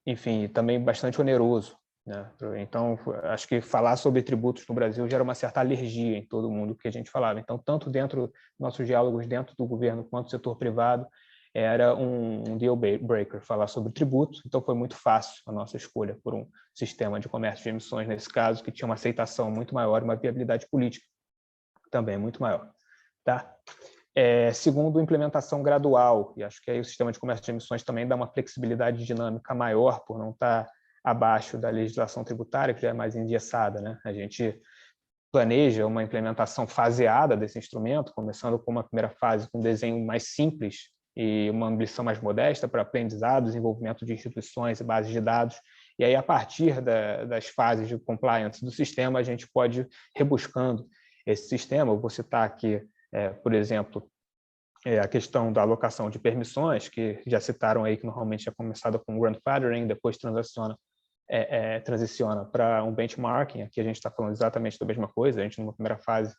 Speaker 14: enfim, também bastante oneroso, né? Então, acho que falar sobre tributos no Brasil gera uma certa alergia em todo mundo que a gente falava. Então, tanto dentro dos nossos diálogos dentro do governo quanto do setor privado, era um deal breaker falar sobre tributos. Então, foi muito fácil a nossa escolha por um sistema de comércio de emissões, nesse caso, que tinha uma aceitação muito maior e uma viabilidade política também muito maior. Tá? Segundo, implementação gradual, e acho que aí o sistema de comércio de emissões também dá uma flexibilidade dinâmica maior por não estar abaixo da legislação tributária, que já é mais engessada, né? A gente planeja uma implementação faseada desse instrumento, começando com uma primeira fase com um desenho mais simples e uma ambição mais modesta para aprendizado, desenvolvimento de instituições e bases de dados, e aí a partir das fases de compliance do sistema a gente pode ir rebuscando esse sistema. Eu vou citar aqui, por exemplo, a questão da alocação de permissões, que já citaram aí que normalmente é começada com grandfathering, depois transiciona para um benchmarking. Aqui a gente está falando exatamente da mesma coisa. A gente, numa primeira fase,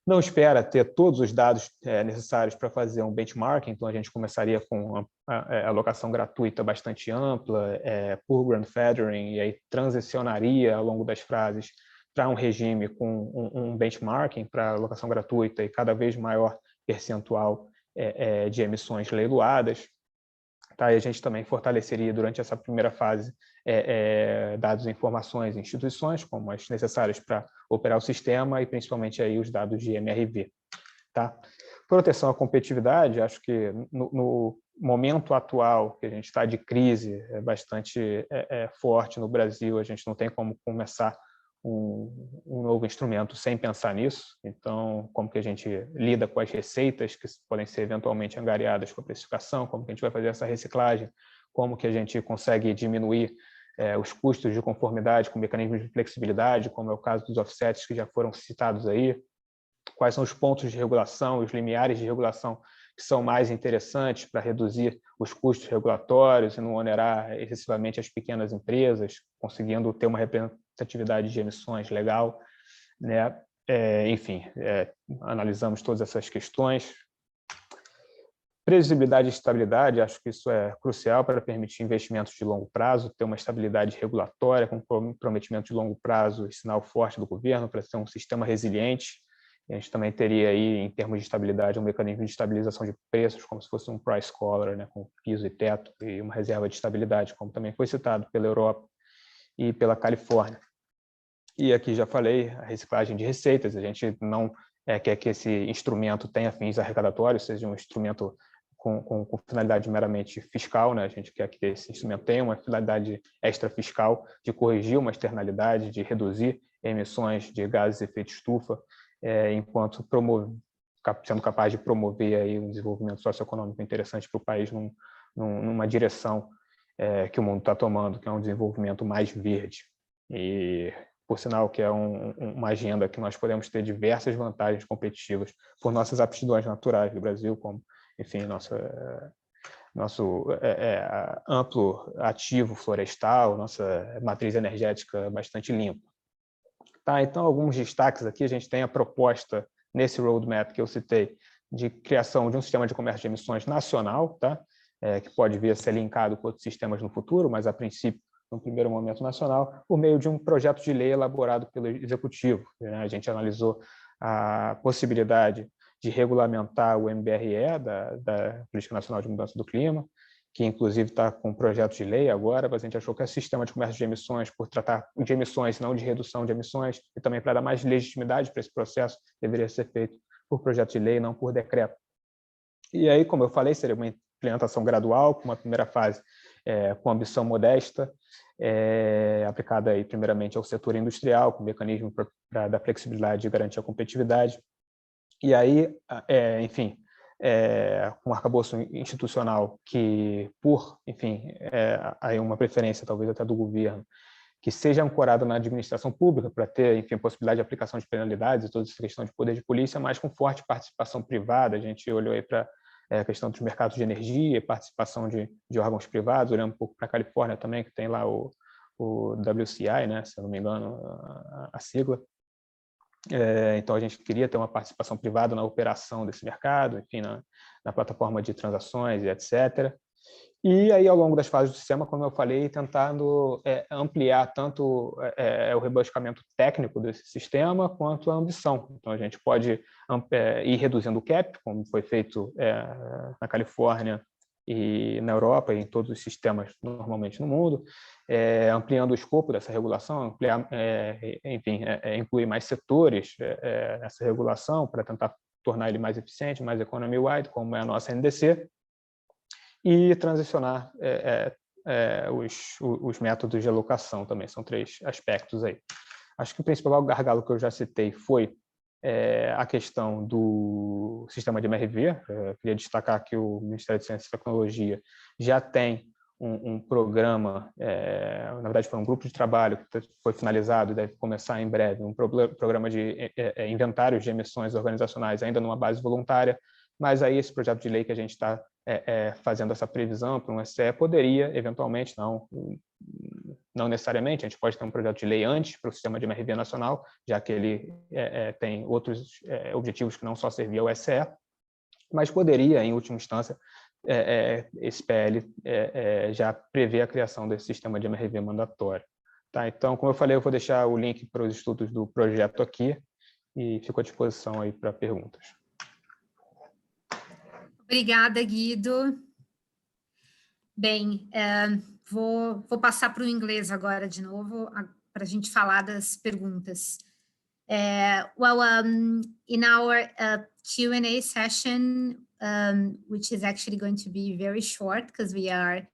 Speaker 14: não espera ter todos os dados necessários para fazer um benchmarking, então a gente começaria com a alocação gratuita bastante ampla, por grandfathering, e aí transicionaria ao longo das fases para um regime com um benchmarking para alocação gratuita e cada vez maior percentual de emissões leiloadas. Tá? E a gente também fortaleceria durante essa primeira fase dados e informações em instituições, como as necessárias para operar o sistema e principalmente aí os dados de MRV. Tá? Proteção à competitividade, acho que no momento atual que a gente está de crise bastante forte no Brasil, a gente não tem como começar um novo instrumento sem pensar nisso. Então, como que a gente lida com as receitas que podem ser eventualmente angariadas com a precificação, como que a gente vai fazer essa reciclagem, como que a gente consegue diminuir os custos de conformidade com mecanismos de flexibilidade, como é o caso dos offsets que já foram citados aí, quais são os pontos de regulação, os limiares de regulação que são mais interessantes para reduzir os custos regulatórios e não onerar excessivamente as pequenas empresas, conseguindo ter uma representatividade de emissões legal, né? Enfim, analisamos todas essas questões. Previsibilidade e estabilidade, acho que isso é crucial para permitir investimentos de longo prazo, ter uma estabilidade regulatória, com comprometimento de longo prazo e sinal forte do governo para ser um sistema resiliente. A gente também teria aí, em termos de estabilidade, um mecanismo de estabilização de preços, como se fosse um price collar, né, com piso e teto, e uma reserva de estabilidade, como também foi citado pela Europa e pela Califórnia. E aqui já falei, a reciclagem de receitas. A gente não quer que esse instrumento tenha fins arrecadatórios, seja um instrumento com finalidade meramente fiscal, né? A gente quer que esse instrumento tenha uma finalidade extrafiscal de corrigir uma externalidade, de reduzir emissões de gases de efeito estufa, enquanto sendo capaz de promover aí um desenvolvimento socioeconômico interessante para o país numa direção que o mundo está tomando, que é um desenvolvimento mais verde. E, por sinal, que é uma agenda que nós podemos ter diversas vantagens competitivas por nossas aptidões naturais do Brasil, como, enfim, nosso amplo ativo florestal, nossa matriz energética bastante limpa. Tá, então, alguns destaques aqui. A gente tem a proposta, nesse roadmap que eu citei, de criação de um sistema de comércio de emissões nacional, tá? Que pode vir a ser linkado com outros sistemas no futuro, mas, a princípio, no primeiro momento nacional, por meio de um projeto de lei elaborado pelo Executivo, né? A gente analisou a possibilidade de regulamentar o MBRE, da Política Nacional de Mudança do Clima, que inclusive está com um projeto de lei agora, mas a gente achou que o sistema de comércio de emissões, por tratar de emissões, não de redução de emissões, e também para dar mais legitimidade para esse processo, deveria ser feito por projeto de lei, não por decreto. E aí, como eu falei, seria uma implementação gradual, com uma primeira fase com ambição modesta, aplicada aí primeiramente ao setor industrial, com mecanismo para dar flexibilidade e garantir a competitividade. E aí, enfim, com um arcabouço institucional que, por, enfim, aí uma preferência talvez até do governo, que seja ancorado na administração pública para ter, enfim, possibilidade de aplicação de penalidades e toda essa questão de poder de polícia, mas com forte participação privada. A gente olhou aí para a questão dos mercados de energia, participação de órgãos privados, olhando um pouco para a Califórnia também, que tem lá o WCI, né, se eu não me engano, a sigla. Então, a gente queria ter uma participação privada na operação desse mercado, enfim, na plataforma de transações e etc. E aí, ao longo das fases do sistema, como eu falei, tentando ampliar tanto o rebuscamento técnico desse sistema, quanto a ambição. Então, a gente pode ir reduzindo o cap, como foi feito na Califórnia e na Europa, e em todos os sistemas normalmente no mundo, ampliando o escopo dessa regulação, enfim, incluir mais setores nessa regulação para tentar tornar ele mais eficiente, mais economy-wide, como é a nossa NDC, e transicionar os métodos de alocação também. São 3 aspectos aí. Acho que o principal gargalo que eu já citei foi a questão do sistema de MRV. Queria destacar que o Ministério de Ciência e Tecnologia já tem um programa, na verdade foi um grupo de trabalho que foi finalizado e deve começar em breve, um programa de inventários de emissões organizacionais, ainda numa base voluntária, mas aí esse projeto de lei que a gente está fazendo essa previsão para um SE poderia, eventualmente, não necessariamente, a gente pode ter um projeto de lei antes para o sistema de MRV nacional, já que ele tem outros objetivos que não só servir ao SE, mas poderia, em última instância, esse PL já prever a criação desse sistema de MRV mandatório. Tá? Então, como eu falei, eu vou deixar o link para os estudos do projeto aqui e fico à disposição aí para perguntas.
Speaker 4: Obrigada, Guido. Bem, vou passar para o inglês agora de novo, para a gente falar das perguntas. In our Q&A session, which is actually going to be very short because we are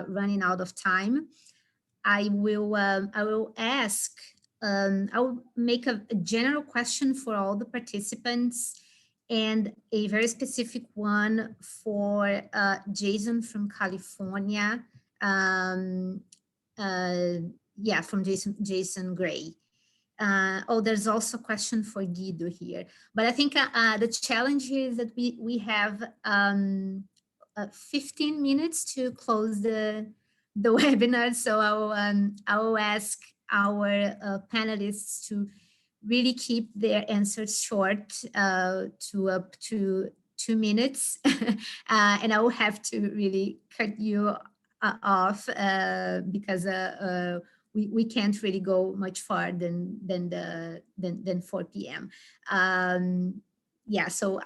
Speaker 4: running out of time, I will ask, I will make a general question for all the participants and a very specific one for Jason from California. From Jason Gray. There's also a question for Guido here. But I think the challenge is that we have 15 minutes to close the webinar. So I will ask our panelists to really keep their answers short to up to 2 minutes. And I will have to really cut you off because we can't really go much farther than 4 p.m. So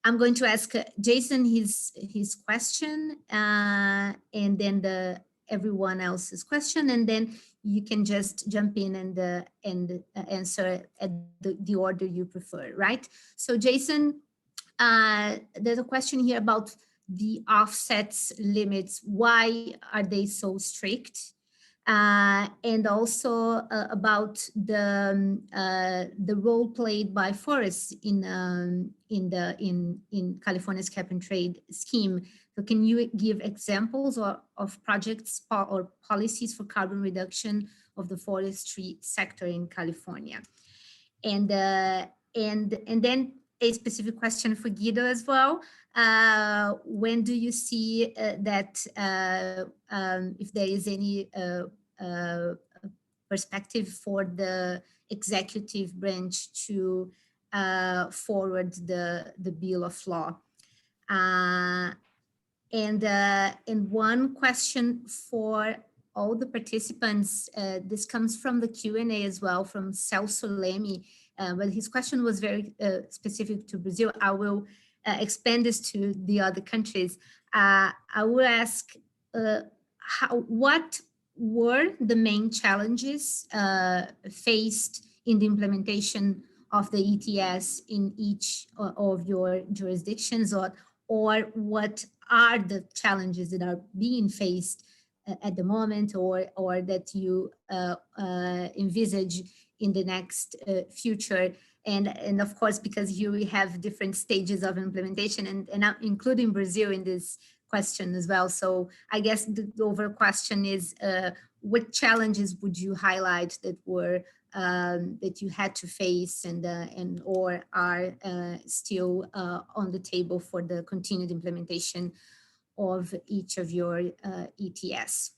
Speaker 4: I'm going to ask Jason his question and then everyone else's question, and then you can just jump in and answer at the order you prefer, right? So Jason, there's a question here about the offsets limits. Why are they so strict? And also about the role played by forests in California's cap and trade scheme. So can you give examples of projects or policies for carbon reduction of the forestry sector in California? And then a specific question for Guido as well. When do you see that if there is any perspective for the executive branch to forward the bill of law? And one question for all the participants, this comes from the Q&A as well, from Celso Leme, but his question was very specific to Brazil. I will expand this to the other countries. I will ask, what were the main challenges faced in the implementation of the ETS in each of your jurisdictions, or what are the challenges that are being faced at the moment, or that you envisage in the next future? And of course, because here we have different stages of implementation, and I'm including Brazil in this question as well. So I guess the overall question is, what challenges would you highlight that were that you had to face and or are still on the table for the continued implementation of each of your ETS?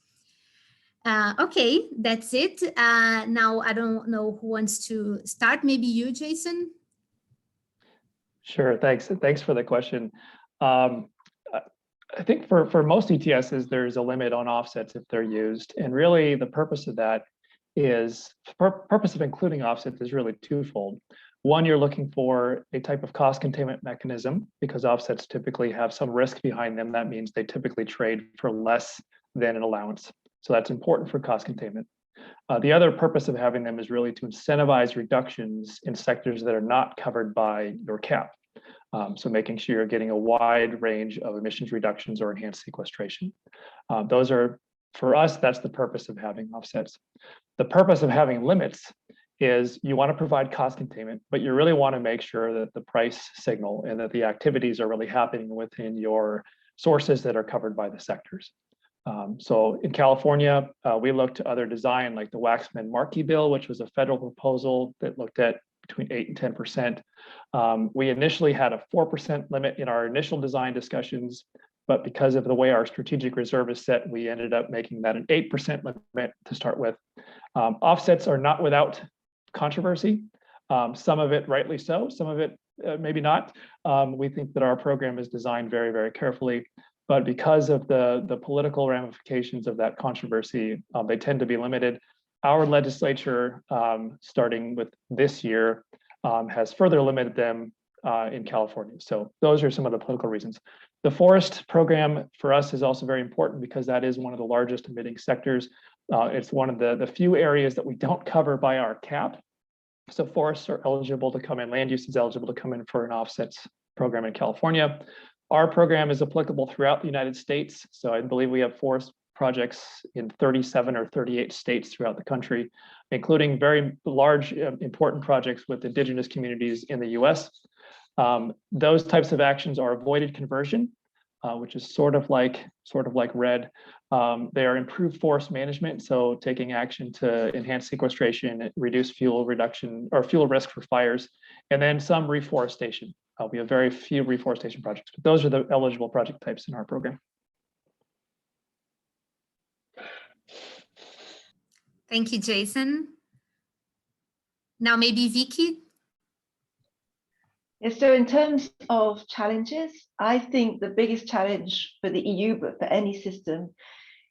Speaker 4: Okay, that's it. Now, I don't know who wants to start. Maybe you, Jason?
Speaker 7: Sure, thanks. Thanks for the question. I think for most ETSs, there's a limit on offsets if they're used. And really the purpose of that is, purpose of including offsets is really twofold. One, you're looking for a type of cost containment mechanism because offsets typically have some risk behind them. That means they typically trade for less than an allowance. So that's important for cost containment. The other purpose of having them is really to incentivize reductions in sectors that are not covered by your cap. So making sure you're getting a wide range of emissions reductions or enhanced sequestration. Those are, for us, that's the purpose of having offsets. The purpose of having limits is you want to provide cost containment, but you really want to make sure that the price signal and that the activities are really happening within your sources that are covered by the sectors. So in California, we looked to other design like the Waxman-Markey bill, which was a federal proposal that looked at between 8 and 10%. We initially had a 4% limit in our initial design discussions, but because of the way our strategic reserve is set, we ended up making that an 8% limit to start with. Offsets are not without controversy. Some of it rightly so, some of it maybe not. We think that our program is designed very, very carefully, but because of the political ramifications of that controversy, they tend to be limited. Our legislature, starting with this year, has further limited them in California. So those are some of the political reasons. The forest program for us is also very important because that is one of the largest emitting sectors. It's one of the few areas that we don't cover by our cap. So forests are eligible to come in, land use is eligible to come in for an offsets program in California. Our program is applicable throughout the United States. So I believe we have forest projects in 37 or 38 states throughout the country, including very large, important projects with indigenous communities in the US. Those types of actions are avoided conversion, which is sort of like RED. They are improved forest management, so taking action to enhance sequestration, reduce fuel reduction or fuel risk for fires, and then some reforestation. We have very few reforestation projects, but those are the eligible project types in our program.
Speaker 4: Thank you, Jason. Now maybe Vicky.
Speaker 8: Yeah, so in terms of challenges, I think the biggest challenge for the EU, but for any system,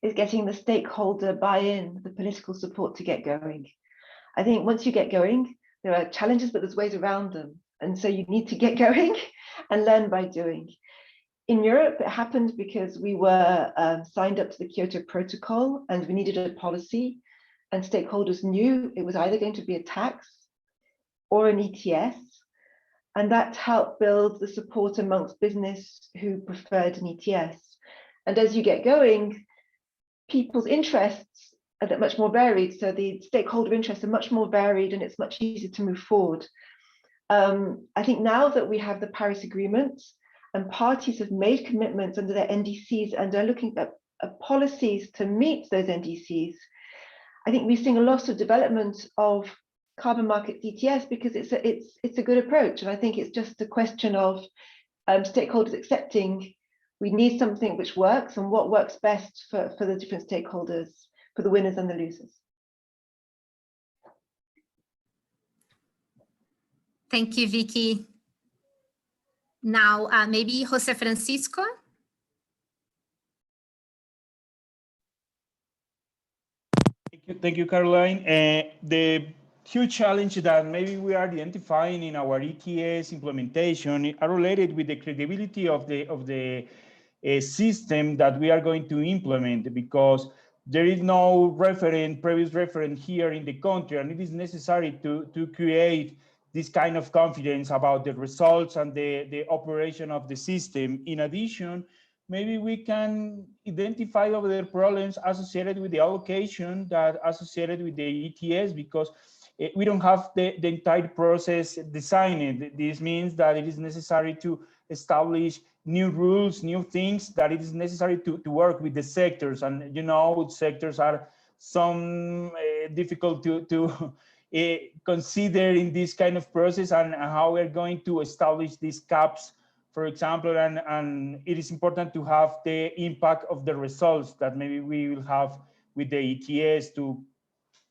Speaker 8: is getting the stakeholder buy-in, the political support to get going. I think once you get going, there are challenges, but there's ways around them. And so you need to get going and learn by doing. In Europe, it happened because we were signed up to the Kyoto Protocol and we needed a policy, and stakeholders knew it was either going to be a tax or an ETS. And that helped build the support amongst business who preferred an ETS. And as you get going, people's interests are much more varied. So the stakeholder interests are much more varied and it's much easier to move forward. I think now that we have the Paris Agreement and parties have made commitments under their NDCs and are looking at policies to meet those NDCs, I think we're seeing a lot of development of carbon market ETS because it's a good approach. And I think it's just a question of stakeholders accepting we need something which works and what works best for the different stakeholders, for the winners and the losers.
Speaker 4: Thank you, Vicky. Now, maybe Jose Francisco.
Speaker 13: Thank you, Caroline. The huge challenge that maybe we are identifying in our ETS implementation are related with the credibility of the system that we are going to implement, because there is no previous reference here in the country, and it is necessary to create this kind of confidence about the results and the operation of the system. In addition, maybe we can identify other problems associated with the allocation that associated with the ETS, because we don't have the entire process designed. This means that it is necessary to establish new rules, new things, that it is necessary to work with the sectors. And you know, sectors are some difficult to consider in this kind of process, and how we're going to establish these caps, for example, and it is important to have the impact of the results that maybe we will have with the ETS to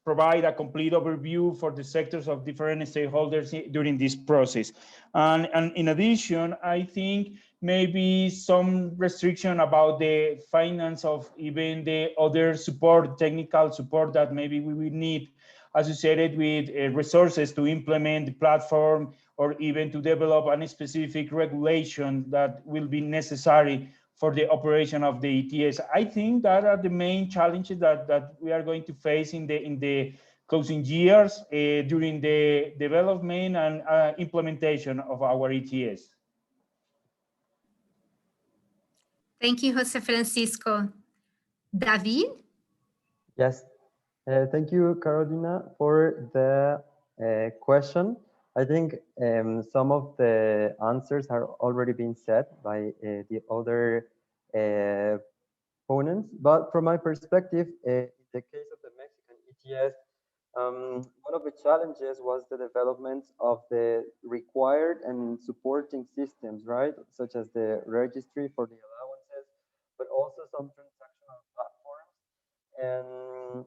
Speaker 13: provide a complete overview for the sectors of different stakeholders during this process. And in addition, I think maybe some restriction about the finance of even the other support, technical support that maybe we will need associated with resources to implement the platform, or even to develop any specific regulation that will be necessary for the operation of the ETS. I think that are the main challenges that we are going to face in the closing years during the development and implementation of our ETS.
Speaker 4: Thank you, Jose Francisco. David?
Speaker 12: Yes, thank you, Carolina, for the question. I think some of the answers are already being said by the other opponents, but from my perspective, in the case of the Mexican ETS, one of the challenges was the development of the required and supporting systems, right? Such as the registry for the allowances, but also some transactional platforms, and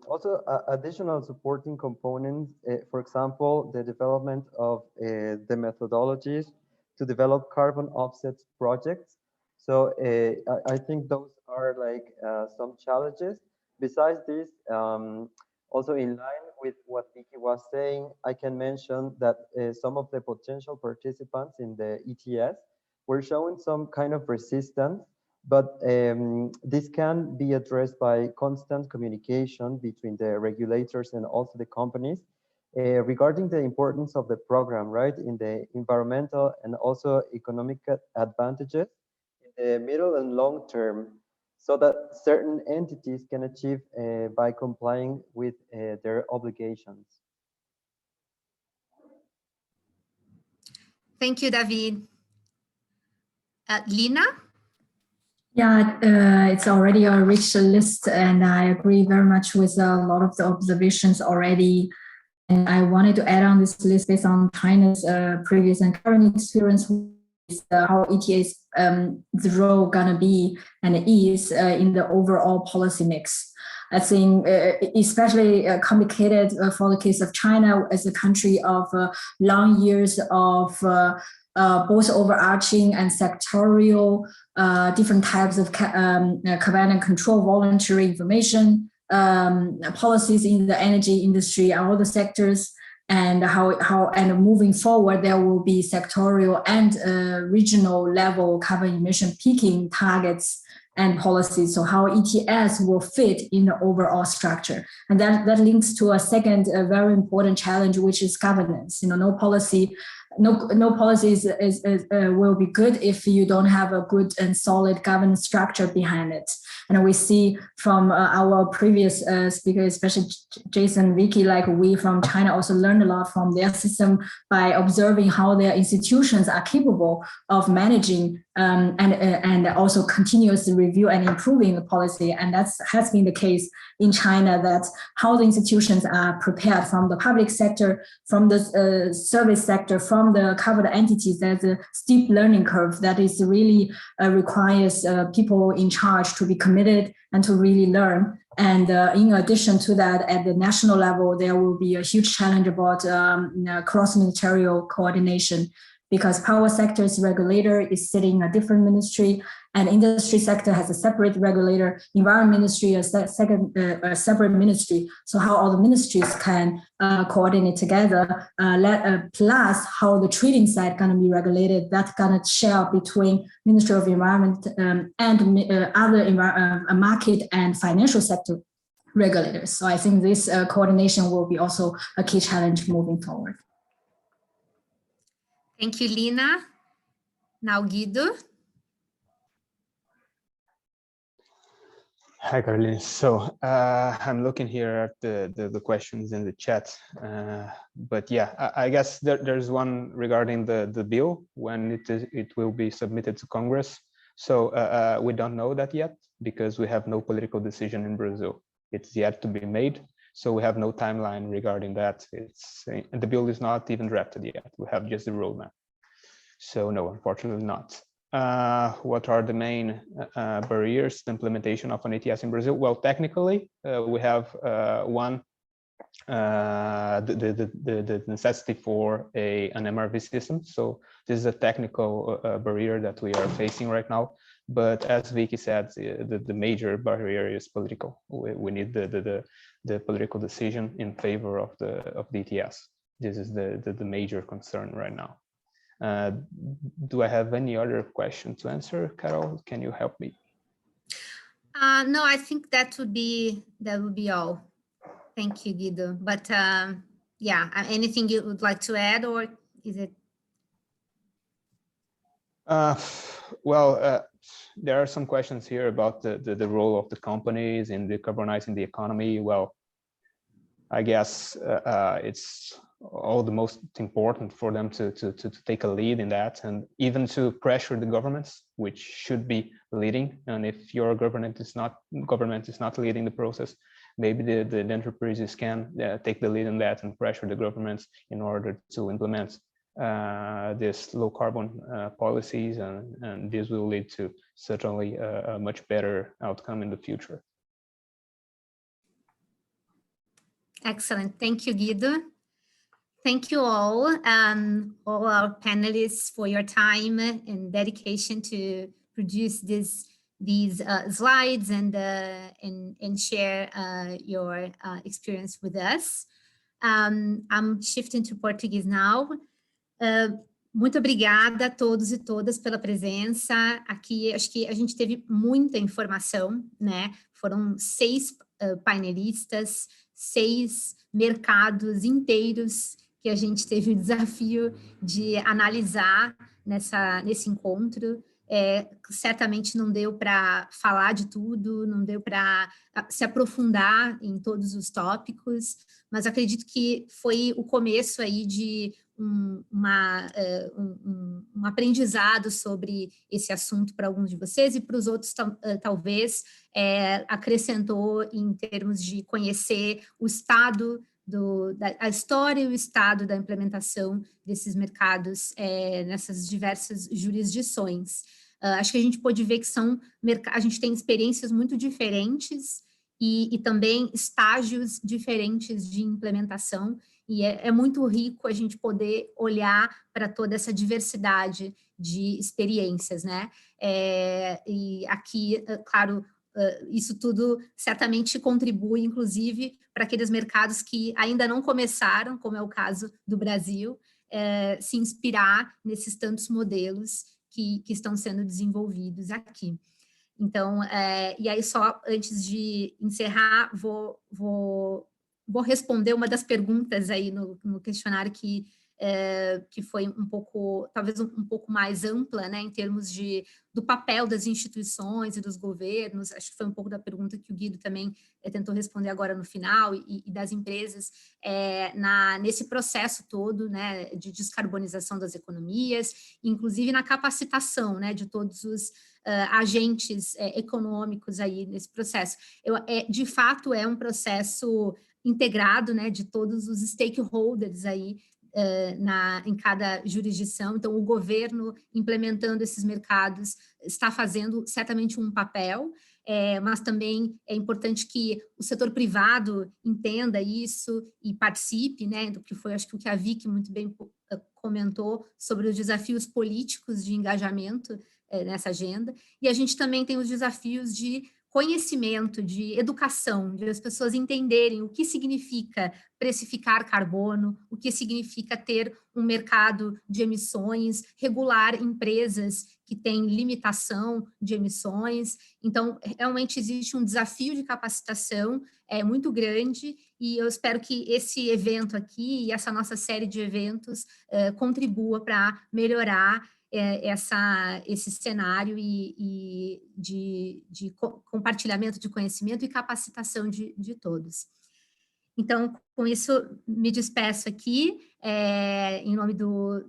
Speaker 12: also additional supporting components. For example, the development of the methodologies to develop carbon offsets projects. So I think those are like some challenges. Besides this, also in line with what Vicky was saying, I can mention that some of the potential participants in the ETS were showing some kind of resistance, but this can be addressed by constant communication between the regulators and also the companies regarding the importance of the program, right, in the environmental and also economic advantages in the middle and long term, so that certain entities can achieve by complying with their obligations.
Speaker 4: Thank you, David. Lina?
Speaker 10: Yeah, it's already a rich list, and I agree very much with a lot of the observations already. And I wanted to add on this list based on China's previous and current experience with how ETS the role gonna be and is in the overall policy mix. I think especially complicated for the case of China as a country of long years of both overarching and sectorial different types of command and control, voluntary information policies in the energy industry and all the sectors, and how moving forward there will be sectorial and regional level carbon emission peaking targets and policies. So how ETS will fit in the overall structure, and that links to a second very important challenge, which is governance. No policy will be good if you don't have a good and solid governance structure behind it. And we see from our previous speakers, especially Jason and Vicky, like we from China also learned a lot from their system by observing how their institutions are capable of managing and also continuously review and improving the policy. And that has been the case in China, that how the institutions are prepared from the public sector, from the service sector, from the covered entities. There's a steep learning curve that is really requires people in charge to be committed and to really learn. And in addition to that, at the national level, there will be a huge challenge about cross-ministerial coordination, because power sector's regulator is sitting in a different ministry, and industry sector has a separate regulator, environment ministry a separate ministry. So how all the ministries can coordinate together, plus how the trading side gonna be regulated, that's gonna share between Ministry of Environment and other market and financial sector regulators. So I think this coordination will be also a key challenge moving forward.
Speaker 4: Thank you, Lina. Now, Guido.
Speaker 14: Hi, Caroline. So I'm looking here at the questions in the chat, but yeah, I guess there's one regarding the bill, when it will be submitted to Congress. So we don't know that yet, because we have no political decision in Brazil. it's yet to be made. So we have no timeline regarding that. And the bill is not even drafted yet. We have just the roadmap. So no, unfortunately not. What are the main barriers to the implementation of an ETS in Brazil? Well, technically, we have the necessity for an MRV system. So this is a technical barrier that we are facing right now. But as Vicky said, the major barrier is political. We need the political decision in favor of the ETS. This is the major concern right now. Do I have any other question to answer, Carol? Can you help me?
Speaker 4: No, I think that would be all. Thank you, Guido. But yeah, anything you would like to add, or is it?
Speaker 14: Well, there are some questions here about the role of the companies in decarbonizing the economy. Well, I guess it's all the most important for them to take a lead in that, and even to pressure the governments, which should be leading. And if your government is not leading the process, maybe the enterprises can take the lead in that and pressure the governments in order to implement this low carbon policies, and this will lead to certainly a much better outcome in the future.
Speaker 4: Excellent. Thank you, Guido. Thank you all our panelists, for your time and dedication to produce these slides and share your experience with us. I'm shifting to Portuguese now. Muito obrigada a todos e todas pela presença aqui. Acho que a gente teve muita informação, né? Foram 6 painelistas, 6 mercados inteiros que a gente teve o desafio de analisar nesse encontro. Certamente não deu para falar de tudo, não deu para se aprofundar em todos os tópicos, mas acredito que foi o começo aí de um aprendizado sobre esse assunto para alguns de vocês, e para os outros talvez acrescentou em termos de conhecer o estado a história e o estado da implementação desses mercados nessas diversas jurisdições. Acho que a gente pôde ver que a gente tem experiências muito diferentes e também estágios diferentes de implementação, e é muito rico a gente poder olhar para toda essa diversidade de experiências, né? E aqui, claro, isso tudo certamente contribui, inclusive, para aqueles mercados que ainda não começaram, como é o caso do Brasil, se inspirar nesses tantos modelos que estão sendo desenvolvidos aqui. Então, e aí só antes de encerrar, vou responder uma das perguntas aí no questionário que foi um pouco, talvez um pouco mais ampla, né, em termos do papel das instituições e dos governos. Acho que foi um pouco da pergunta que o Guido também tentou responder agora no final, e das empresas nesse processo todo, né, de descarbonização das economias, inclusive na capacitação, né, de todos os agentes econômicos aí nesse processo. De fato, é um processo integrado, né, de todos os stakeholders aí em cada jurisdição. Então, o governo implementando esses mercados está fazendo certamente um papel, mas também é importante que o setor privado entenda isso e participe, né, do que foi, acho que o que a Vicky muito bem comentou sobre os desafios políticos de engajamento nessa agenda, e a gente também tem os desafios de conhecimento, de educação, de as pessoas entenderem o que significa precificar carbono, o que significa ter um mercado de emissões, regular empresas que têm limitação de emissões. Então, realmente existe um desafio de capacitação muito grande, e eu espero que esse evento aqui e essa nossa série de eventos contribua para melhorar esse cenário de compartilhamento de conhecimento e capacitação de todos. Então, com isso, me despeço aqui, em nome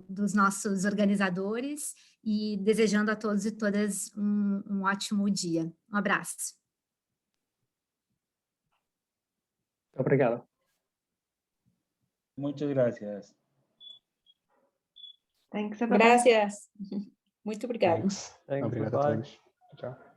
Speaker 4: dos nossos organizadores, e desejando a todos e todas um ótimo dia. Um abraço.
Speaker 7: Obrigado.
Speaker 13: Muchas gracias.
Speaker 8: Thanks, everybody.
Speaker 15: Gracias. Muito obrigada.
Speaker 14: Thanks.
Speaker 12: Thanks,
Speaker 14: Obrigado a
Speaker 12: bye.
Speaker 14: todos. Tchau.